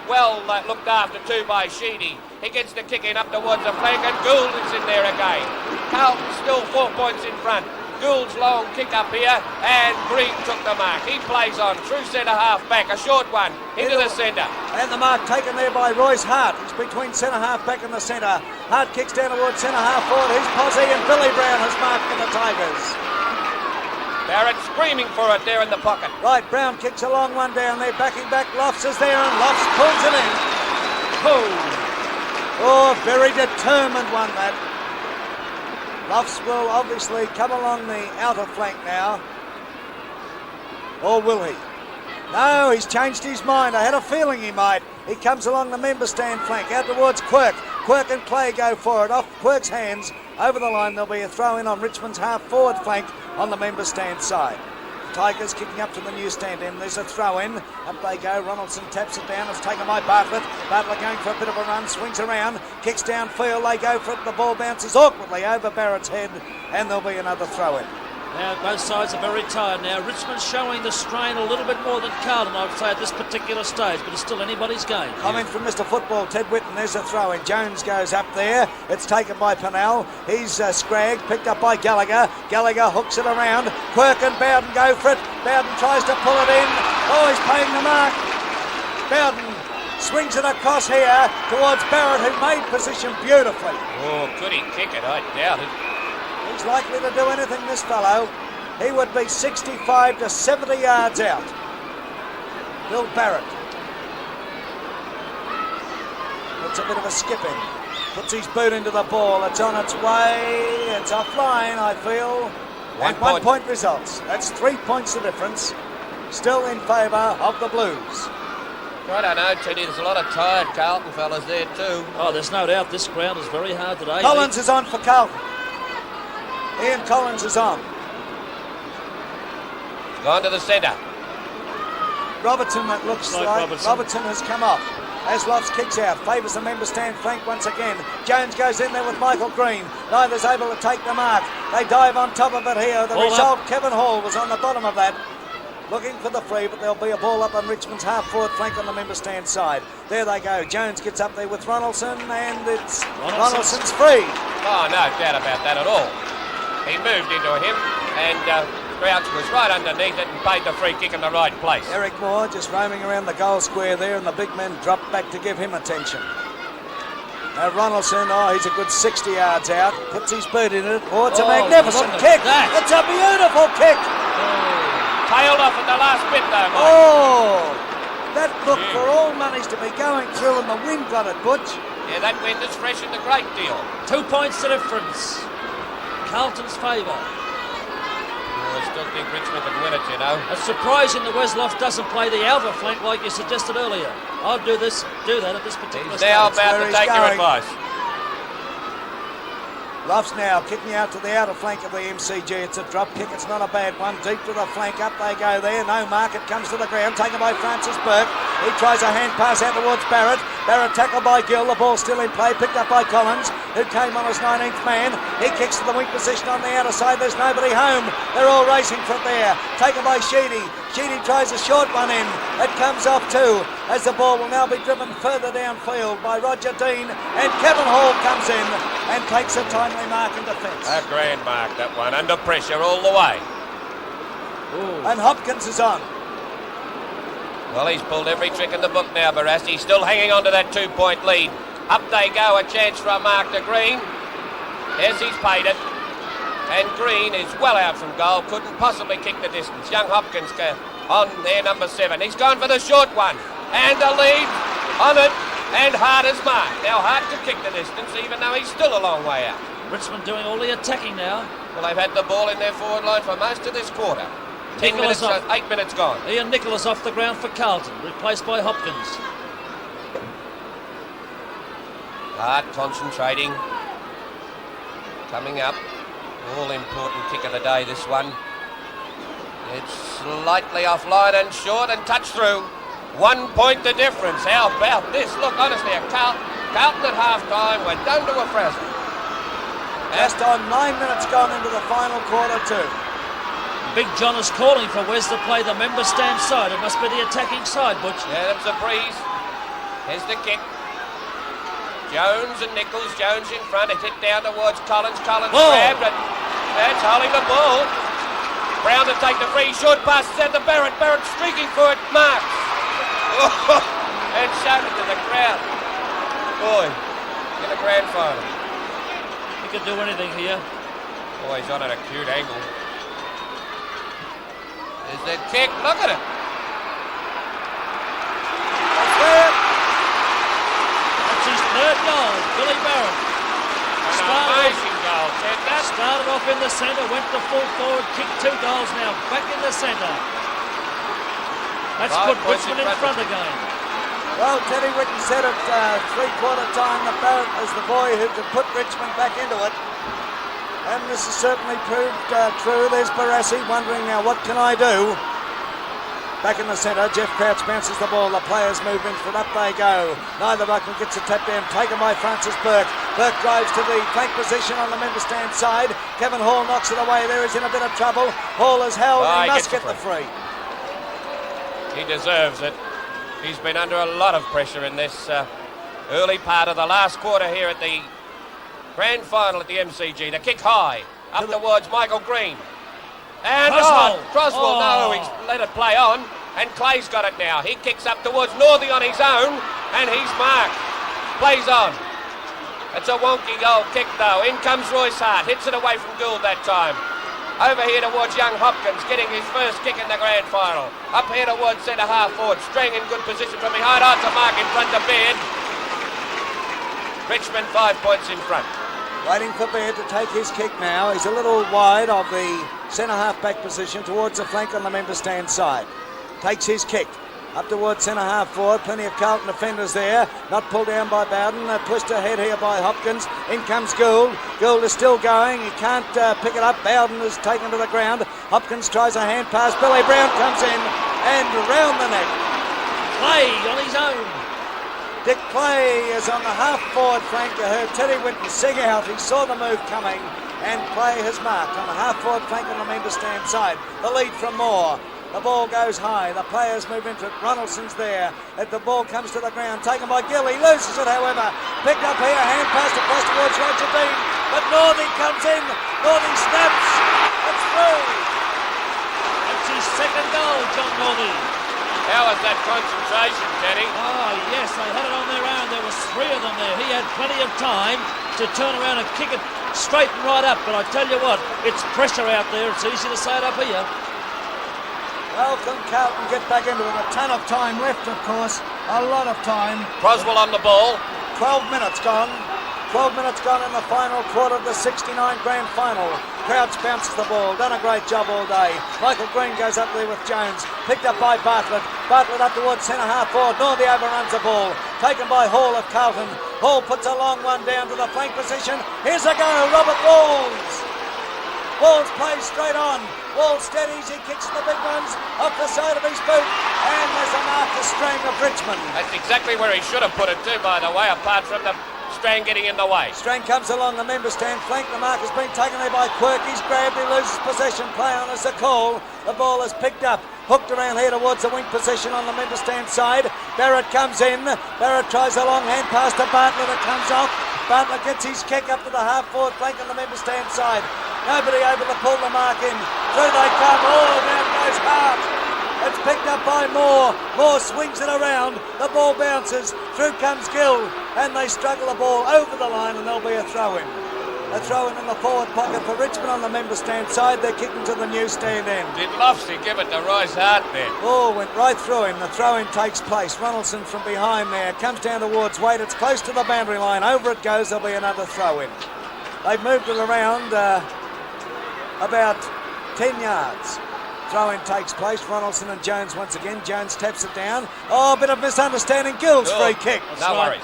Well looked after too by Sheedy. He gets the kick in up towards the flank, and Gould is in there again. Carlton still 4 points in front. Gould's long kick up here, and Green took the mark. He plays on through centre half back, a short one into the centre. And the mark taken there by Royce Hart. He's between centre half back and the centre. Hart kicks down towards centre half forward. Here's Posse, and Billy Brown has marked for the Tigers. Barrett screaming for it there in the pocket. Right, Brown kicks a long one down there, backing back. Lofts is there, and Lofts pulls it in. Oh, very determined one, that. Lofts will obviously come along the outer flank now. Or will he? No, he's changed his mind. I had a feeling he might. He comes along the member stand flank, out towards Quirk. Quirk and Clay go for it. Off Quirk's hands, over the line. There'll be a throw in on Richmond's half-forward flank on the member stand side. Tigers kicking up to the new stand end. There's a throw in. Up they go. Ronaldson taps it down. It's taken by Bartlett. Bartlett going for a bit of a run. Swings around. Kicks downfield. They go for it. The ball bounces awkwardly over Barrett's head. And there'll be another throw in. Now both sides are very tired now. Richmond's showing the strain a little bit more than Carlton, I would say, at this particular stage, but it's still anybody's game. Comment from Mr. Football, Ted Whitten. There's a throw in. Jones goes up there. It's taken by Pennell. He's scragged, picked up by Gallagher. Gallagher hooks it around. Quirk and Bowden go for it. Bowden tries to pull it in. Oh, he's paying the mark. Bowden swings it across here towards Barrett, who made position beautifully. Oh, could he kick it? I doubt it. He's likely to do anything, this fellow. He would be 65 to 70 yards out. Bill Barrett. Puts a bit of a skip in. Puts his boot into the ball. It's on its way. It's offline, I feel. And 1 point results. That's 3 points the difference. Still in favour of the Blues. I don't know, Teddy. There's a lot of tired Carlton fellas there too. Oh, there's no doubt this ground is very hard today. Collins is on for Carlton. Ian Collins is on. Gone to the centre. Robertson, it looks like. Robertson has come off. As Lofts kicks out, favours the member stand flank once again. Jones goes in there with Michael Green. Neither's able to take the mark. They dive on top of it here. The result, Kevin Hall was on the bottom of that. Looking for the free, but there'll be a ball up on Richmond's half-forward flank on the member stand side. There they go. Jones gets up there with Ronaldson, and it's Ronaldson's free. Oh, no doubt about that at all. He moved into him, and Crouch was right underneath it and paid the free kick in the right place. Eric Moore just roaming around the goal square there, and the big men dropped back to give him attention. Now Ronaldson, he's a good 60 yards out, puts his boot in it. Oh, it's a magnificent kick. It's a beautiful kick. Tailed off at the last bit though, Mike. Oh, that looked for all monies to be going through, and the wind got it, Butch. Yeah, that wind has freshened a great deal. 2 points the difference. Carlton's favour. I still think Richmond can win it, you know. It's surprising that Wesloff doesn't play the outer flank like you suggested earlier. I'd do that at this particular stage. He's now about to take your advice. Luff's now kicking out to the outer flank of the MCG. It's a drop kick. It's not a bad one. Deep to the flank. Up they go there. No mark. It comes to the ground. Taken by Francis Burke. He tries a hand pass out towards Barrett. Barrett tackled by Gill. The ball still in play. Picked up by Collins, who came on as 19th man. He kicks to the weak position on the outer side. There's nobody home. They're all racing for it there. Taken by Sheedy. Sheedy tries a short one in. It comes off too, as the ball will now be driven further downfield by Roger Dean. And Kevin Hall comes in and takes a timely mark in defence. A grand mark, that one. Under pressure all the way. Ooh. And Hopkins is on. Well, he's pulled every trick in the book now, Barras. He's still hanging on to that 2 point lead. Up they go, a chance for a mark to Green. Yes, he's paid it. And Green is well out from goal, couldn't possibly kick the distance. Young Hopkins on there, number 7. He's gone for the short one. And the lead on it. And Hart is marked. Now Hart can kick the distance, even though he's still a long way out. Richmond doing all the attacking now. Well, they've had the ball in their forward line for most of this quarter. 8 minutes gone. Ian Nicholas off the ground for Carlton, replaced by Hopkins. Hart concentrating. Coming up. All important kick of the day, this one. It's slightly offline and short and touch through. 1 point the difference. How about this? Look, honestly, Carlton at half-time were done to a frazzle. Just on 9 minutes gone into the final quarter too. Big John is calling for Wes to play the member stand side. It must be the attacking side, Butch. Yeah, that's a breeze. Here's the kick. Jones and Nichols. Jones in front. It's hit down towards Collins. Collins grabbed it. That's holding the ball. Brown to take the free. Short pass out to Barrett. Barrett streaking for it. Marks. And showed it to the crowd. Boy, in the grand final. He could do anything here. Oh, he's on an acute angle. There's that kick. Look at it. That's his third goal. Billy Barrett. An amazing goal, Ted. Started off in the centre, went to full forward, kicked 2 goals now. Back in the centre. That's 5 put points Richmond in front again. Well, Teddy Whitten said at three-quarter time that Barrett is the boy who could put Richmond back into it. And this has certainly proved true. There's Barassi wondering now, what can I do? Back in the centre, Jeff Crouch bounces the ball. The players move in for it. Up they go. Neither ruckman gets a tap down. Taken by Francis Burke. Burke drives to the flank position on the member stand side. Kevin Hall knocks it away. There is in a bit of trouble. Hall is held. He must get the free. He deserves it. He's been under a lot of pressure in this early part of the last quarter here at the grand final at the MCG. The kick high. Up towards Michael Green. And Croswell, no, he's let it play on, and Clay's got it now. He kicks up towards Northey on his own, and he's marked. Plays on. It's a wonky goal kick though. In comes Royce Hart, hits it away from Gould that time. Over here towards young Hopkins, getting his first kick in the grand final. Up here towards centre half forward, Strang in good position from behind. Oh, it's a mark in front of Baird. Richmond 5 points in front. Waiting for Baird to take his kick now. He's a little wide of the centre half-back position towards the flank on the member stand side. Takes his kick. Up towards centre half forward. Plenty of Carlton defenders there. Not pulled down by Bowden. A twist ahead here by Hopkins. In comes Gould. Gould is still going. He can't pick it up. Bowden is taken to the ground. Hopkins tries a hand pass. Billy Brown comes in and round the neck. Clay on his own. Dick Clay is on the half-forward flank. You heard Teddy Whitten sing out. He saw the move coming, and Clay has marked on the half-forward flank on the member stand side. The lead from Moore. The ball goes high. The players move into it. Ronaldson's there. The ball comes to the ground. Taken by Gill. He loses it, however. Picked up here. Hand passed across towards Roger Dean. But Northey comes in. Northey snaps. It's through. That's his second goal, John Northey. How was that concentration, Teddy? Oh, yes, they had it on their own. There was 3 of them there. He had plenty of time to turn around and kick it straight and right up. But I tell you what, it's pressure out there. It's easy to say it up here. Well, can Carlton get back into it? A ton of time left, of course. A lot of time. Croswell on the ball. 12 minutes gone. 12 minutes gone in the final quarter of the 69 grand final. Crouch bounces the ball. Done a great job all day. Michael Green goes up there with Jones. Picked up by Bartlett. Bartlett up towards centre half forward. Northey overruns the ball. Taken by Hall of Carlton. Hall puts a long one down to the flank position. Here's a go. Robert Walls. Walls plays straight on. Walls steadies. He kicks the big ones off the side of his boot. And there's a mark to Strang of Richmond. That's exactly where he should have put it too, by the way, apart from the Strang getting in the way. Strang comes along the member stand flank. The mark has been taken there by Quirk. He's grabbed. He loses possession. Play on as a call. The ball is picked up. Hooked around here towards the wing position on the member stand side. Barrett comes in. Barrett tries a long hand pass to Bartlett. It comes off. Bartlett gets his kick up to the half-forward flank on the member stand side. Nobody able to pull the mark in. Through they come. Oh, down goes Hart. It's picked up by Moore. Moore swings it around. The ball bounces. Through comes Gill. And they struggle the ball over the line, and there'll be a throw-in. A throw-in in the forward pocket for Richmond on the member stand side. They're kicking to the new stand end. Did Lofsy give it to Royce Hart then? Ball went right through him. The throw-in takes place. Ronaldson from behind there. Comes down towards Wade. It's close to the boundary line. Over it goes. There'll be another throw-in. They've moved it around about 10 yards. Throw-in takes place. Ronaldson and Jones once again. Jones taps it down. Oh, a bit of misunderstanding. Gill's free kick. No worries.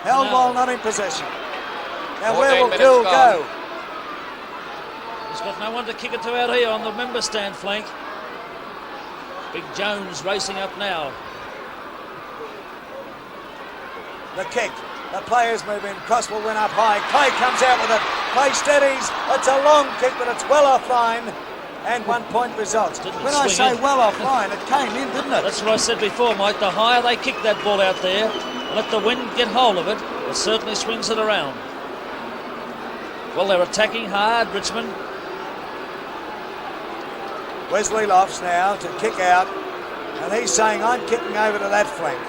Held while not in possession. Now where will Gill go? He's got no one to kick it to out here on the member stand flank. Big Jones racing up now. The kick. The players move in. Croswell went up high. Clay comes out with it. Clay steadies. It's a long kick, but it's well offline. And 1 point results. When I say well offline, it came in, didn't it? That's what I said before, Mike. The higher they kick that ball out there, let the wind get hold of it, it certainly swings it around. Well, they're attacking hard, Richmond. Wesley Lofts now to kick out, and he's saying, I'm kicking over to that flank.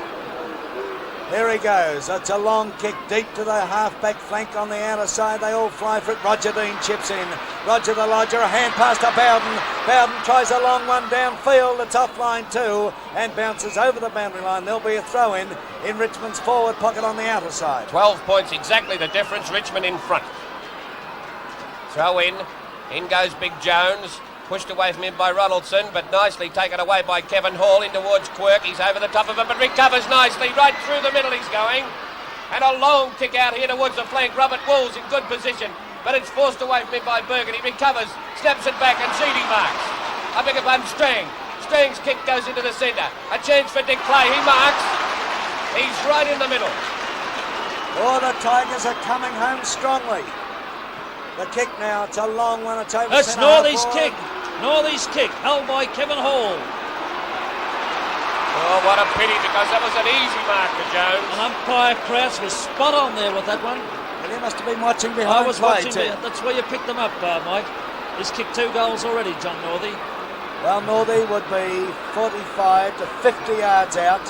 Here he goes. It's a long kick deep to the half-back flank on the outer side. They all fly for it. Roger Dean chips in. Roger the Lodger, a hand pass to Bowden. Bowden tries a long one downfield. It's offline too and bounces over the boundary line. There'll be a throw-in in Richmond's forward pocket on the outer side. 12 points, exactly the difference. Richmond in front. Throw in. In goes Big Jones. Pushed away from him by Ronaldson, but nicely taken away by Kevin Hall in towards Quirk. He's over the top of it, but recovers nicely. Right through the middle he's going. And a long kick out here towards the flank. Robert Wool's in good position, but it's forced away from him by Bergen. He recovers, snaps it back, and Sheedy marks. I beg your pardon, Strang. Strang's kick goes into the centre. A chance for Dick Clay. He marks. He's right in the middle. Oh, the Tigers are coming home strongly. The kick now, it's a long one. It's over. It's Northey's kick. Northey's kick, held by Kevin Hall. Oh, what a pity, because that was an easy mark for Jones. And umpire Krause was spot on there with that one. And he must have been watching behind. I was play watching. too. That's where you picked them up, Mike. He's kicked 2 goals already, John Northey. Well, Northey would be 45 to 50 yards out,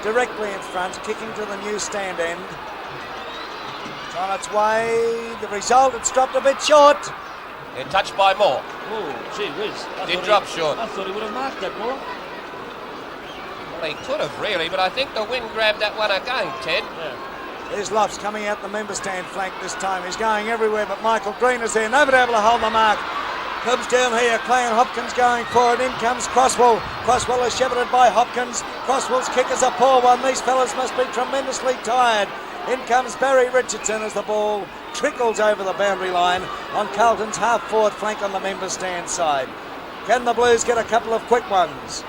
directly in front, kicking to the new stand end. It's on its way. The result, it's dropped a bit short. They're touched by Moore. Oh, gee whiz. Did drop short. I thought he would have marked that more. Well, he could have really, but I think the wind grabbed that one again, Ted. Yeah. There's Lofts coming out the member stand flank this time. He's going everywhere, but Michael Green is there. Nobody able to hold the mark. Comes down here. Clay and Hopkins going forward. In comes Crosswell. Crosswell is shepherded by Hopkins. Crosswell's kick is a poor one. These fellas must be tremendously tired. In comes Barry Richardson as the ball trickles over the boundary line on Carlton's half-forward flank on the member stand side. Can the Blues get a couple of quick ones?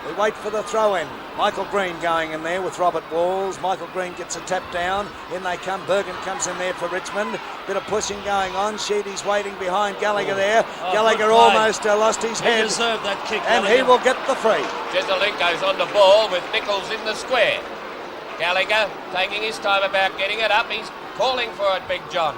We wait for the throw-in. Michael Green going in there with Robert Walls. Michael Green gets a tap down. In they come. Bergen comes in there for Richmond. Bit of pushing going on. Sheedy's waiting behind Gallagher there. Gallagher almost lost his head. He deserved that kick, and Gallagher. he will get the free. Jezelenko's on the ball with Nichols in the square. Gallagher taking his time about getting it up. He's calling for it, Big John.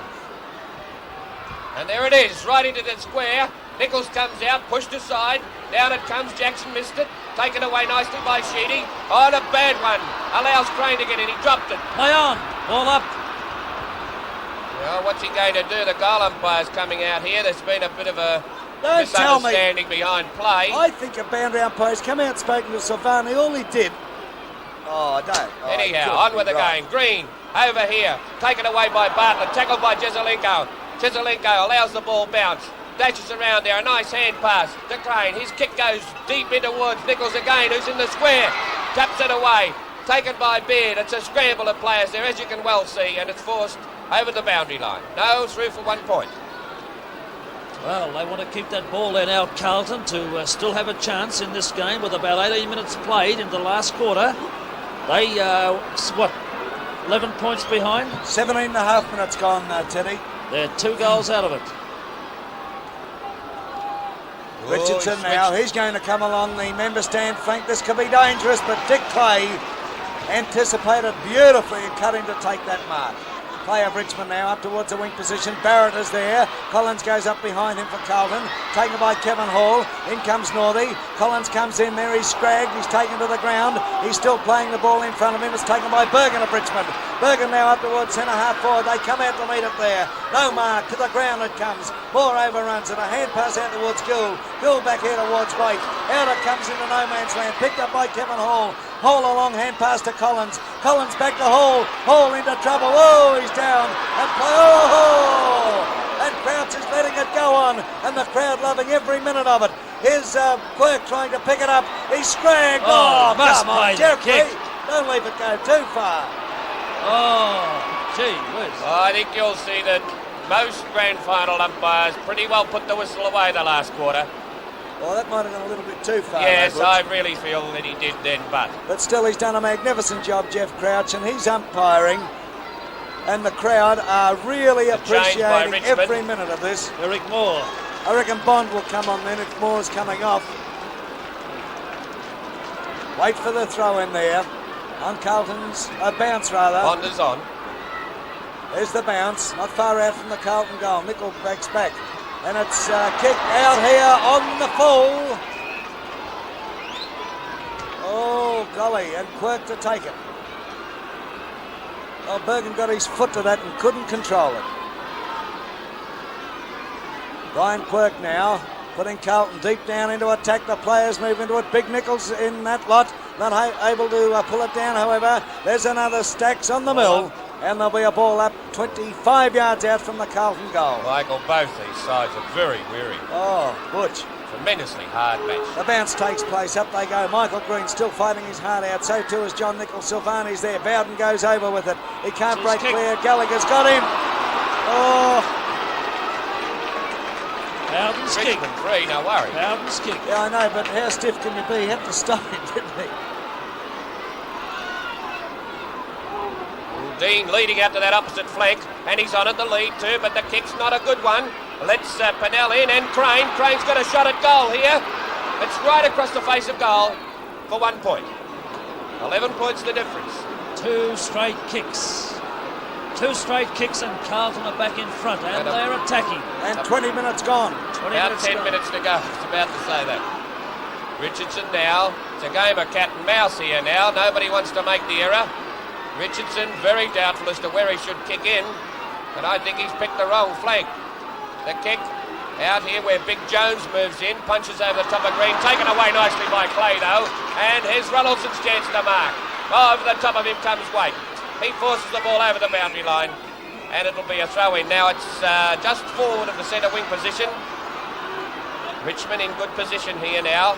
And there it is, right into the square. Nichols comes out, pushed aside. Down it comes. Jackson missed it. Taken away nicely by Sheedy. Oh, and a bad one. Allows Crane to get in. He dropped it. Play on. Ball up. Well, what's he going to do? The goal umpire's coming out here. There's been a bit of a Don't tell me. misunderstanding behind play. I think a boundary umpire's come out and spoken to Silvani. All he did. Oh, I don't. Oh, Anyhow, on with the game. Green, over here. Taken away by Bartlett. Tackled by Jezelenko. Jezelenko allows the ball bounce. Dashes around there. A nice hand pass to Crane. His kick goes deep in towards Nichols again, who's in the square. Taps it away. Taken by Beard. It's a scramble of players there, as you can well see, and it's forced over the boundary line. No, through for 1 point. Well, they want to keep that ball in out, Carlton, to still have a chance in this game with about 18 minutes played in the last quarter. They, 11 points behind? 17 and a half minutes gone, Teddy. They're 2 goals out of it. Richardson now, he's going to come along the member stand flank. This could be dangerous, but Dick Clay anticipated beautifully and cut in to take that mark. Clay of Richmond now up towards the wing position. Barrett is there. Collins goes up behind him for Carlton. Taken by Kevin Hall. In comes Northey. Collins comes in there. He's scragged. He's taken to the ground. He's still playing the ball in front of him. It's taken by Bergen of Richmond. Bergen now up towards centre half forward. They come out to meet it there. No mark. To the ground it comes. Moore overruns it. A hand pass out towards Gould. Gould back here towards Waite. Out it comes into no man's land. Picked up by Kevin Hall. Hall a long hand pass to Collins. Collins back to Hall. Hall into trouble. Oh, he's down. And play. Oh! And Crouch is letting it go on. And the crowd loving every minute of it. Here's Quirk trying to pick it up. He's scragged. Oh, must come on, play the Jeffrey. kick. Don't leave it go too far. Oh, gee whiz. I think you'll see that most grand final umpires pretty well put the whistle away the last quarter. Well, that might have gone a little bit too far. Yes, though, I really feel that he did then, but still, he's done a magnificent job, Jeff Crouch, and he's umpiring. And the crowd are really appreciating every minute of this. Eric Moore. I reckon Bond will come on then if Moore's coming off. Wait for the throw in there. On Carlton's, a bounce rather. Bond is on. There's the bounce, not far out from the Carlton goal. Nickel backs back. And it's kicked out here on the full. Oh, golly, and Quirk to take it. Well, Bergen got his foot to that and couldn't control it. Brian Quirk now putting Carlton deep down into attack. The players move into it. Big Nichols in that lot. Not able to pull it down, however. There's another Stacks on the mill. And there'll be a ball up 25 yards out from the Carlton goal. Michael, both these sides are very weary. Oh, Butch. Tremendously hard match. The bounce takes place. Up they go. Michael Green still fighting his heart out. So too is John Nichols. Silvani's there. Bowden goes over with it. He can't break clear. Gallagher's got him. Oh. Bowden's kick. Richmond 3, no worry. Bowden's kick. Yeah, I know, but how stiff can you be? He had to stop him, didn't he? Dean leading out to that opposite flank, and he's on at the lead too, but the kick's not a good one. Let's Pennell in, and Crane. Crane's got a shot at goal here. It's right across the face of goal for 1 point. 11 points the difference. 2 straight kicks. 2 straight kicks, and Carlton are back in front, and they're attacking. And 20 minutes gone. About 10 minutes to go. I was about to say that. Richardson now. It's a game of cat and mouse here now. Nobody wants to make the error. Richardson very doubtful as to where he should kick in, but I think he's picked the wrong flank. The kick out here where Big Jones moves in, punches over the top of Green, taken away nicely by Clay though, and here's Ronaldson's chance to mark. Oh, over the top of him comes Waite. He forces the ball over the boundary line, and it'll be a throw in. Now it's just forward of the centre wing position. Richmond in good position here now.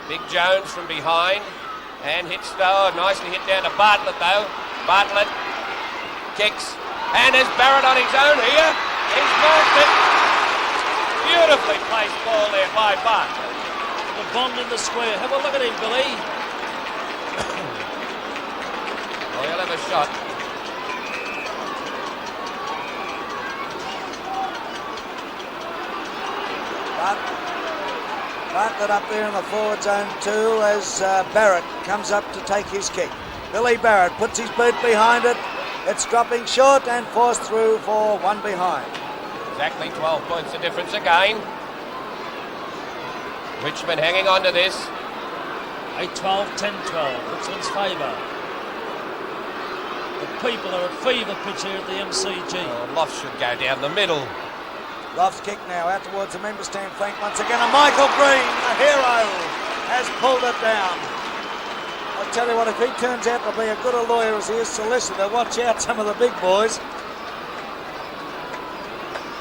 Big Jones from behind. And hits though, nicely hit down to Bartlett though. Bartlett kicks, and there's Barrett on his own here. He's marked it. Beautifully placed ball there by Bartlett. The Bond in the square. Have a look at him, Billy. Oh, he'll have a shot. Bartlett up there in the forward zone too as Barrett comes up to take his kick. Billy Barrett puts his boot behind it. It's dropping short and forced through for 1 behind. Exactly 12 points the difference again. Richmond hanging on to this. 8-12, 10-12. Richmond's favour. The people are at fever pitch here at the MCG. Oh, Lofts should go down the middle. Loft's kick now out towards the member stand flank once again, and Michael Green, the hero, has pulled it down. I'll tell you what, if he turns out to be as good a lawyer as he is solicitor, watch out some of the big boys.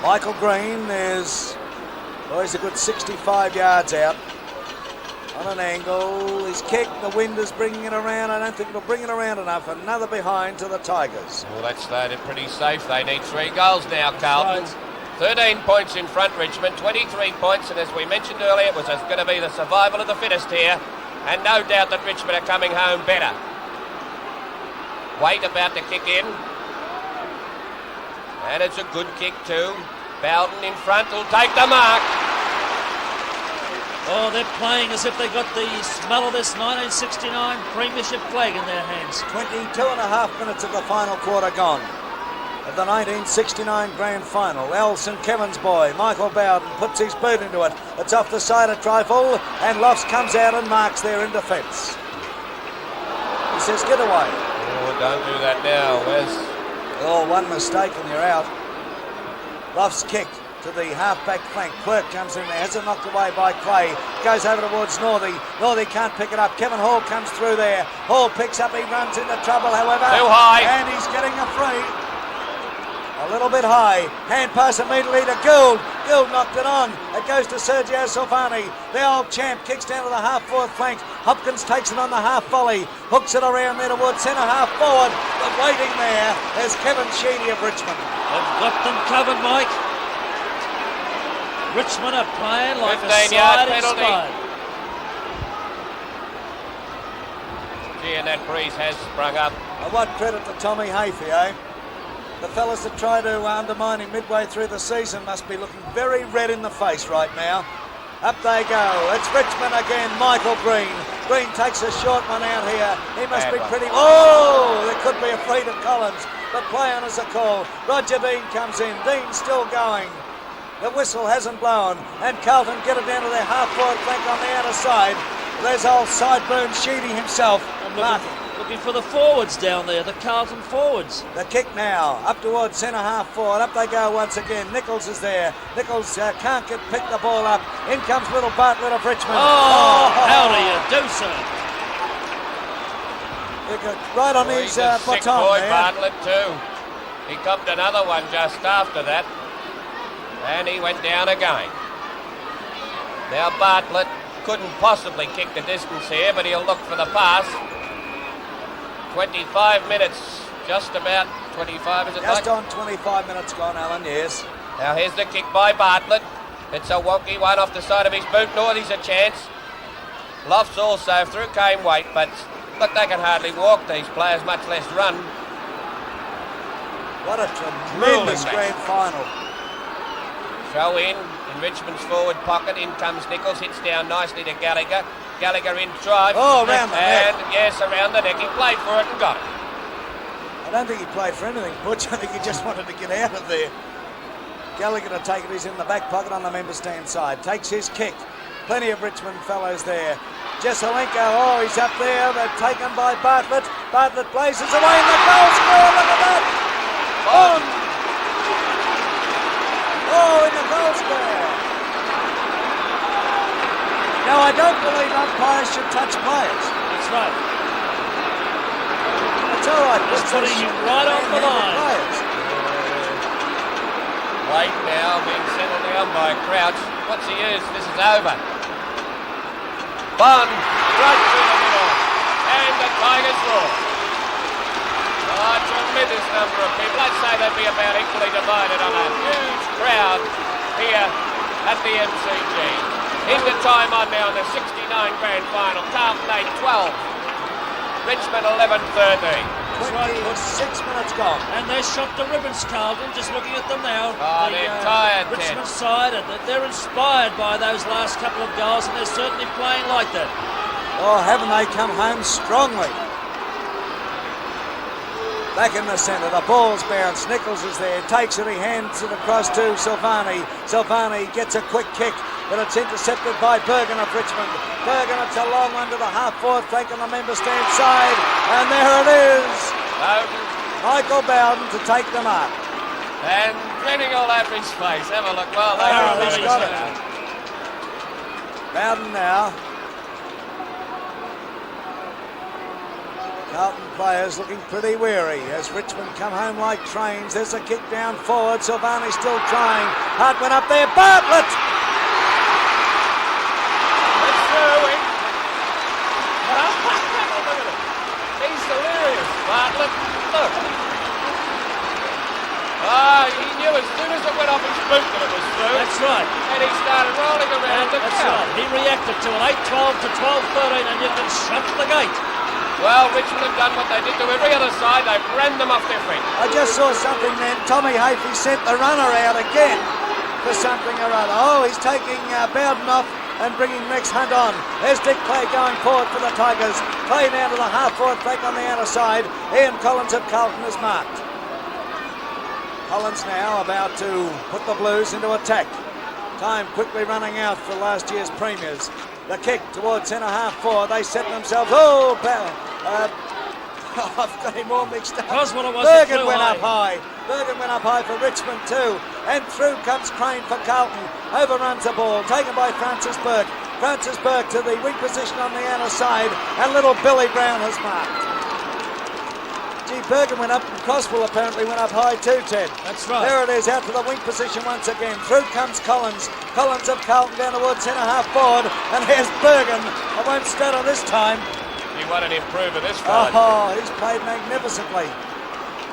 Michael Green is, well, he's a good 65 yards out. On an angle, his kick, the wind is bringing it around. I don't think it'll bring it around enough. Another behind to the Tigers. Well, that's started pretty safe. They need 3 goals now, Carlton. 13 points in front, Richmond, 23 points, and as we mentioned earlier, it was going to be the survival of the fittest here, and no doubt that Richmond are coming home better. Waite about to kick in, and it's a good kick too. Bowden in front will take the mark. Oh, they're playing as if they got the smell of this 1969 Premiership flag in their hands. 22 and a half minutes of the final quarter gone. Of the 1969 Grand Final, Al St. Kevin's boy, Michael Bowden, puts his boot into it. It's off the side a trifle, and Lofts comes out and marks there in defence. He says, get away. Oh, don't do that now, Wes. Oh, one mistake and you're out. Lofts kick to the half-back flank. Quirk comes in there, has it knocked away by Clay. Goes over towards Northey. Northey can't pick it up. Kevin Hall comes through there. Hall picks up, he runs into trouble, however. Too high. And he's getting a free. A little bit high. Hand pass immediately to Gould. Gould knocked it on. It goes to Sergio Silvani. The old champ kicks down to the half-forward flank. Hopkins takes it on the half volley. Hooks it around there towards centre half forward. But waiting there is Kevin Sheedy of Richmond. They've got them covered, Mike. Richmond are playing like a 15-yard side penalty. inspired. Gee, and that breeze has sprung up. What credit to Tommy Hafey, eh? The fellas that try to undermine him midway through the season must be looking very red in the face right now. Up they go. It's Richmond again. Michael Green. Green takes a short one out here. He must be pretty... Oh, there could be a free to Collins. but play on as a call. Roger Dean comes in. Dean still going. The whistle hasn't blown, and Carlton get it down to their half-forward flank on the outer side. There's old Sideburn Sheedy himself. Looking for the forwards down there, the Carlton forwards. The kick now, up towards centre half forward. Up they go once again. Nichols is there. Nichols can't pick the ball up. In comes little Bartlett of Richmond. How do you do, sir? Right on his He's a sick baton boy, there. Bartlett too. He copped another one just after that. And he went down again. Now Bartlett couldn't possibly kick the distance here, but he'll look for the pass. 25 minutes, just about 25, is it? Just like? on 25 minutes gone, Alan, yes. Now here's the kick by Bartlett. It's a wonky one off the side of his boot. Northie's a chance. Lofts also through came Waite, but look, they can hardly walk, these players, much less run. What a tremendous grand final. Throw in Richmond's forward pocket. In comes Nichols, hits down nicely to Gallagher. Gallagher in drive. Around the neck. And yes, around the neck. He played for it and got it. I don't think he played for anything, Butch. I think he just wanted to get out of there. Gallagher to take it. He's in the back pocket on the member stand side. Takes his kick. Plenty of Richmond fellows there. Jesselenko, he's up there. They're taken by Bartlett. Bartlett blazes away in the goal square. Look at that. On. In the goal square. Now, I don't believe umpires should touch players. That's right. It's all right. Just putting him right on the line. Waite now being settled down by Crouch. What's he used? This is over. Bond, right through the middle. And the Tigers roar. A tremendous number of people. I'd say they'd be about equally divided on a huge crowd here at the MCG. Into time on now in the 69 grand final. Carlton 8-12. Richmond 11-13. 26 minutes gone. And they shot the ribbons, Carlton, just looking at them now. They're tired, Richmond side, they're inspired by those last couple of goals, and they're certainly playing like that. Oh, haven't they come home strongly? Back in the centre, the ball's bounced. Nichols is there, takes it, he hands it across to Silvani. Silvani gets a quick kick, but it's intercepted by Bergen of Richmond. Bergen, it's a long one to the half-forward flank on the member stand side, and there it is. Bowden. Michael Bowden to take the mark. And grinning all over his face. Have a look. Well, He's got it. Bowden now. Carlton players looking pretty weary as Richmond come home like trains. There's a kick down forward. Silvani still trying. Hart went up there. Bartlett! It's through. He's delirious. Bartlett, look. He knew as soon as it went off his boot that it was through. That's right. And he started rolling around the That's crowd. right. He reacted to an 8-12 to 12-13, and you can shut the gate. Well, Richmond have done what they did to every other side. They've ran them off their feet. I just saw something then. Tommy Hafey sent the runner out again for something or other. Oh, he's taking Bowden off and bringing Rex Hunt on. There's Dick Clay going forward for the Tigers. Clay down to the half-forward flank on the outer side. Ian Collins of Carlton is marked. Collins now about to put the Blues into attack. Time quickly running out for last year's premiers. The kick towards centre half forward. They set themselves. I've got him all mixed up. Bergen went up high. Bergen went up high for Richmond too. And through comes Crane for Carlton. Overruns the ball. Taken by Francis Burke. Francis Burke to the weak position on the outer side. And little Billy Brown has marked. Gee, Bergen went up and Crosswell apparently went up high too, Ted. That's right. There it is, out to the wing position once again. Through comes Collins. Collins of Carlton down towards centre half forward. And here's Bergen. I won't stutter this time. You want an improver this fella. Oh, he's played magnificently.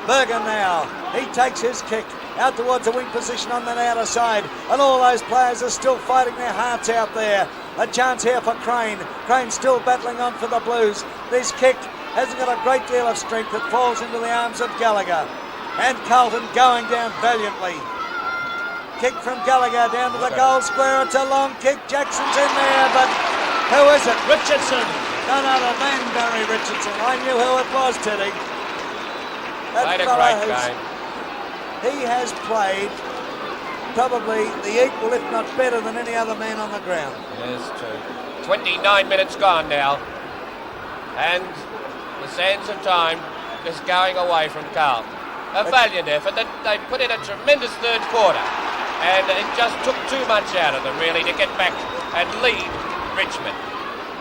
Bergen now. He takes his kick out towards the wing position on the outer side. And all those players are still fighting their hearts out there. A chance here for Crane. Crane still battling on for the Blues. This kick hasn't got a great deal of strength. It falls into the arms of Gallagher. And Carlton going down valiantly. Kick from Gallagher down to the goal square. It's a long kick. Jackson's in there, but who is it? Richardson. None other than Barry Richardson. I knew who it was, Teddy. Played a great game. He has played probably the equal, if not better, than any other man on the ground. Yes, true. 29 minutes gone now. And the sands of time is going away from Carlton. A valiant effort. They put in a tremendous third quarter. And it just took too much out of them, really, to get back and lead Richmond.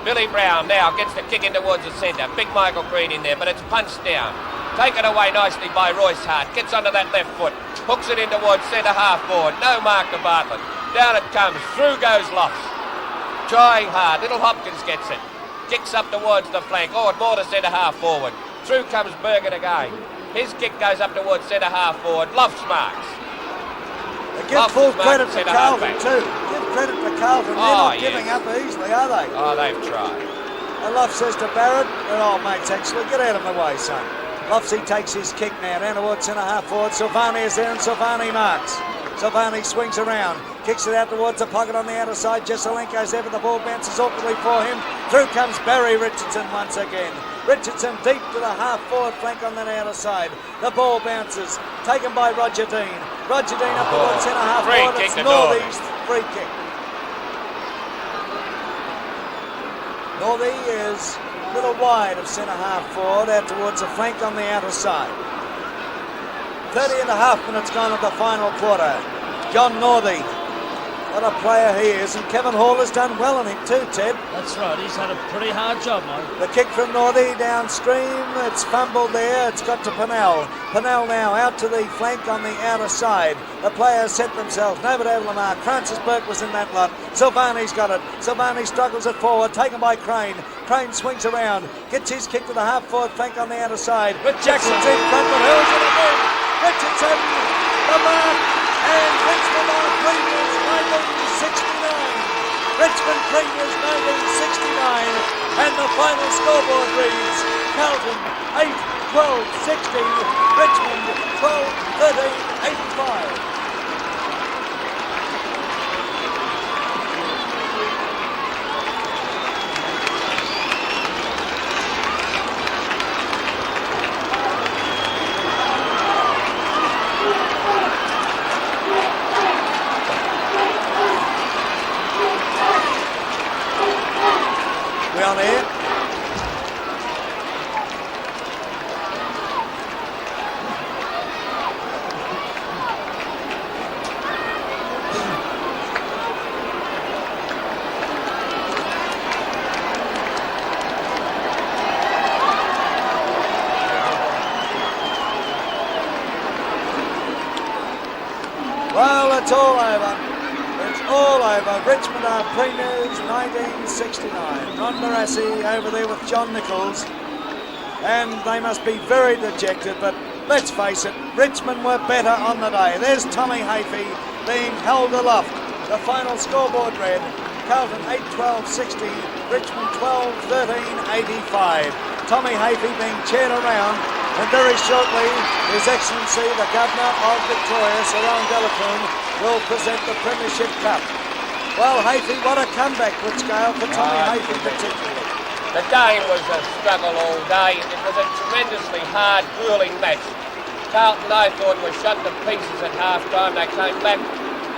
Billy Brown now gets the kick in towards the centre. Big Michael Green in there, but it's punched down. Taken away nicely by Royce Hart. Gets onto that left foot. Hooks it in towards centre half forward. No mark to Bartlett. Down it comes. Through goes Lofts. Trying hard. Little Hopkins gets it. Kicks up towards the flank. Oh, and more to centre half forward. Through comes Bergen again. His kick goes up towards centre half forward. Lofts marks. Give full credit to Carlton too. Give credit to Carlton. They're not giving up easily, are they? Oh, they've tried. And Lofts says to Barrett, "Oh, mate's excellent. Get out of my way, son." Loftsy takes his kick now down towards centre half forward. Silvani is there and Silvani marks. Silvani swings around, kicks it out towards the pocket on the outer side. Jesselenko's there, but the ball bounces awkwardly for him. Through comes Barry Richardson once again. Richardson deep to the half forward flank on that outer side. The ball bounces, taken by Roger Dean. Roger Dean up towards centre half forward. It's Northey's free kick. Northey is a little wide of centre half forward out towards the flank on the outer side. 30 and a half minutes gone of the final quarter. John Northey, what a player he is, and Kevin Hall has done well on him too, Ted. That's right, he's had a pretty hard job, mate. The kick from Northey downstream, it's fumbled there, it's got to Pennell. Pennell now out to the flank on the outer side. The players set themselves, nobody able to mark. Francis Burke was in that lot. Silvani's got it. Silvani struggles it forward, taken by Crane. Crane swings around, gets his kick to the half forward flank on the outer side. Jackson's in front, but who's in again? Richardson, the mark, and Richmond are premiers 1969. Richmond premiers 1969, and the final scoreboard reads Carlton 8-12-60, Richmond 12-13-85. We're on air. Well, it's all over. It's all over. Richmond are premiers 1969. Ron Barassi over there with John Nichols. And they must be very dejected, but let's face it, Richmond were better on the day. There's Tommy Hafey being held aloft. The final scoreboard read Carlton 8-12-60, Richmond 12-13-85. Tommy Hafey being chaired around, and very shortly His Excellency the Governor of Victoria, Sir Owen Delacroix, will present the Premiership Cup. Well, Hafey, what a comeback, Footscale, for Tommy Hafey particularly. The game was a struggle all day. It was a tremendously hard, grueling match. Carlton, I thought, was shot to pieces at half-time. They came back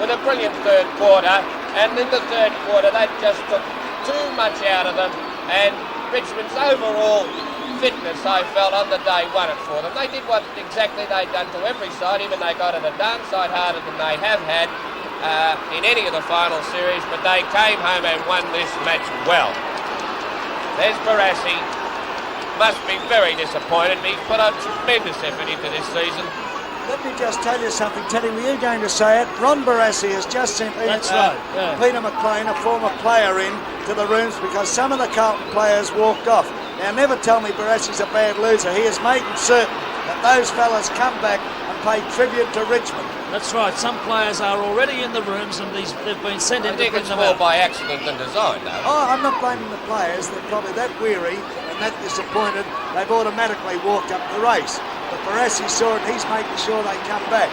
with a brilliant third quarter, and in the third quarter, they just took too much out of them, and Richmond's overall fitness, I felt, on the day won it for them. They did what exactly they'd done to every side, even they got it a darn sight harder than they have had in any of the final series, but they came home and won this match well. There's Barassi. Must be very disappointed. He's put a tremendous effort into this season. Let me just tell you something, Teddy. Were you going to say it? Ron Barassi has just sent Peter McLean, a former player, in to the rooms because some of the Carlton players walked off. Now, never tell me Barassi's a bad loser. He is making certain that those fellas come back and pay tribute to Richmond. That's right. Some players are already in the rooms and they've been sent in to bring them out. I think it's more by accident than design, though. Oh, I'm not blaming the players. They're probably that weary and that disappointed, they've automatically walked up the race. But Barassi saw it, he's making sure they come back.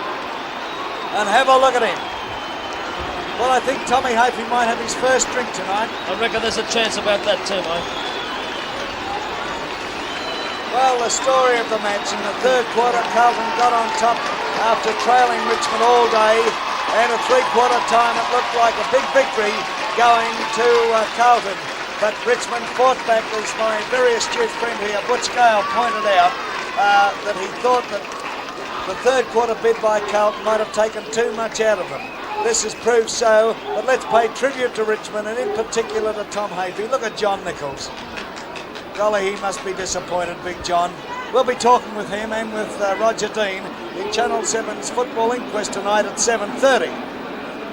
And have a look at him. Well, I think Tommy Hafey might have his first drink tonight. I reckon there's a chance about that too, mate. Well, the story of the match in the third quarter, Carlton got on top after trailing Richmond all day, and at three-quarter time it looked like a big victory going to Carlton. But Richmond fought back, as my very astute friend here, Butch Gale, pointed out, that he thought that the third quarter bid by Carlton might have taken too much out of them. This has proved so, but let's pay tribute to Richmond, and in particular to Tom Hafey. Look at John Nichols. Golly, he must be disappointed, Big John. We'll be talking with him and with Roger Dean in Channel 7's Football Inquest tonight at 7:30.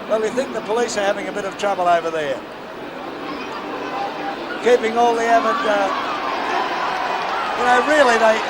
Well, you think the police are having a bit of trouble over there, keeping all the avid, really, they